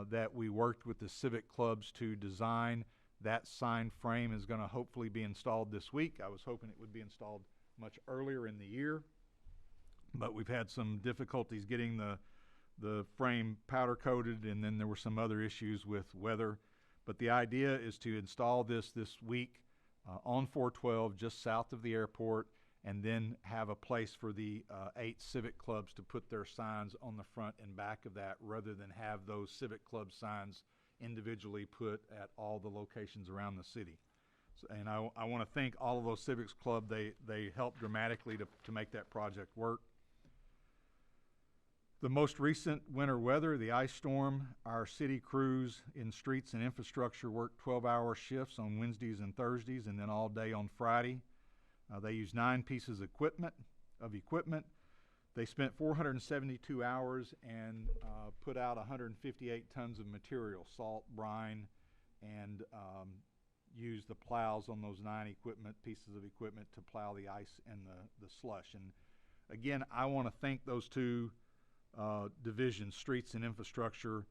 that we worked with the civic clubs to design. That sign frame is going to hopefully be installed this week. I was hoping it would be installed much earlier in the year, but we've had some difficulties getting the frame powder coated, and then there were some other issues with weather. But the idea is to install this week on 412 just south of the airport, and then have a place for the 8 civic clubs to put their signs on the front and back of that, rather than have those civic club signs individually put at all the locations around the city. So, and I want to thank all of those civics club. They helped dramatically to make that project work. The most recent winter weather, the ice storm, our city crews in streets and infrastructure worked 12-hour shifts on Wednesdays and Thursdays, and then all day on Friday. They used 9 pieces of equipment. They spent 472 hours and put out 158 tons of material, salt, brine, and used the plows on those 9 pieces of equipment to plow the ice and the slush. And again, I want to thank those 2 divisions, streets and infrastructure.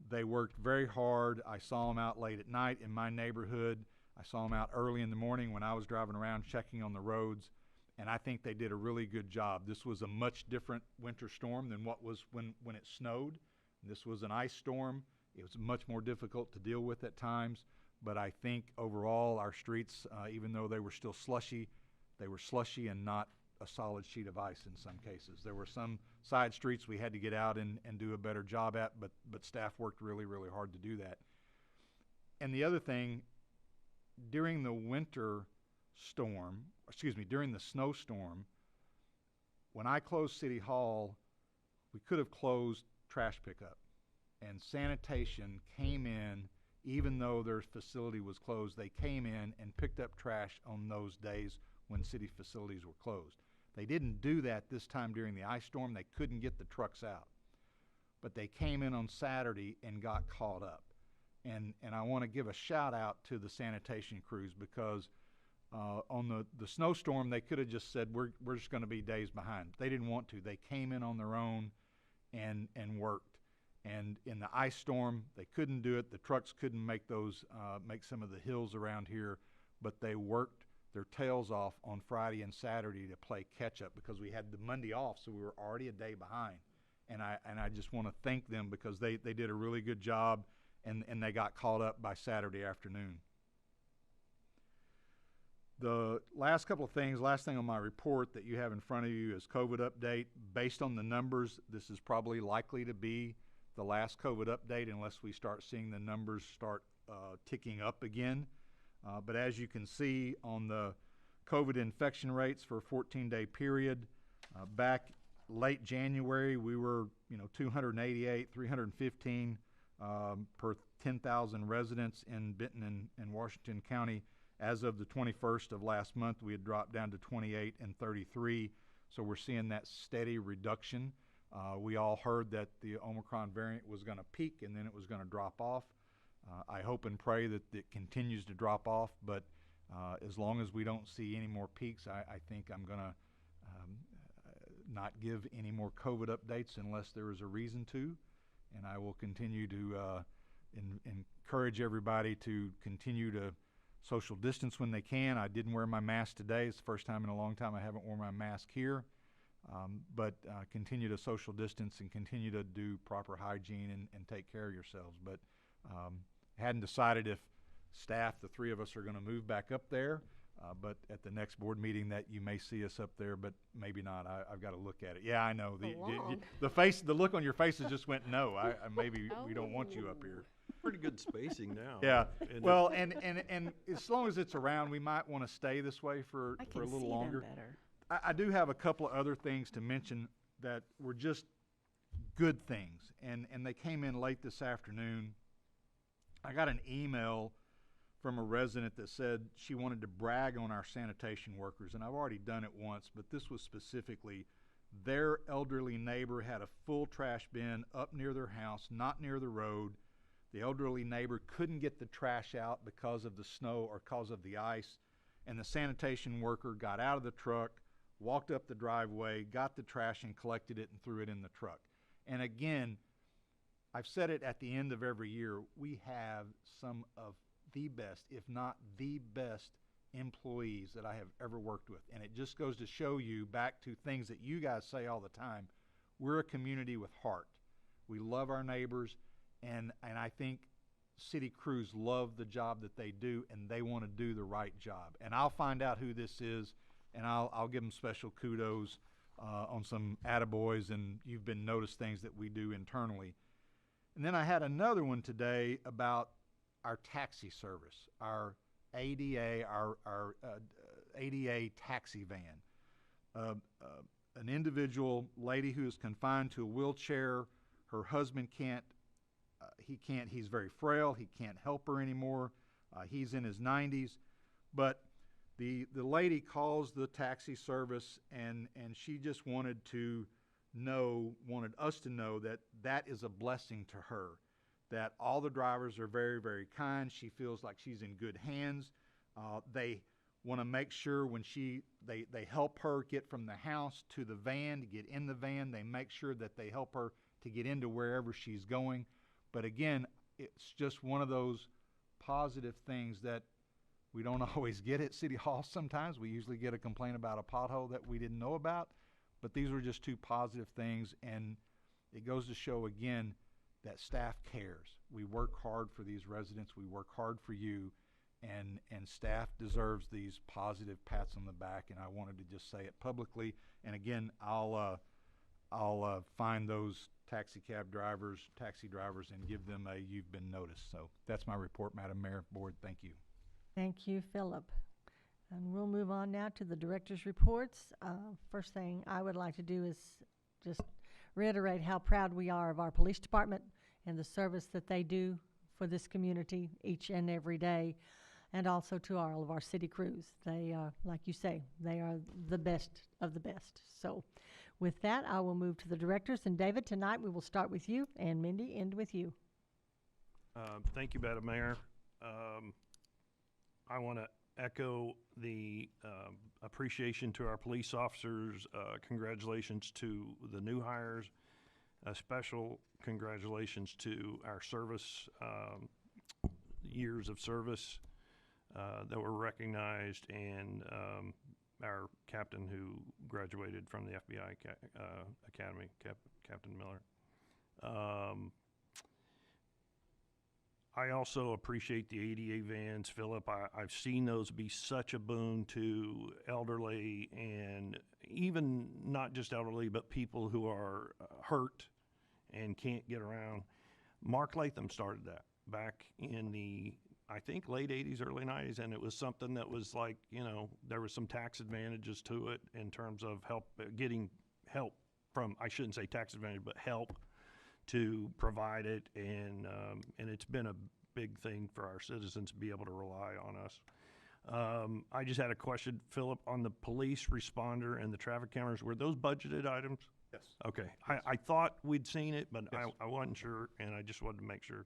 They worked very hard. I saw them out late at night in my neighborhood. I saw them out early in the morning when I was driving around checking on the roads, and I think they did a really good job. This was a much different winter storm than what was when it snowed. This was an ice storm. It was much more difficult to deal with at times, but I think overall our streets, even though they were still slushy, they were slushy and not a solid sheet of ice in some cases. There were some side streets we had to get out and do a better job at, but staff worked really, really hard to do that. And the other thing, during the winter storm, during the snowstorm, when I closed City Hall, we could have closed trash pickup. And sanitation came in, even though their facility was closed, they came in and picked up trash on those days when city facilities were closed. They didn't do that this time during the ice storm. They couldn't get the trucks out. But they came in on Saturday and got caught up. And I want to give a shout out to the sanitation crews, because on the snowstorm, they could have just said, we're just going to be days behind. They didn't want to. They came in on their own and worked. And in the ice storm, they couldn't do it. The trucks couldn't make some of the hills around here, but they worked their tails off on Friday and Saturday to play catch up, because we had the Monday off, so we were already a day behind. And I just want to thank them, because they did a really good job, and they got caught up by Saturday afternoon. The last couple of things, last thing on my report that you have in front of you is COVID update. Based on the numbers, this is probably likely to be the last COVID update unless we start seeing the numbers start ticking up again. But as you can see on the COVID infection rates for a 14-day period, back late January, we were 288, 315 per 10,000 residents in Benton and Washington County. As of the 21st of last month, we had dropped down to 28 and 33, so we're seeing that steady reduction. We all heard that the Omicron variant was going to peak and then it was going to drop off. I hope and pray that it continues to drop off, but as long as we don't see any more peaks, I think I'm going to not give any more COVID updates unless there is a reason to, and I will continue to encourage everybody to continue to social distance when they can. I didn't wear my mask today. It's the first time in a long time I haven't worn my mask here. But continue to social distance and continue to do proper hygiene and take care of yourselves. But hadn't decided if staff, the three of us, are going to move back up there. But at the next board meeting that you may see us up there, but maybe not. I've got to look at it. Yeah, I know. The look on your faces just went no. Maybe we don't want you up here. Pretty good spacing now. Yeah. Well, and as long as it's around, we might want to stay this way for a little longer. Better. I do have a couple of other things to mention that were just good things, and they came in late this afternoon. I got an email from a resident that said she wanted to brag on our sanitation workers, and I've already done it once, but this was specifically their elderly neighbor had a full trash bin up near their house, not near the road. The elderly neighbor couldn't get the trash out because of the snow or because of the ice, and the sanitation worker got out of the truck, walked up the driveway, got the trash and collected it and threw it in the truck. And again, I've said it at the end of every year, we have some of the best, if not the best, employees that I have ever worked with. And it just goes to show you, back to things that you guys say all the time, we're a community with heart. We love our neighbors, and I think city crews love the job that they do, and they want to do the right job. And I'll find out who this is, and I'll give them special kudos on some attaboys, and you've been noticed things that we do internally. And then I had another one today about our taxi service, our ADA, our ADA taxi van. An individual lady who is confined to a wheelchair, her husband he's very frail, he can't help her anymore, he's in his 90s, but the lady calls the taxi service, and she just wanted us to know that is a blessing to her, that all the drivers are very, very kind. She feels like she's in good hands. They want to make sure when they help her get from the house to the van, to get in the van, they make sure that they help her to get into wherever she's going. But again, it's just one of those positive things that We don't always get at City Hall sometimes. We usually get a complaint about a pothole that we didn't know about. But these were just two positive things, and it goes to show again that staff cares. We work hard for these residents. We work hard for you, and staff deserves these positive pats on the back, and I wanted to just say it publicly. And again, I'll find those taxi drivers, and give them a "you've been noticed." So that's my report, Madam Mayor, Board. Thank you. Thank you, Philip. And we'll move on now to the director's reports. First thing I would like to do is just reiterate how proud we are of our police department and the service that they do for this community each and every day, and also to all of our city crews. They, like you say, they are the best of the best. So with that, I will move to the directors. And David, tonight we will start with you, and Mindy, end with you. Thank you, Madam Mayor. I want to echo the appreciation to our police officers. Congratulations to the new hires. A special congratulations to our service, years of service that were recognized, and our captain who graduated from the FBI Academy, Captain Miller. I also appreciate the ADA vans, Philip. I've seen those be such a boon to elderly, and even not just elderly, but people who are hurt and can't get around. Mark Latham started that back in the, I think, late 80s, early 90s, and it was something that was like, you know, there was some tax advantages to it in terms of getting help from, I shouldn't say tax advantage, but help to provide it, and it's been a big thing for our citizens to be able to rely on us. I just had a question, Philip, on the police responder and the traffic cameras. Were those budgeted items? Yes. Okay. I thought we'd seen it, but Yes. I wasn't sure, and I just wanted to make sure.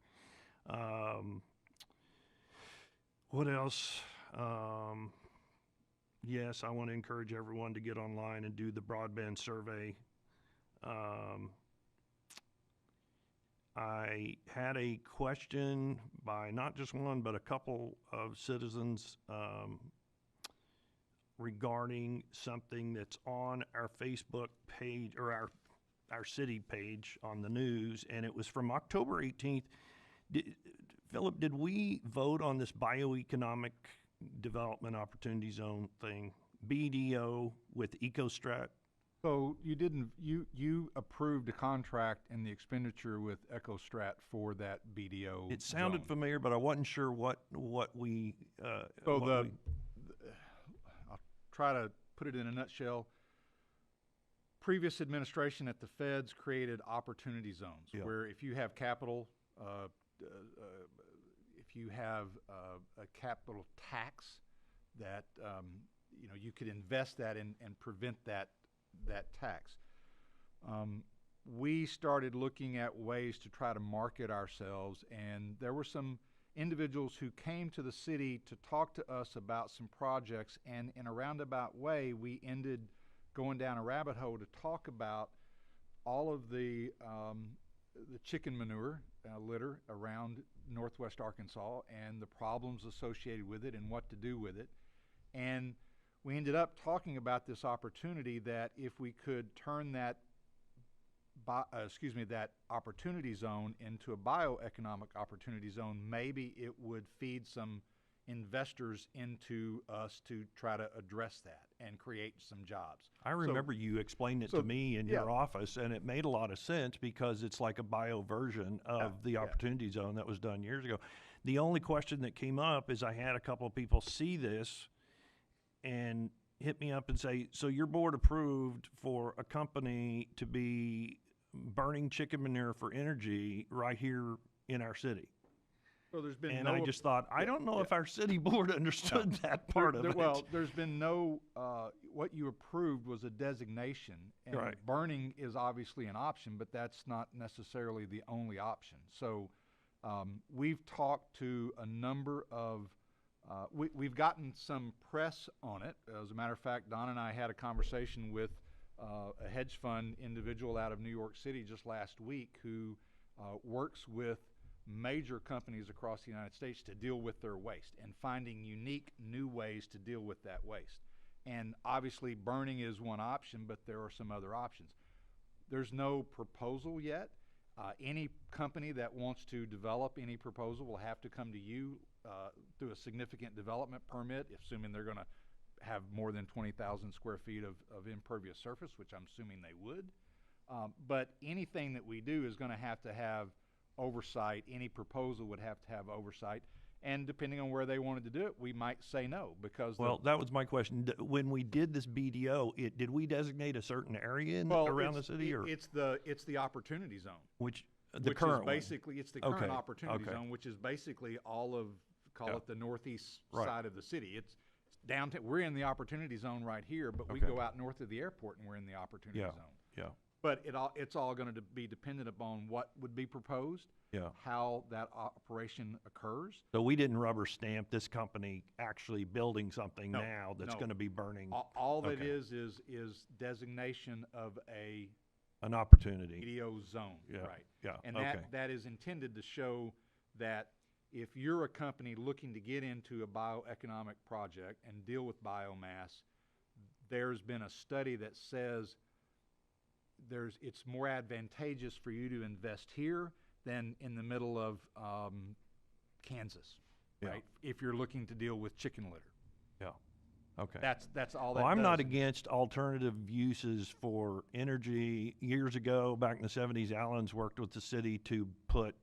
What else? Yes, I want to encourage everyone to get online and do the broadband survey. I had a question by not just one, but a couple of citizens regarding something that's on our Facebook page, or our city page on the news, and it was from October 18th. Philip, did we vote on this bioeconomic development opportunity zone thing, BDO with EcoStrat? So you didn't, you approved a contract and the expenditure with EcoStrat for that BDO. It sounded zone. familiar, but I wasn't sure what we. So I'll try to put it in a nutshell. Previous administration at the feds created opportunity zones, Yeah. where if you have capital, if you have a capital tax that you know, you could invest that in and prevent that tax. We started looking at ways to try to market ourselves, and there were some individuals who came to the city to talk to us about some projects, and in a roundabout way, we ended going down a rabbit hole to talk about all of the chicken manure litter around Northwest Arkansas and the problems associated with it and what to do with it. And we ended up talking about this opportunity that if we could turn that that opportunity zone into a bioeconomic opportunity zone, maybe it would feed some investors into us to try to address that and create some jobs. I remember you explained it to me in your office, and it made a lot of sense because it's like a bio version of the opportunity zone that was done years ago. The only question that came up is I had a couple of people see this and hit me up and say, so your board approved for a company to be burning chicken manure for energy right here in our city. So there's been and I just thought, I don't know if our city board understood that part of it. Well, there's been no, what you approved was a designation, and burning is obviously an option, but that's not necessarily the only option. So we've talked to a number of, we've gotten some press on it. As a matter of fact, Don and I had a conversation with a hedge fund individual out of New York City just last week who works with major companies across the United States to deal with their waste and finding unique new ways to deal with that waste. And obviously burning is one option, but there are some other options. There's no proposal yet. Any company that wants to develop any proposal will have to come to you through a significant development permit, assuming they're going to have more than 20,000 square feet of impervious surface, which I'm assuming they would. But anything that we do is going to have oversight. Any proposal would have to have oversight. And depending on where they wanted to do it, we might say no because. Well, that was my question. When we did this BDO, did we designate a certain area around the city, or it's the opportunity zone, which current is basically it's the current opportunity Okay. zone, which is basically all of it the northeast side of the city. It's downtown. We're in the opportunity zone right here, but we go out north of the airport and we're in the opportunity zone. Yeah. But it's all going to be dependent upon what would be proposed, how that operation occurs. So we didn't rubber stamp this company actually building something that's going to be burning. All that is designation of an opportunity. BDO zone, Yeah. right? Yeah. And that is intended to show that if you're a company looking to get into a bioeconomic project and deal with biomass, there's been a study that says it's more advantageous for you to invest here than in the middle of Kansas, right? If you're looking to deal with chicken litter. Yeah. Okay. That's all that Well, I'm does. not against alternative uses for energy. Years ago, back in the 70s, Allen's worked with the city to put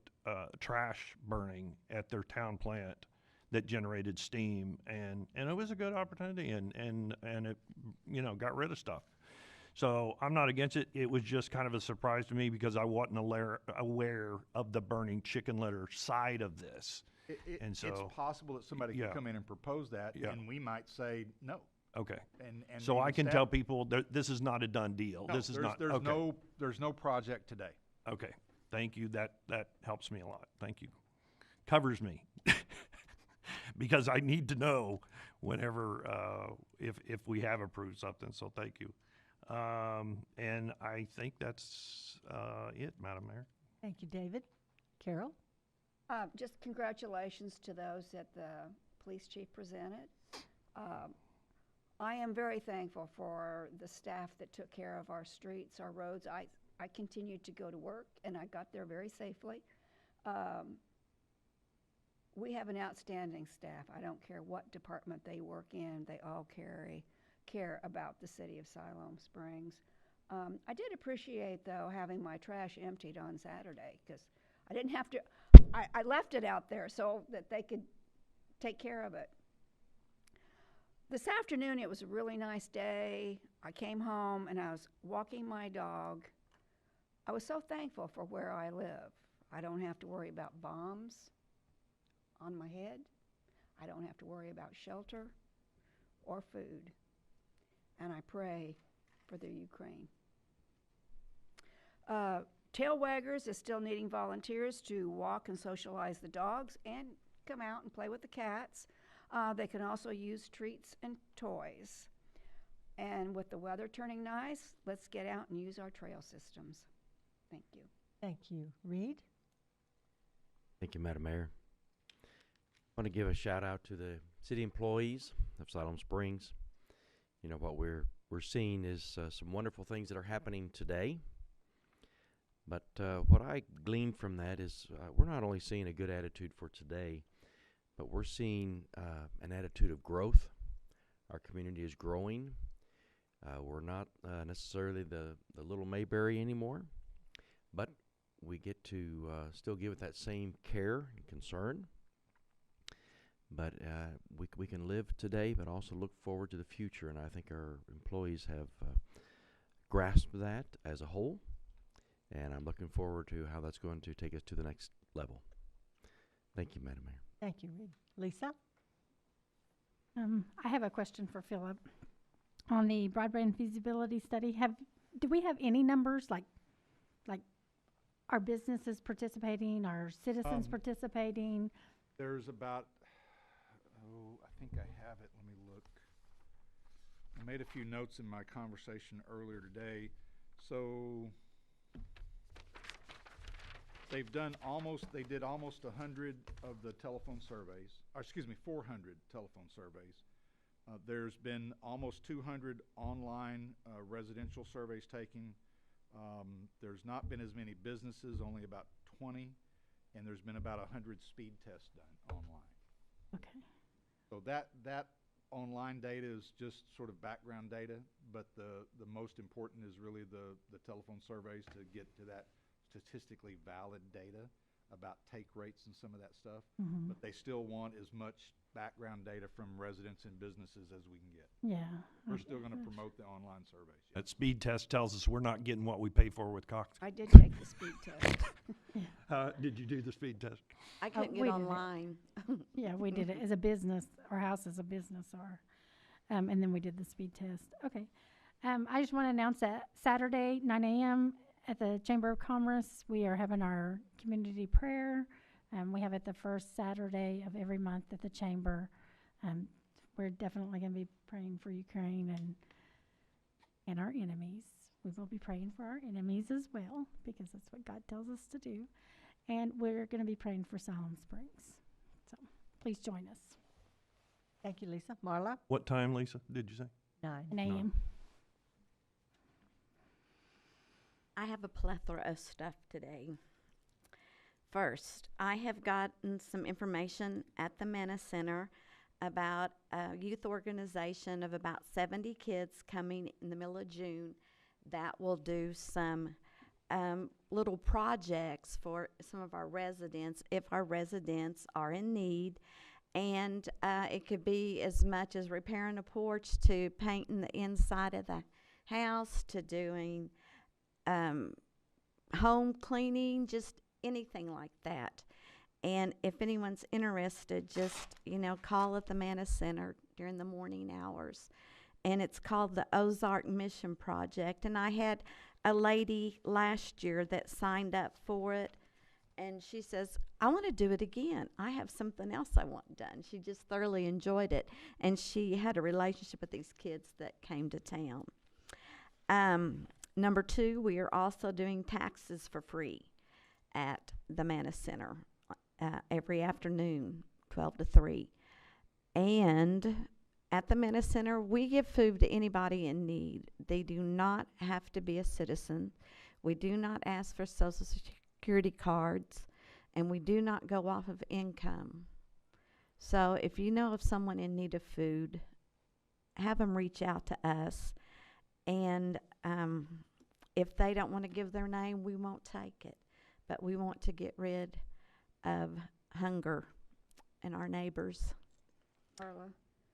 trash burning at their town plant that generated steam, and it was a good opportunity, and it got rid of stuff. So I'm not against it. It was just kind of a surprise to me because I wasn't aware of the burning chicken litter side of this. And so it's possible that somebody could come in and propose that, and we might say no. Okay. And so I can instead- tell people that this is not a done deal. No, This is not. There's no project today. Okay. Thank you. That helps me a lot. Thank you. Covers me because I need to know whenever if we have approved something. So thank you. And I think that's it, Madam Mayor. Thank you, David. Carol? Just congratulations to those that the police chief presented. I am very thankful for the staff that took care of our streets, our roads. I continued to go to work, and I got there very safely. We have an outstanding staff. I don't care what department they work in. They all care about the city of Siloam Springs. I did appreciate, though, having my trash emptied on Saturday because I didn't have to. I left it out there so that they could take care of it. This afternoon, it was a really nice day. I came home and I was walking my dog. I was so thankful for where I live. I don't have to worry about bombs on my head. I don't have to worry about shelter or food. And I pray for the Ukraine. Tail Waggers is still needing volunteers to walk and socialize the dogs and come out and play with the cats. They can also use treats and toys. And with the weather turning nice, let's get out and use our trail systems. Thank you. Thank you. Reed? Thank you, Madam Mayor. I want to give a shout out to the city employees of Siloam Springs. You know, what we're seeing is some wonderful things that are happening today. But what I gleaned from that is we're not only seeing a good attitude for today, but we're seeing an attitude of growth. Our community is growing. We're not necessarily the little Mayberry anymore, but we get to still give it that same care and concern. But we can live today, but also look forward to the future, and I think our employees have grasped that as a whole, and I'm looking forward to how that's going to take us to the next level. Thank you, Madam Mayor. Thank you, Reed. Lisa? I have a question for Philip. On the broadband feasibility study, do we have any numbers, like our businesses participating, our citizens participating? There's about, I think I have it. Let me look. I made a few notes in my conversation earlier today. So They've done they did almost 100 of the telephone surveys, or excuse me, 400 telephone surveys. There's been almost 200 online residential surveys taken. There's not been as many businesses, only about 20, and there's been about 100 speed tests done online. Okay. So that online data is just sort of background data, but the most important is really the telephone surveys to get to that statistically valid data about take rates and some of that stuff. Mhm. But they still want as much background data from residents and businesses as we can get. Yeah. We're still going to promote the online surveys. Yeah. That speed test tells us we're not getting what we pay for with Cox. I did take the speed test. Did you do the speed test? I couldn't we get did it. online. Yeah, we did it as a business. Our house is a business, and then we did the speed test. Okay. I just want to announce that Saturday, 9 a.m. at the Chamber of Commerce, we are having our community prayer. We have it the first Saturday of every month at the Chamber. We're definitely going to be praying for Ukraine and our enemies. We will be praying for our enemies as well, because that's what God tells us to do. And we're going to be praying for Siloam Springs. So please join us. Thank you, Lisa. Marla? What time, Lisa, did you say? 9. 9 a.m. I have a plethora of stuff today. First, I have gotten some information at the Mena Center about a youth organization of about 70 kids coming in the middle of June that will do some little projects for some of our residents if our residents are in need. And it could be as much as repairing a porch to painting the inside of the house to doing home cleaning, just anything like that. And if anyone's interested, just, call at the Mena Center during the morning hours. And it's called the Ozark Mission Project. And I had a lady last year that signed up for it. And she says, I want to do it again. I have something else I want done. She just thoroughly enjoyed it. And she had a relationship with these kids that came to town. Number 2, we are also doing taxes for free at the Mena Center every afternoon, 12 to 3. And at the Mena Center, we give food to anybody in need. They do not have to be a citizen. We do not ask for Social Security cards, and we do not go off of income. So if you know of someone in need of food, have them reach out to us. And if they don't want to give their name, we won't take it. But we want to get rid of hunger in our neighbors. Carla?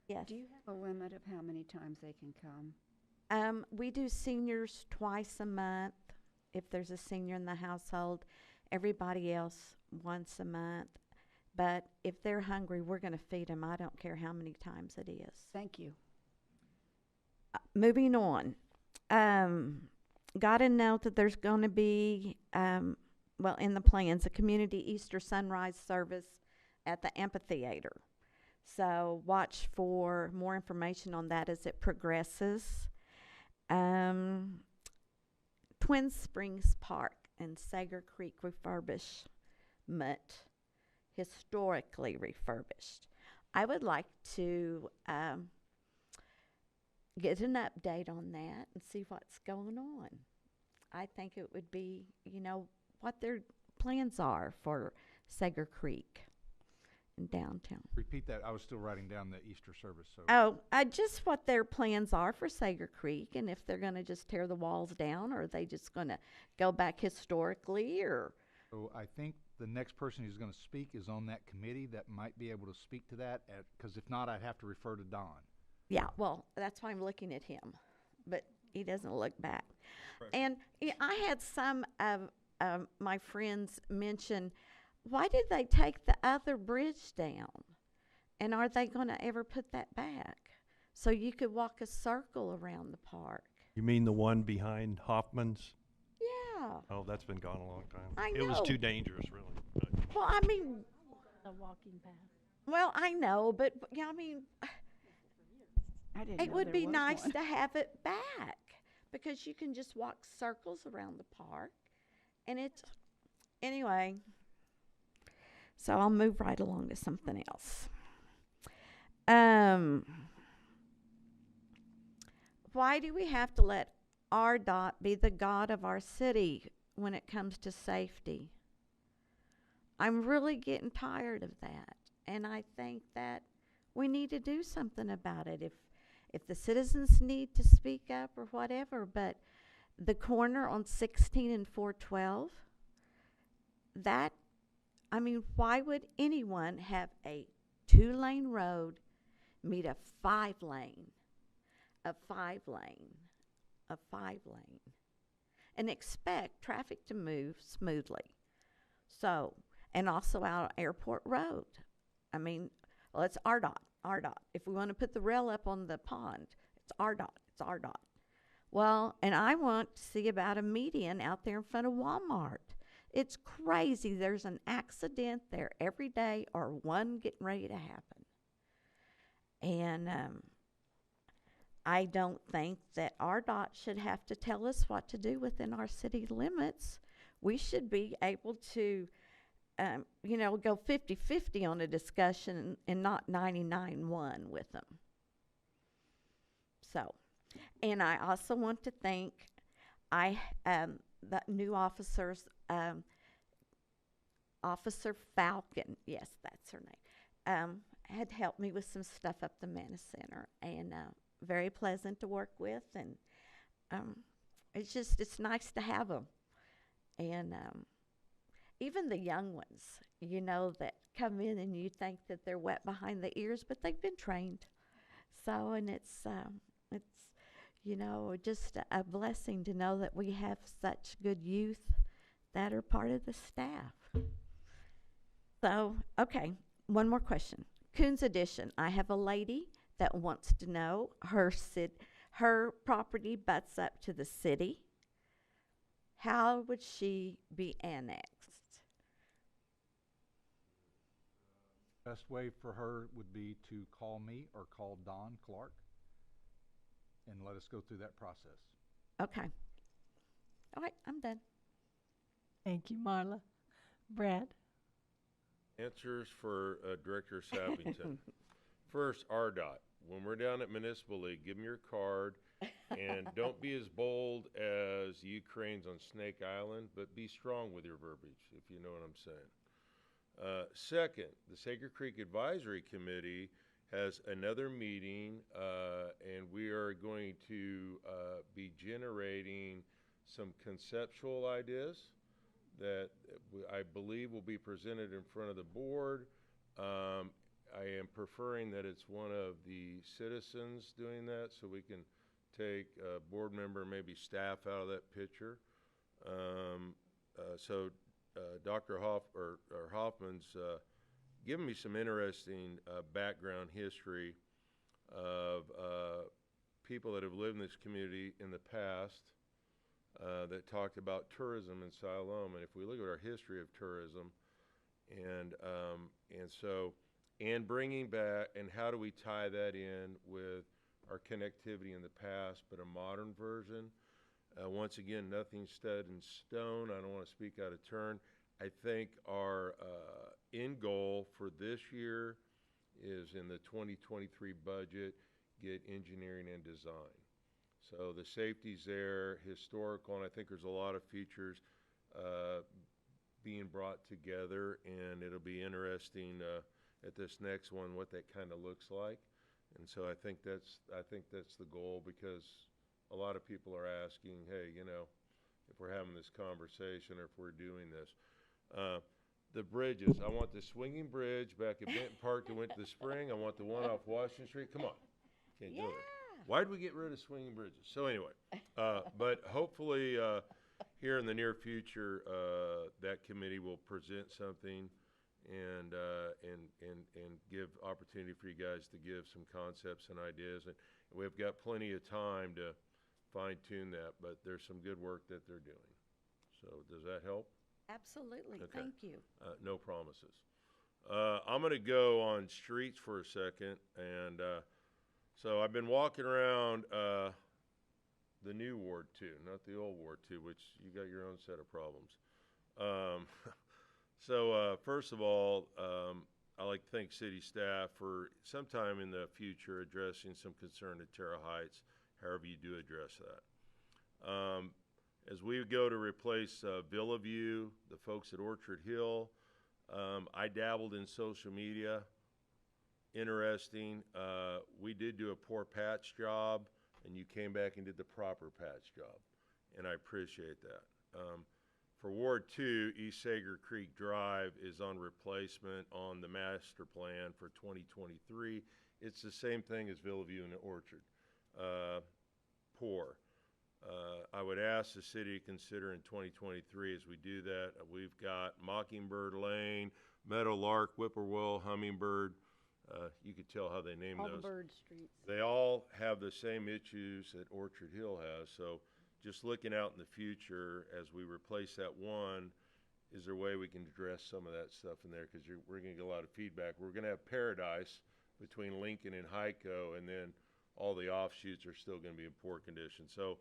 Yes. Do you have a limit of how many times they can come? We do seniors twice a month if there's a senior in the household. Everybody else once a month. But if they're hungry, we're going to feed them. I don't care how many times it is. Thank you. Moving on. Got a note that there's going to be, in the plans, a community Easter sunrise service at the amphitheater. So watch for more information on that as it progresses. Twin Springs Park and Sager Creek refurbishment, historically refurbished. I would like to get an update on that and see what's going on. I think it would be, what their plans are for Sager Creek in downtown. Repeat that. I was still writing down the Easter service. So. Just what their plans are for Sager Creek, and if they're going to just tear the walls down, or are they just going to go back historically, or? So I think the next person who's going to speak is on that committee that might be able to speak to that, because if not, I'd have to refer to Don. Yeah, well, that's why I'm looking at him, but he doesn't look back. Right. And I had some of my friends mention, why did they take the other bridge down? And are they going to ever put that back? So you could walk a circle around the park. You mean the one behind Hoffman's? Yeah. Oh, that's been gone a long time. I know. It was too dangerous, really. Well, I mean. The walking path. Well, I know, but it would be nice to have it back, because you can just walk circles around the park, and Anyway, so I'll move right along to something else. Why do we have to let RDOT be the god of our city when it comes to safety? I'm really getting tired of that, and I think that we need to do something about it. If the citizens need to speak up or whatever, but the corner on 16 and 412, that, I mean, why would anyone have a 2-lane road meet a 5-lane, and expect traffic to move smoothly? So, and also out Airport Road. I mean, well, it's RDOT. If we want to put the rail up on the pond, it's RDOT. Well, and I want to see about a median out there in front of Walmart. It's crazy. There's an accident there every day or one getting ready to happen. And I don't think that RDOT should have to tell us what to do within our city limits. We should be able to go 50-50 on a discussion and not 99-1 with them. So, and I also want to thank the new officers, Officer Falcon, yes, that's her name, had helped me with some stuff up the Manna Center, and very pleasant to work with, and it's nice to have them. And even the young ones, that come in and you think that they're wet behind the ears, but they've been trained. So, and it's just a blessing to know that we have such good youth that are part of the staff. So, okay, one more question. Coons Edition. I have a lady that wants to know her property butts up to the city. How would she be annexed? Best way for her would be to call me or call Don Clark and let us go through that process. Okay. All right, I'm done. Thank you, Marla. Brad? Answers for Director Sappington. First, RDOT. When we're down at Municipal League, give them your card, and don't be as bold as Ukraine's on Snake Island, but be strong with your verbiage, if you know what I'm saying. Second, the Sacred Creek Advisory Committee has another meeting, and we are going to be generating some conceptual ideas that I believe will be presented in front of the board. I am preferring that it's one of the citizens doing that, so we can take a board member, maybe staff out of that picture. Dr. Hoffman's given me some interesting background history of people that have lived in this community in the past that talked about tourism in Siloam. And if we look at our history of tourism, and bringing back, and how do we tie that in with our connectivity in the past, but a modern version. Once again, nothing's set in stone. I don't want to speak out of turn. I think our end goal for this year is in the 2023 budget, get engineering and design. So the safety's there, historical, and I think there's a lot of features being brought together, and it'll be interesting at this next one what that kind of looks like. And so I think that's the goal, because a lot of people are asking, hey, if we're having this conversation or if we're doing this. The bridges, I want the swinging bridge back at Benton Park that went to the spring. I want the one off Washington Street. Come on. Can't do it. Why did we get rid of swinging bridges? So anyway, but hopefully here in the near future, that committee will present something and give opportunity for you guys to give some concepts and ideas. And we've got plenty of time to fine tune that, but there's some good work that they're doing. So does that help? Absolutely. Okay. Thank you. No promises. I'm going to go on streets for a second. And so I've been walking around the new Ward 2, not the old Ward 2, which you got your own set of problems. First of all, I'd like to thank city staff for sometime in the future addressing some concern at Terra Heights, however you do address that. As we go to replace Villa View, the folks at Orchard Hill, I dabbled in social media. Interesting. We did do a poor patch job, and you came back and did the proper patch job, and I appreciate that. For Ward 2, East Sager Creek Drive is on replacement on the master plan for 2023. It's the same thing as Villa View and Orchard. Poor. I would ask the city to consider in 2023 as we do that. We've got Mockingbird Lane, Meadowlark, Whippoorwill, Hummingbird. You could tell how they name All those. the bird streets. They all have the same issues that Orchard Hill has. So just looking out in the future as we replace that one, is there a way we can address some of that stuff in there? Because we're going to get a lot of feedback. We're going to have Paradise between Lincoln and Hyco, and then all the offshoots are still going to be in poor condition. So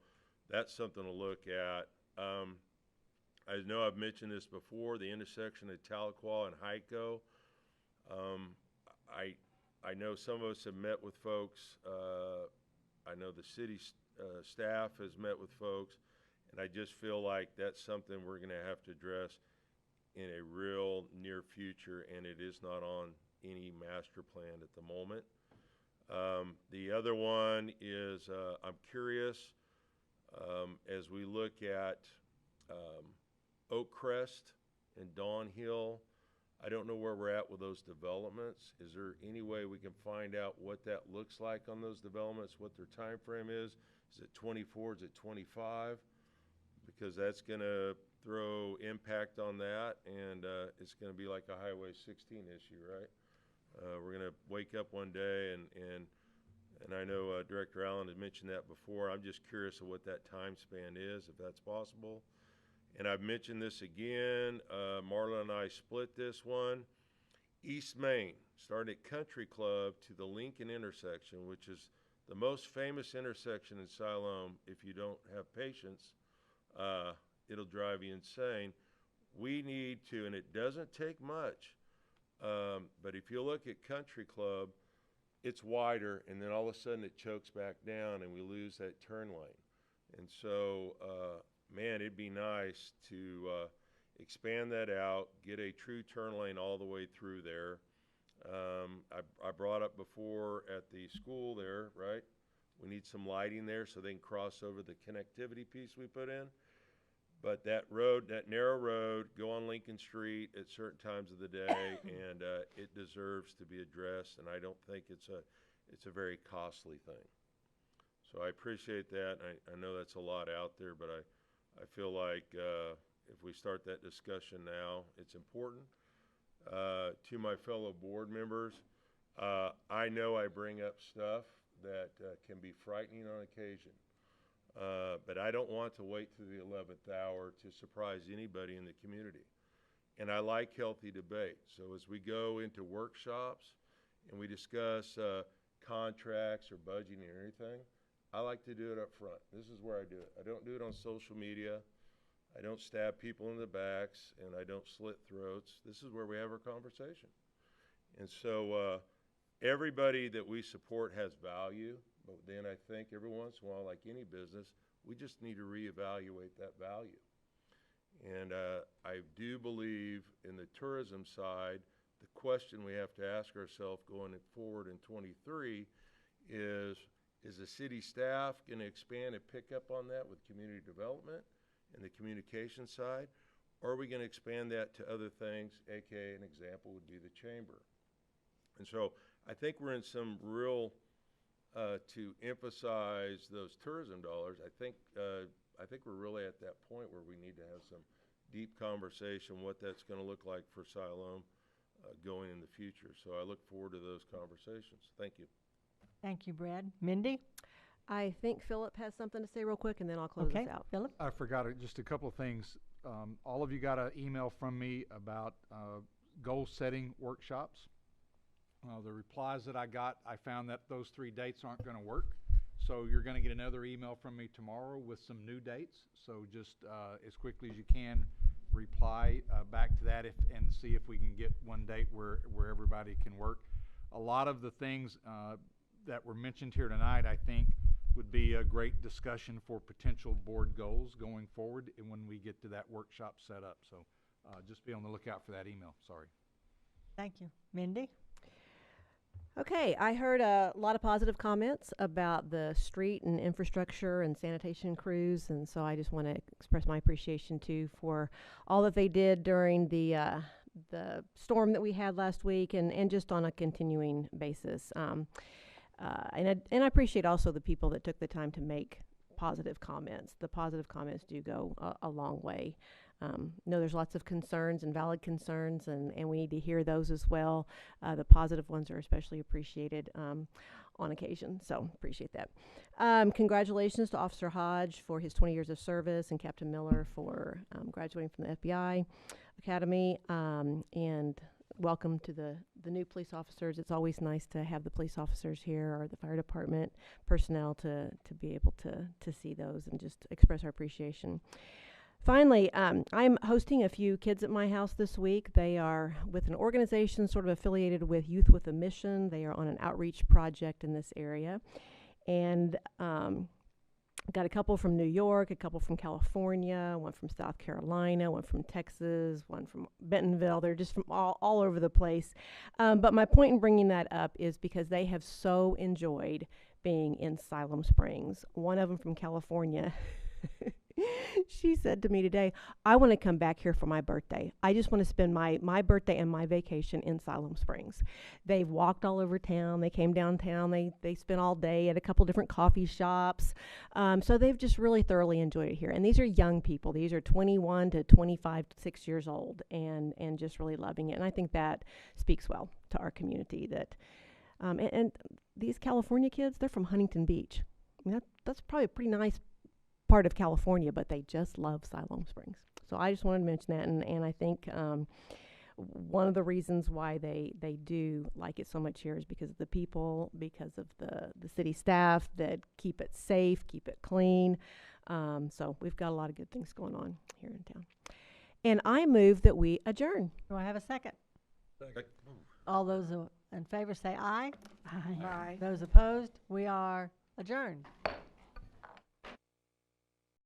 that's something to look at. I know I've mentioned this before, the intersection of Tahlequah and Hyco. I know some of us have met with folks. I know the city staff has met with folks, and I just feel like that's something we're going to have to address in a real near future, and it is not on any master plan at the moment. The other one is I'm curious, as we look at Oak Crest and Dawn Hill, I don't know where we're at with those developments. Is there any way we can find out what that looks like on those developments, what their time frame is? Is it 24? Is it 25? Because that's going to throw impact on that, and it's going to be like a Highway 16 issue, right? We're going to wake up one day, and I know Director Allen had mentioned that before. I'm just curious of what that time span is, if that's possible. And I've mentioned this again. Marla and I split this one. East Main, starting at Country Club to the Lincoln intersection, which is the most famous intersection in Siloam. If you don't have patience, it'll drive you insane. We need to, and it doesn't take much, but if you look at Country Club, it's wider, and then all of a sudden it chokes back down, and we lose that turn lane. And so, man, it'd be nice to expand that out, get a true turn lane all the way through there. I brought up before at the school there, right? We need some lighting there so they can cross over the connectivity piece we put in. But that road, that narrow road, go on Lincoln Street at certain times of the day, and it deserves to be addressed, and I don't think it's a very costly thing. So I appreciate that. I know that's a lot out there, but I feel like if we start that discussion now, it's important. To my fellow board members, I know I bring up stuff that can be frightening on occasion, but I don't want to wait to the 11th hour to surprise anybody in the community. And I like healthy debate. So as we go into workshops and we discuss contracts or budgeting or anything, I like to do it up front. This is where I do it. I don't do it on social media. I don't stab people in the backs, and I don't slit throats. This is where we have our conversation. And so everybody that we support has value, but then I think every once in a while, like any business, we just need to reevaluate that value. And I do believe in the tourism side, the question we have to ask ourselves going forward in 23 is the city staff going to expand and pick up on that with community development and the communication side? Or are we going to expand that to other things, aka an example would be the chamber? And so I think we're in some real, to emphasize those tourism dollars, I think we're really at that point where we need to have some deep conversation what that's going to look like for Siloam going in the future. So I look forward to those conversations. Thank you. Thank you, Brad. Mindy? I think Philip has something to say real quick, and then I'll close Okay, this out. Philip? I forgot just a couple of things. All of you got an email from me about goal-setting workshops. The replies that I got, I found that those 3 dates aren't going to work. So you're going to get another email from me tomorrow with some new dates. So just as quickly as you can, reply back to that and see if we can get one date where everybody can work. A lot of the things that were mentioned here tonight, I think, would be a great discussion for potential board goals going forward and when we get to that workshop set up. So just be on the lookout for that email. Sorry. Thank you. Mindy? Okay, I heard a lot of positive comments about the street and infrastructure and sanitation crews, and so I just want to express my appreciation too for all that they did during the storm that we had last week, and just on a continuing basis. And I appreciate also the people that took the time to make positive comments. The positive comments do go a long way. No, there's lots of concerns and valid concerns, and we need to hear those as well. The positive ones are especially appreciated on occasion, so appreciate that. Congratulations to Officer Hodge for his 20 years of service, and Captain Miller for graduating from the FBI Academy, and welcome to the new police officers. It's always nice to have the police officers here or the fire department personnel to be able to see those and just express our appreciation. Finally, I'm hosting a few kids at my house this week. They are with an organization sort of affiliated with Youth with a Mission. They are on an outreach project in this area. And got a couple from New York, a couple from California, one from South Carolina, one from Texas, one from Bentonville. They're just from all over the place. But my point in bringing that up is because they have so enjoyed being in Siloam Springs. One of them from California she said to me today, I want to come back here for my birthday. I just want to spend my birthday and my vacation in Siloam Springs. They've walked all over town. They came downtown. They spent all day at a couple different coffee shops. So they've just really thoroughly enjoyed it here. And these are young people. These are 21 to 25, 6 years old, and just really loving it. And I think that speaks well to our community. That and these California kids, they're from Huntington Beach. I mean, that's probably a pretty nice part of California, but they just love Siloam Springs. So I just wanted to mention that, and I think one of the reasons why they do like it so much here is because of the people, because of the city staff that keep it safe, keep it clean. So we've got a lot of good things going on here in town. And I move that we adjourn. Do I have a second? Second. All those in favor say aye. Aye. Those opposed, we are adjourned.